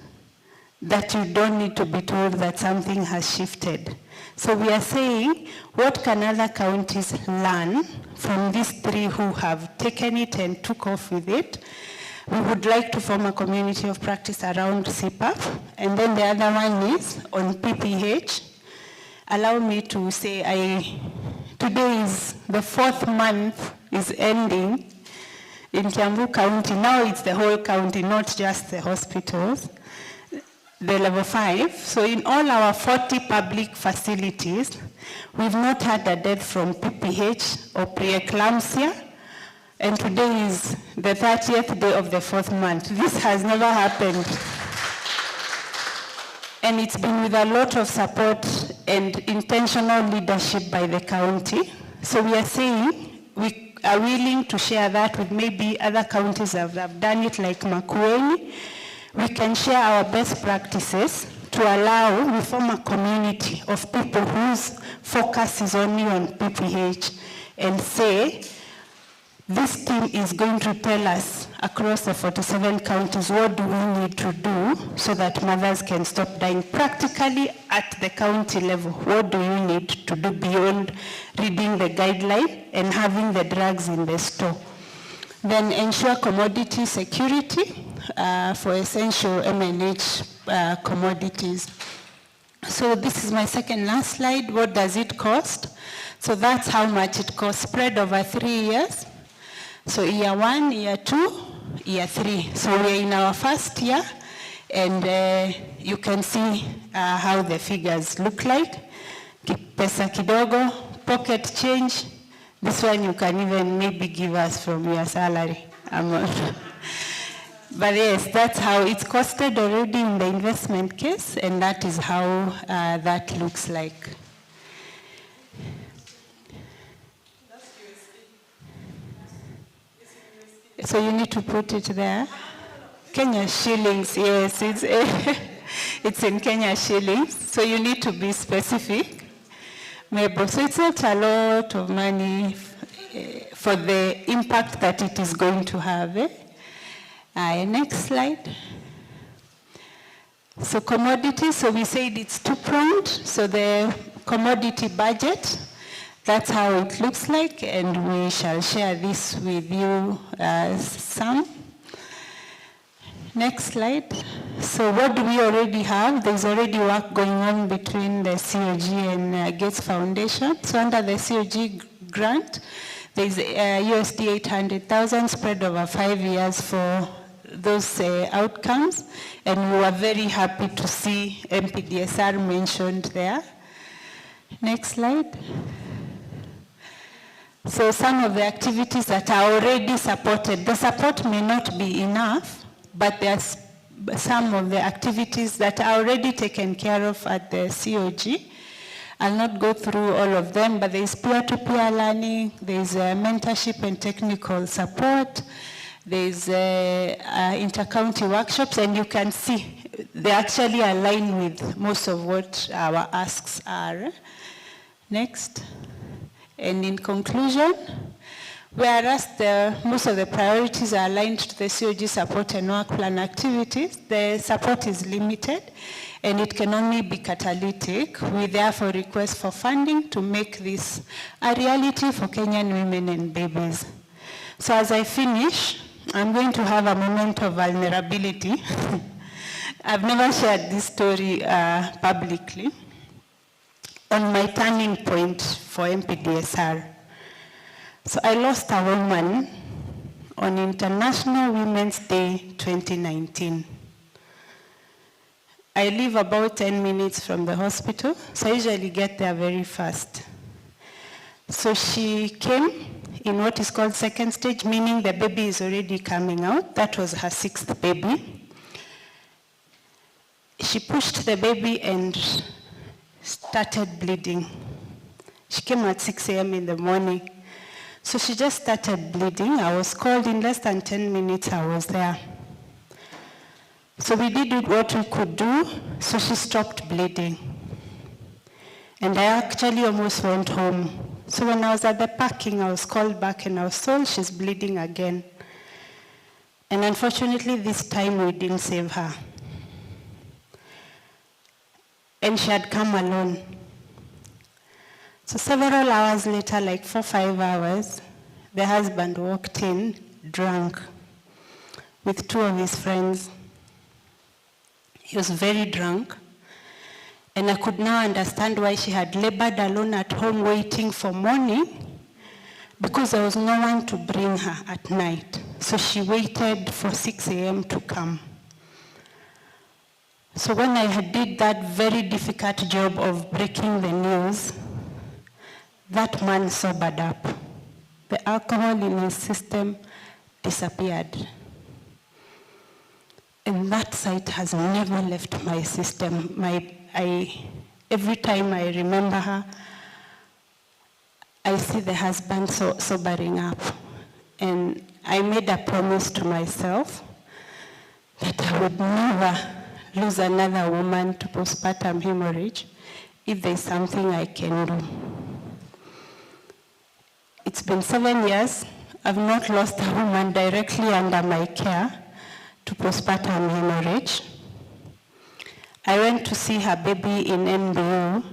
that you don't need to be told that something has shifted. So we are saying, what can other counties learn from these 3 who have taken it and took off with it? We would like to form a community of practice around CPAP. And then the other one is on PPH. Allow me to say, today is the 4th month is ending in Kiambu County. Now it's the whole county, not just the hospitals, the level 5. So in all our 40 public facilities, we've not had a death from PPH or preeclampsia. And today is the 30th day of the 4th month. This has never happened. And it's been with a lot of support and intentional leadership by the county. So we are saying we are willing to share that with maybe other counties that have done it, like Makueni. We can share our best practices to allow, we form a community of people whose focus is only on PPH and say, this team is going to tell us across the 47 counties what do we need to do so that mothers can stop dying practically at the county level. What do you need to do beyond reading the guideline and having the drugs in the store? Then ensure commodity security for essential MNH commodities. So this is my second last slide. What does it cost? So that's how much it costs, spread over 3 years. So year 1, year 2, year 3. So we're in our first year, and you can see how the figures look like. Pesa kidogo, pocket change. This one you can even maybe give us from your salary. But yes, that's how it's costed already in the investment case, and that is how that looks like. So you need to put it there. Kenya shillings, yes, it's in Kenya shillings. So you need to be specific. So it's not a lot of money for the impact that it is going to have. Next slide. So commodities, so we said it's 2-pronged. So the commodity budget, that's how it looks like, and we shall share this with you some. Next slide. So what do we already have? There's already work going on between the COG and Gates Foundation. So under the COG grant, there's USD 800,000 spread over 5 years for those outcomes, and we were very happy to see MPDSR mentioned there. Next slide. So some of the activities that are already supported, the support may not be enough, but there's some of the activities that are already taken care of at the COG. I'll not go through all of them, but there's peer-to-peer learning, there's mentorship and technical support, there's inter-county workshops, and you can see they actually align with most of what our asks are. Next. And in conclusion, whereas most of the priorities are aligned to the COG support and work plan activities, the support is limited and it can only be catalytic. We therefore request for funding to make this a reality for Kenyan women and babies. So as I finish, I'm going to have a moment of vulnerability. I've never shared this story publicly. On my turning point for MPDSR. So I lost a woman on International Women's Day 2019. I live about 10 minutes from the hospital, so I usually get there very fast. So she came in what is called second stage, meaning the baby is already coming out. That was her 6th baby. She pushed the baby and started bleeding. She came at 6 a.m. in the morning. So she just started bleeding. I was called in less than 10 minutes, I was there. So we did what we could do, so she stopped bleeding. And I actually almost went home. So when I was at the parking, I was called back and I was told she's bleeding again. And unfortunately, this time we didn't save her. And she had come alone. So several hours later, like 4 or 5 hours, the husband walked in drunk with 2 of his friends. He was very drunk. And I could now understand why she had labored alone at home waiting for morning, because there was no one to bring her at night. So she waited for 6 a.m. to come. So when I did that very difficult job of breaking the news, that man sobered up. The alcohol in his system disappeared. And that sight has never left my system. Every time I remember her, I see the husband sobering up. And I made a promise to myself that I would never lose another woman to postpartum hemorrhage if there's something I can do. It's been 7 years. I've not lost a woman directly under my care to postpartum hemorrhage. I went to see her baby in NBO,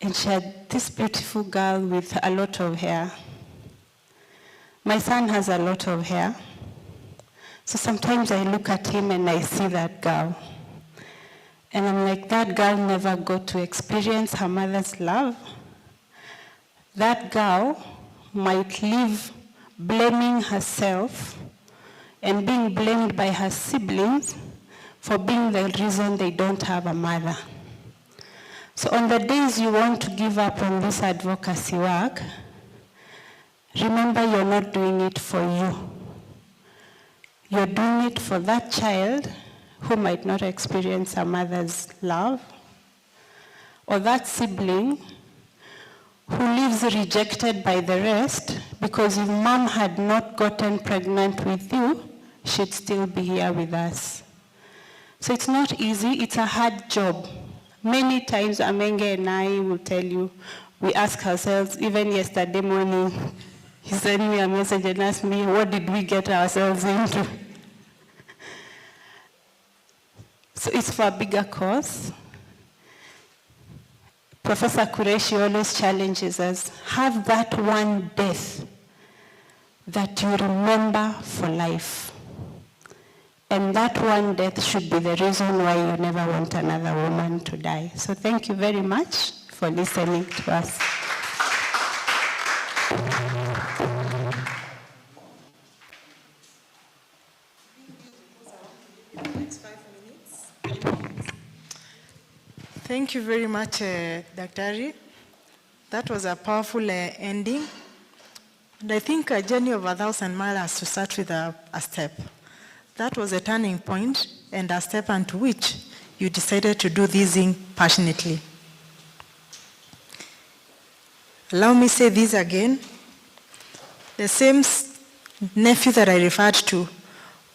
and she had this beautiful girl with a lot of hair. My son has a lot of hair. So sometimes I look at him and I see that girl. And I'm like, that girl never got to experience her mother's love. That girl might live blaming herself and being blamed by her siblings for being the reason they don't have a mother. So on the days you want to give up on this advocacy work, remember you're not doing it for you. You're doing it for that child who might not experience a mother's love, or that sibling who lives rejected by the rest, because if mom had not gotten pregnant with you, she'd still be here with us. So it's not easy, it's a hard job. Many times Amenge and I will tell you, we ask ourselves, even yesterday morning, he sent me a message and asked me, what did we get ourselves into? So it's for a bigger cause. Professor Qureshi always challenges us, have that one death that you remember for life. And that one death should be the reason why you never want another woman to die. So thank you very much for listening to us. Thank you very much, Daktari. That was a powerful ending. And I think a journey of 1,000 miles has to start with a step. That was a turning point and a step unto which you decided to do this thing passionately. Allow me say this again. The same nephew that I referred to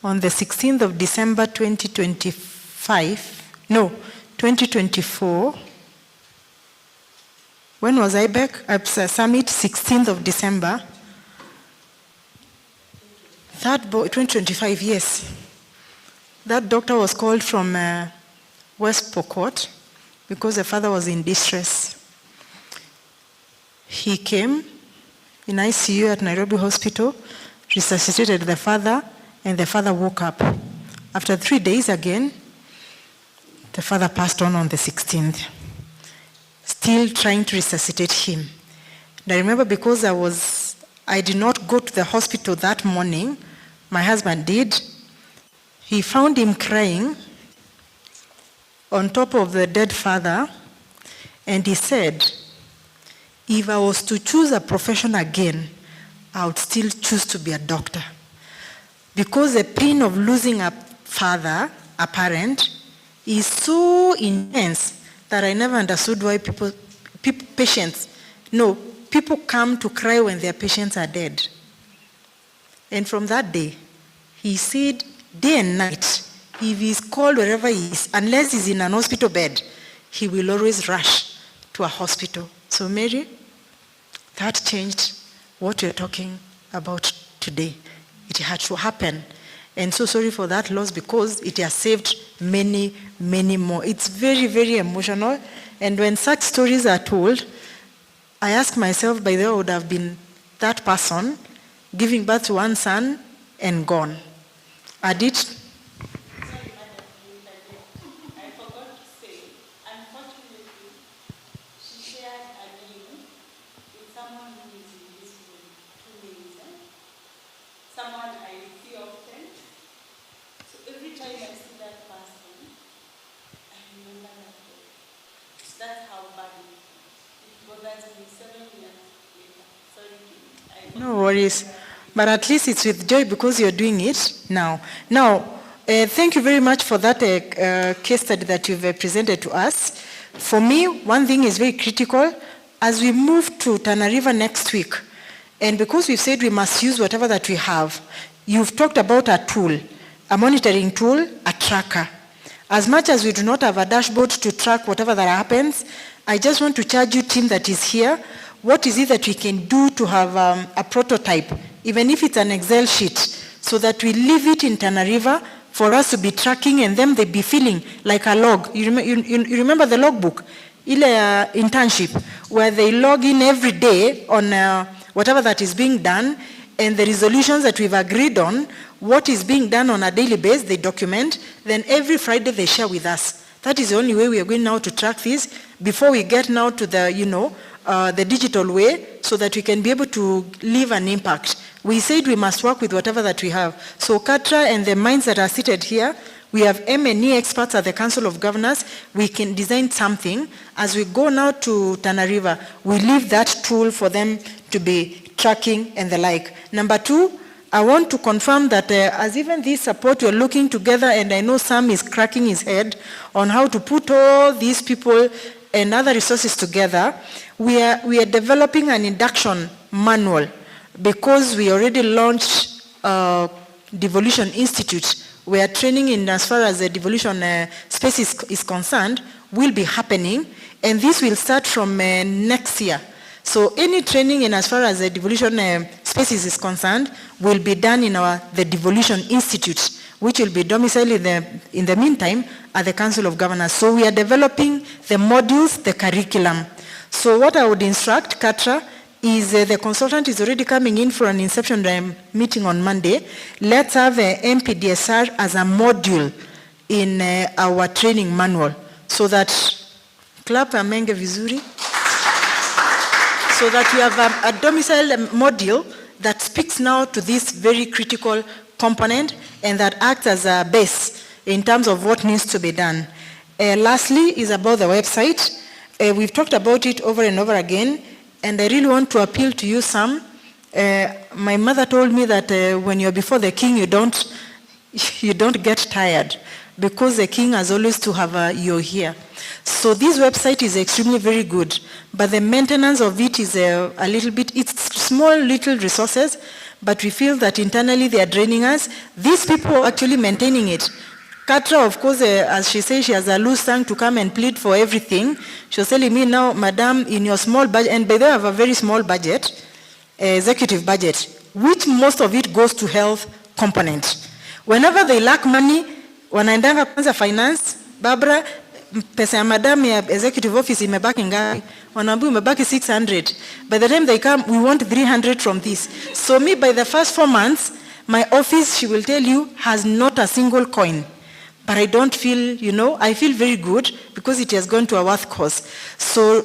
on the 16th of December 2024, when was I back? Summit, 16th of December. 2025, yes. That doctor was called from West Pokot because the father was in distress. He came in ICU at Nairobi Hospital, resuscitated the father, and the father woke up. After 3 days again, the father passed on the 16th, still trying to resuscitate him. And I remember because I did not go to the hospital that morning, my husband did. He found him crying on top of the dead father, and he said, if I was to choose a profession again, I would still choose to be a doctor. Because the pain of losing a father, a parent, is so intense that I never understood why people come to cry when their patients are dead. And from that day, he said, day and night, if he's called wherever he is, unless he's in an hospital bed, he will always rush to a hospital. So Mary, that changed what you're talking about today. It had to happen. And so sorry for that loss because it has saved many, many more. It's very, very emotional. And when such stories are told, I ask myself, by the way, I would have been that person giving birth to one son and gone. I did. I forgot to say, unfortunately, she shared a name with someone who is in this room, 2 names. Someone I see often. So every time I see that person, I remember that day. That's how bad it is. It bothers me 7 years later. Sorry. No worries. But at least it's with joy because you're doing it now. Now, thank you very much for that case study that you've presented to us. For me, one thing is very critical. As we move to Tana River next week, and because we've said we must use whatever that we have, you've talked about a tool, a monitoring tool, a tracker. As much as we do not have a dashboard to track whatever that happens, I just want to charge you, team that is here, what is it that we can do to have a prototype, even if it's an Excel sheet, so that we leave it in Tana River for us to be tracking and then they be feeling like a log. You remember the logbook? Ile internship, where they log in every day on whatever that is being done and the resolutions that we've agreed on, what is being done on a daily basis, they document, then every Friday they share with us. That is the only way we are going now to track this before we get now to the, the digital way so that we can be able to leave an impact. We said we must work with whatever that we have. So Katra and the minds that are seated here, we have M&E experts at the Council of Governors. We can design something. As we go now to Tana River, we leave that tool for them to be tracking and the like. Number 2, I want to confirm that as even this support you're looking together, and I know Sam is cracking his head on how to put all these people and other resources together, we are developing an induction manual because we already launched Devolution Institute, where training in as far as the devolution space is concerned will be happening, and this will start from next year. So any training in as far as the devolution spaces is concerned will be done in the Devolution Institute, which will be domiciled in the meantime at the Council of Governors. So we are developing the modules, the curriculum. So what I would instruct Katra is the consultant is already coming in for an inception meeting on Monday. Let's have MPDSR as a module in our training manual so that clap amenge vizuri. So that we have a domicile module that speaks now to this very critical component and that acts as a base in terms of what needs to be done. Lastly is about the website. We've talked about it over and over again, and I really want to appeal to you, Sam. My mother told me that when you're before the king, you don't get tired, because the king has always to have your ear. So this website is extremely very good, but the maintenance of it is a little bit, it's small little resources, but we feel that internally they are draining us. These people are actually maintaining it. Katra, of course, as she says, she has a loose tongue to come and plead for everything. She was telling me now, madam, in your small budget, and by the way, I have a very small budget, executive budget, which most of it goes to health component. Whenever they lack money, wanaendanga kwanza finance, Barbara, pesa ya madam ya executive office imebaki ngapi? Wanaambiwa imebaki 600. By the time they come, we want 300 from this. So me, by the first 4 months, my office, she will tell you, has not a single coin. But I don't feel, I feel very good because it has gone to a worth cause. So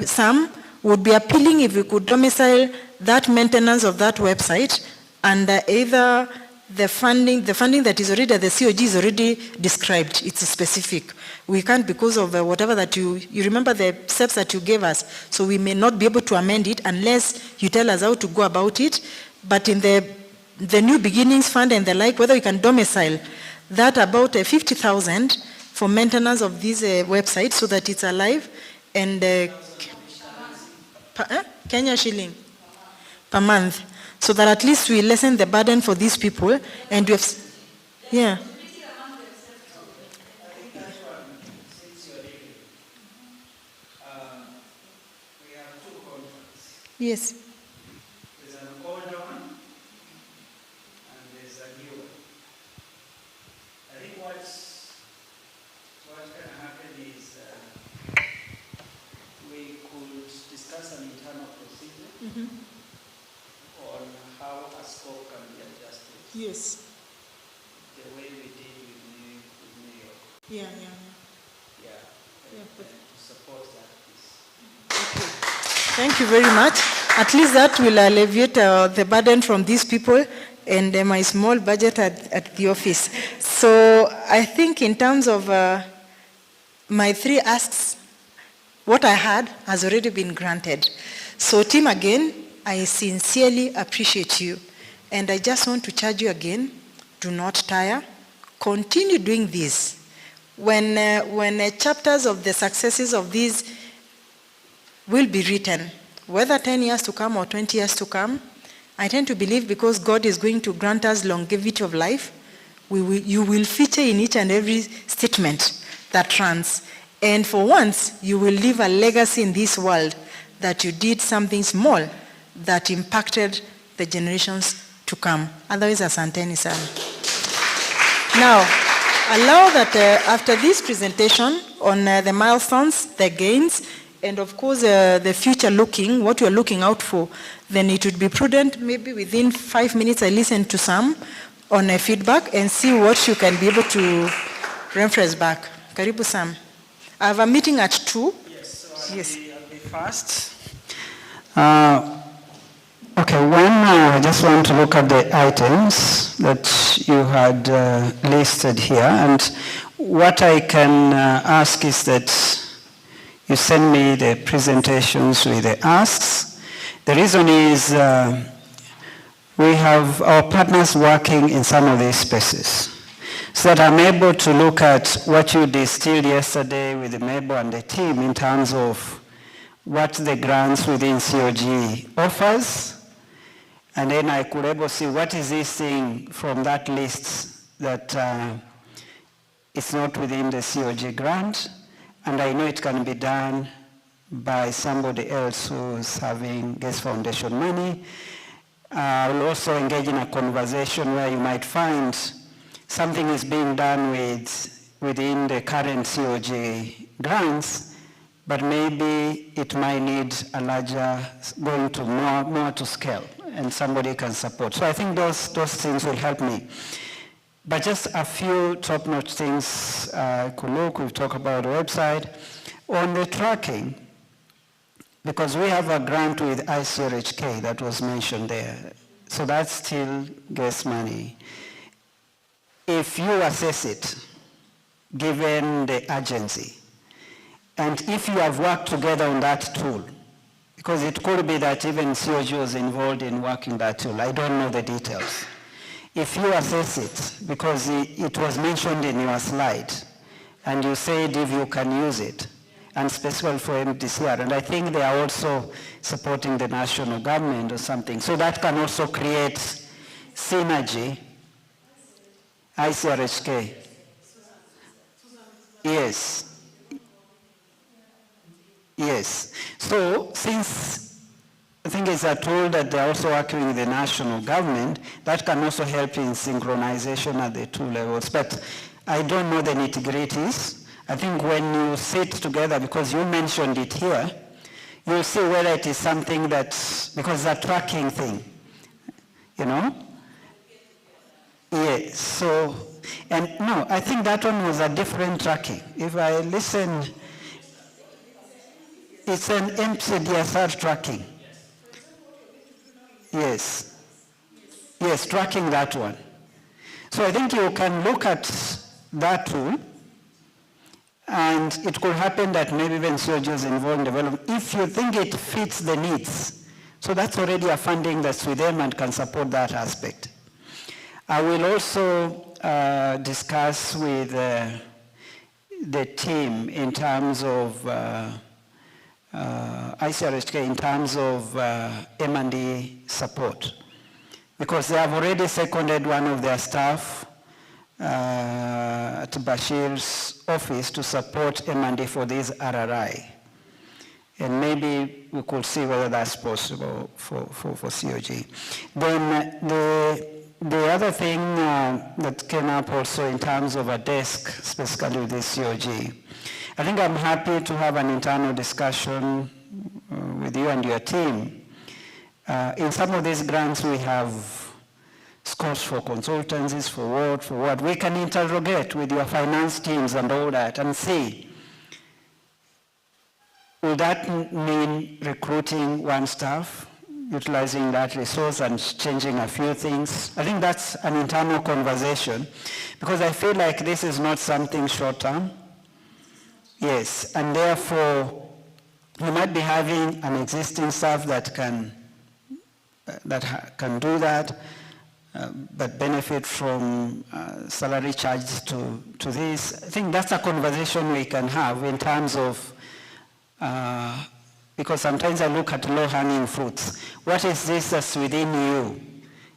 Sam would be appealing if we could domicile that maintenance of that website under either the funding that is already, the COG is already described. It's specific. We can't, because of whatever that you remember the steps that you gave us, so we may not be able to amend it unless you tell us how to go about it. But in the New Beginnings Fund and the like, whether we can domicile that about 50,000 for maintenance of this website so that it's alive, and Kenya shilling per month, so that at least we lessen the burden for these people. And we have, yeah. Yes. There's an older one and there's a new one. I think what's going to happen is we could discuss an internal procedure on how a scope can be adjusted. Yes. The way we did with New York. Yeah. To support that piece. Okay. Thank you very much. At least that will alleviate the burden from these people and my small budget at the office. So I think in terms of my 3 asks, what I had has already been granted. So team, again, I sincerely appreciate you. And I just want to charge you again, do not tire. Continue doing this. When chapters of the successes of these will be written, whether 10 years to come or 20 years to come, I tend to believe, because God is going to grant us longevity of life, you will feature in each and every statement that runs. And for once, you will leave a legacy in this world that you did something small that impacted the generations to come. Otherwise, asanteni sana. Now, allow that after this presentation on the milestones, the gains, and of course the future looking, what you're looking out for, then it would be prudent, maybe within 5 minutes I listen to Sam on a feedback and see what you can be able to reference back. Karibu Sam. I have a meeting at 2. Yes, so I'll be fast. Okay, I just want to look at the items that you had listed here, and what I can ask is that you send me the presentations with the asks. The reason is we have our partners working in some of these spaces, so that I'm able to look at what you distilled yesterday with Mabel and the team in terms of what the grants within COG offers, and then I could able to see what is this thing from that list that it's not within the COG grant, and I know it can be done by somebody else who's having Gates Foundation money. We'll also engage in a conversation where you might find something is being done within the current COG grants, but maybe it might need a larger, going to more to scale, and somebody can support. So I think those things will help me. But just a few top-notch things, we've talked about the website. On the tracking, because we have a grant with ICRHK that was mentioned there, so that still gets money. if you assess it, given the urgency, and if you have worked together on that tool, because it could be that even COG was involved in working that tool, I don't know the details. If you assess it, because it was mentioned in your slide, and you said if you can use it, and specifically for MPDSR, and I think they are also supporting the national government or something, so that can also create synergy. ICRHK. Yes. Yes. So since I think it's a tool that they're also working with the national government, that can also help in synchronization at the two levels. But I don't know the nitty-gritties. I think when you sit together, because you mentioned it here, you'll see whether it is something that, because it's a tracking thing, you know? Yes, so, and no, I think that one was a different tracking. If I listen, it's an MPDSR tracking. Yes. Yes, tracking that one. So I think you can look at that tool, and it could happen that maybe even COG is involved in development, if you think it fits the needs. So that's already a funding that's with them and can support that aspect. I will also discuss with the team in terms of ICRHK, in terms of M&E support, because they have already seconded one of their staff at Bashir's office to support M&E for this RRI. And maybe we could see whether that's possible for COG. Then the other thing that came up also in terms of a desk, specifically with the COG, I think I'm happy to have an internal discussion with you and your team. In some of these grants we have scopes for consultancies, for what. We can interrogate with your finance teams and all that and see, will that mean recruiting one staff, utilizing that resource and changing a few things? I think that's an internal conversation, because I feel like this is not something short-term. Yes, and therefore, you might be having an existing staff that can do that, but benefit from salary charges to this. I think that's a conversation we can have in terms of, because sometimes I look at low-hanging fruits. What is this that's within you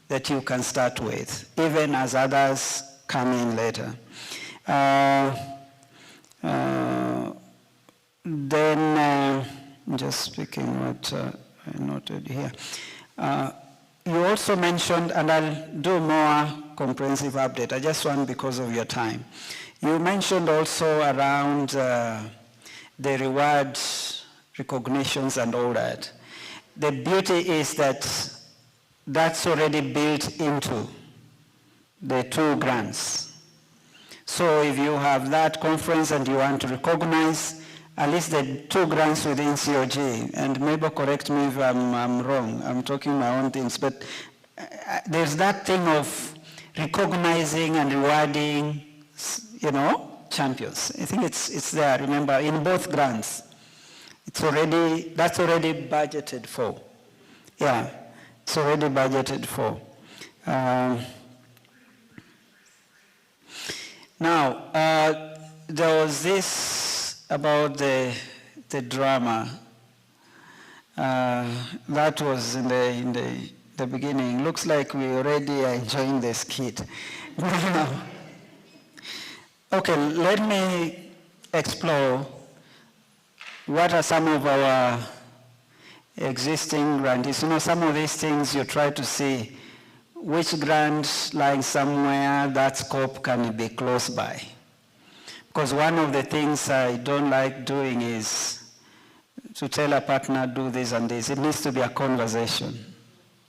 that you can start with, even as others come in later? Then, just speaking what I noted here. You also mentioned, and I'll do more comprehensive update, I just want because of your time. You mentioned also around the reward recognitions and all that. The beauty is that that's already built into the two grants. So if you have that conference and you want to recognize at least the two grants within COG, and maybe correct me if I'm wrong, I'm talking my own things, but there's that thing of recognizing and rewarding, champions. I think it's there, remember, in both grants. That's already budgeted for. Yeah, it's already budgeted for. Now, there was this about the drama. That was in the beginning. Looks like we already are enjoying the skit. Okay, let me explore what are some of our existing grantees. Some of these things you try to see which grant lying somewhere that scope can be close by. Because one of the things I don't like doing is to tell a partner, do this and this. It needs to be a conversation,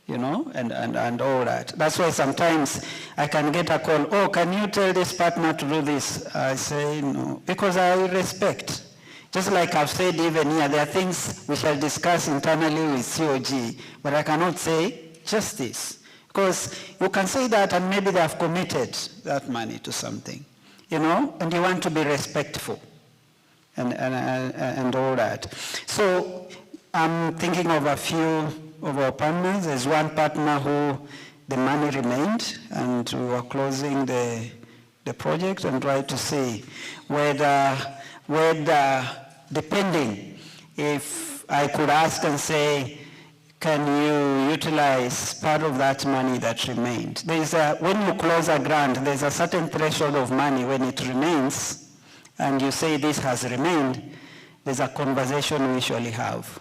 and all that. That's why sometimes I can get a call, oh, can you tell this partner to do this? I say no, because I respect. Just like I've said even here, there are things we shall discuss internally with COG, but I cannot say just this. Because you can say that and maybe they have committed that money to something, you know, and you want to be respectful and all that. So I'm thinking of a few of our partners. There's one partner who the money remained, and we were closing the project and try to see whether depending if I could ask and say, can you utilize part of that money that remained? When you close a grant, there's a certain threshold of money when it remains, and you say this has remained, there's a conversation we usually have.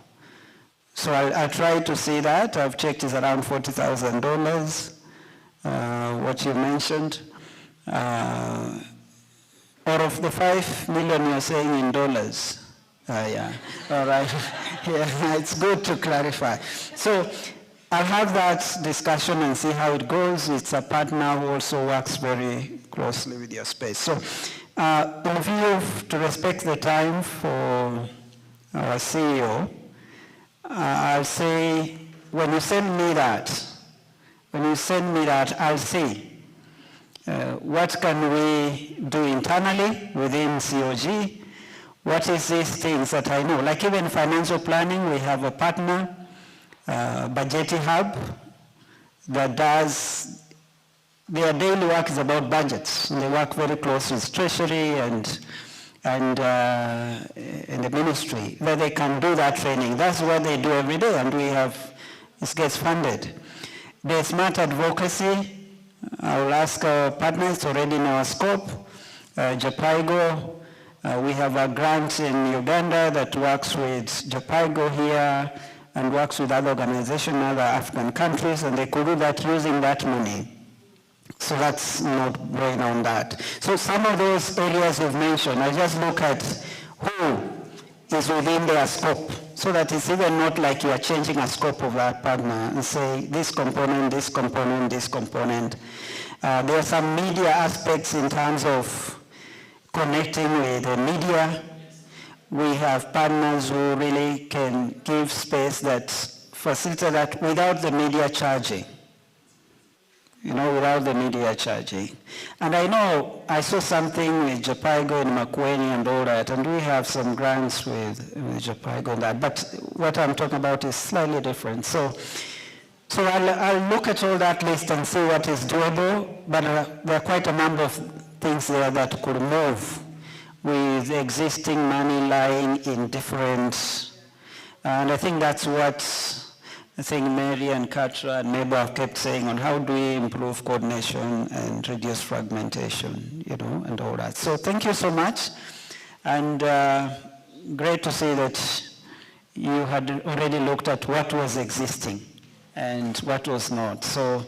So I'll try to see that. I've checked it's around $40,000, what you mentioned. Or of the 5 million you're saying in dollars. Yeah, all right. Yeah, it's good to clarify. So I'll have that discussion and see how it goes. It's a partner who also works very closely with your space. So in view to respect the time for our CEO, I'll say, when you send me that, I'll see what can we do internally within COG. What is these things that I know? Like even financial planning, we have a partner, Budgeting Hub, that does, their daily work is about budgets. And they work very closely with Treasury and in the ministry, that they can do that training. That's what they do every day, and it gets funded. The smart advocacy, I will ask our partners already in our scope, Japaigo. We have a grant in Uganda that works with Japaigo here and works with other organizations in other African countries, and they could do that using that money. So that's not going on that. So some of those areas you've mentioned, I just look at who is within their scope, so that it's even not like you are changing a scope of that partner and say this component, this component, this component. There are some media aspects in terms of connecting with the media. We have partners who really can give space that facilitate that without the media charging. Without the media charging. And I know I saw something with Japaigo and Makueni and all that, and we have some grants with Japaigo and that, but what I'm talking about is slightly different. So I'll look at all that list and see what is doable, but there are quite a number of things there that could move with existing money lying in different, and I think that's what Mary and Katra and Mabel have kept saying on how do we improve coordination and reduce fragmentation, and all that. So thank you so much, and great to see that you had already looked at what was existing and what was not. So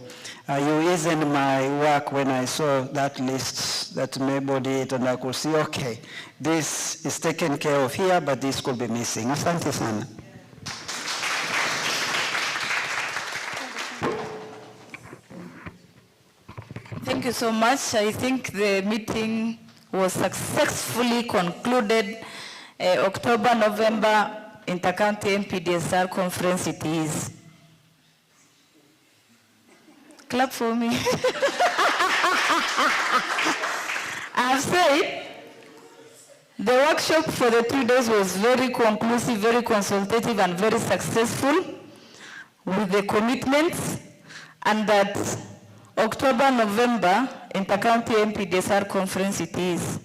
you eased my work when I saw that list that Mabel did, and I could see, okay, this is taken care of here, but this could be missing. Asante sana. Thank you so much. I think the meeting was successfully concluded. October, November, Intercounty MPDSR conference it is. Clap for me. I have said the workshop for the 3 days was very conclusive, very consultative, and very successful with the commitments, and that October, November, Intercounty MPDSR conference it is.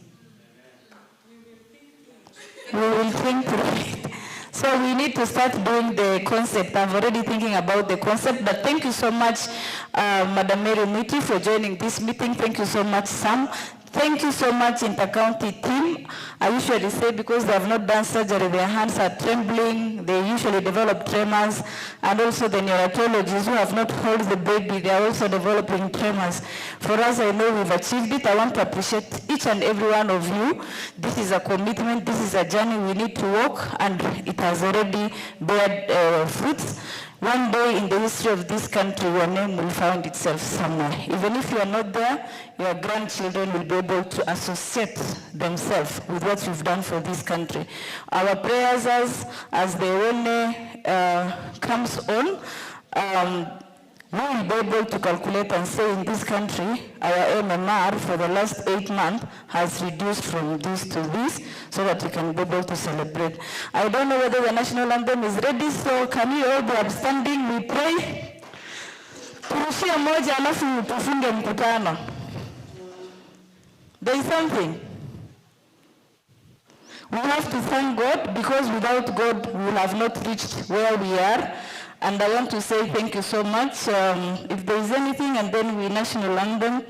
We will think through it. So we need to start doing the concept. I'm already thinking about the concept, but thank you so much, Madam Mary Mwiti, for joining this meeting. Thank you so much, Sam. Thank you so much, Intercounty team. I usually say because they have not done surgery, their hands are trembling, they usually develop tremors, and also the neonatologists who have not held the baby, they are also developing tremors. For us, I know we've achieved it. I want to appreciate each and every one of you. This is a commitment, this is a journey we need to walk, and it has already borne fruits. One day in the history of this country, your name will find itself somewhere. Even if you are not there, your grandchildren will be able to associate themselves with what you've done for this country. Our prayers as the one comes on, we will be able to calculate and say in this country, our MMR for the last 8 months has reduced from this to this, so that we can be able to celebrate. I don't know whether the national anthem is ready, so can you all be upstanding? We pray. Turushie moja alafu tufunge mkutano. There is something. We have to thank God, because without God we will have not reached where we are. And I want to say thank you so much. If there is anything, and then we national anthem.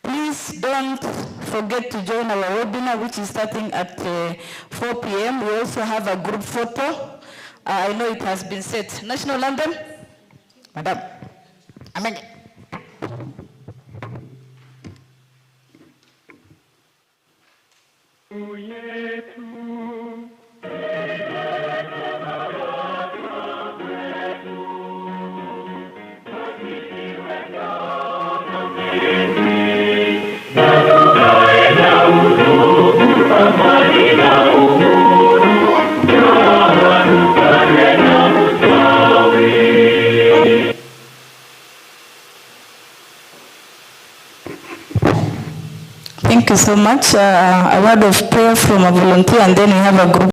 Please don't forget to join our webinar, which is starting at 4 p.m. We also have a group photo. I know it has been set. National anthem? Madam. Amen. Thank you so much. A word of prayer from a volunteer, and then we have a group.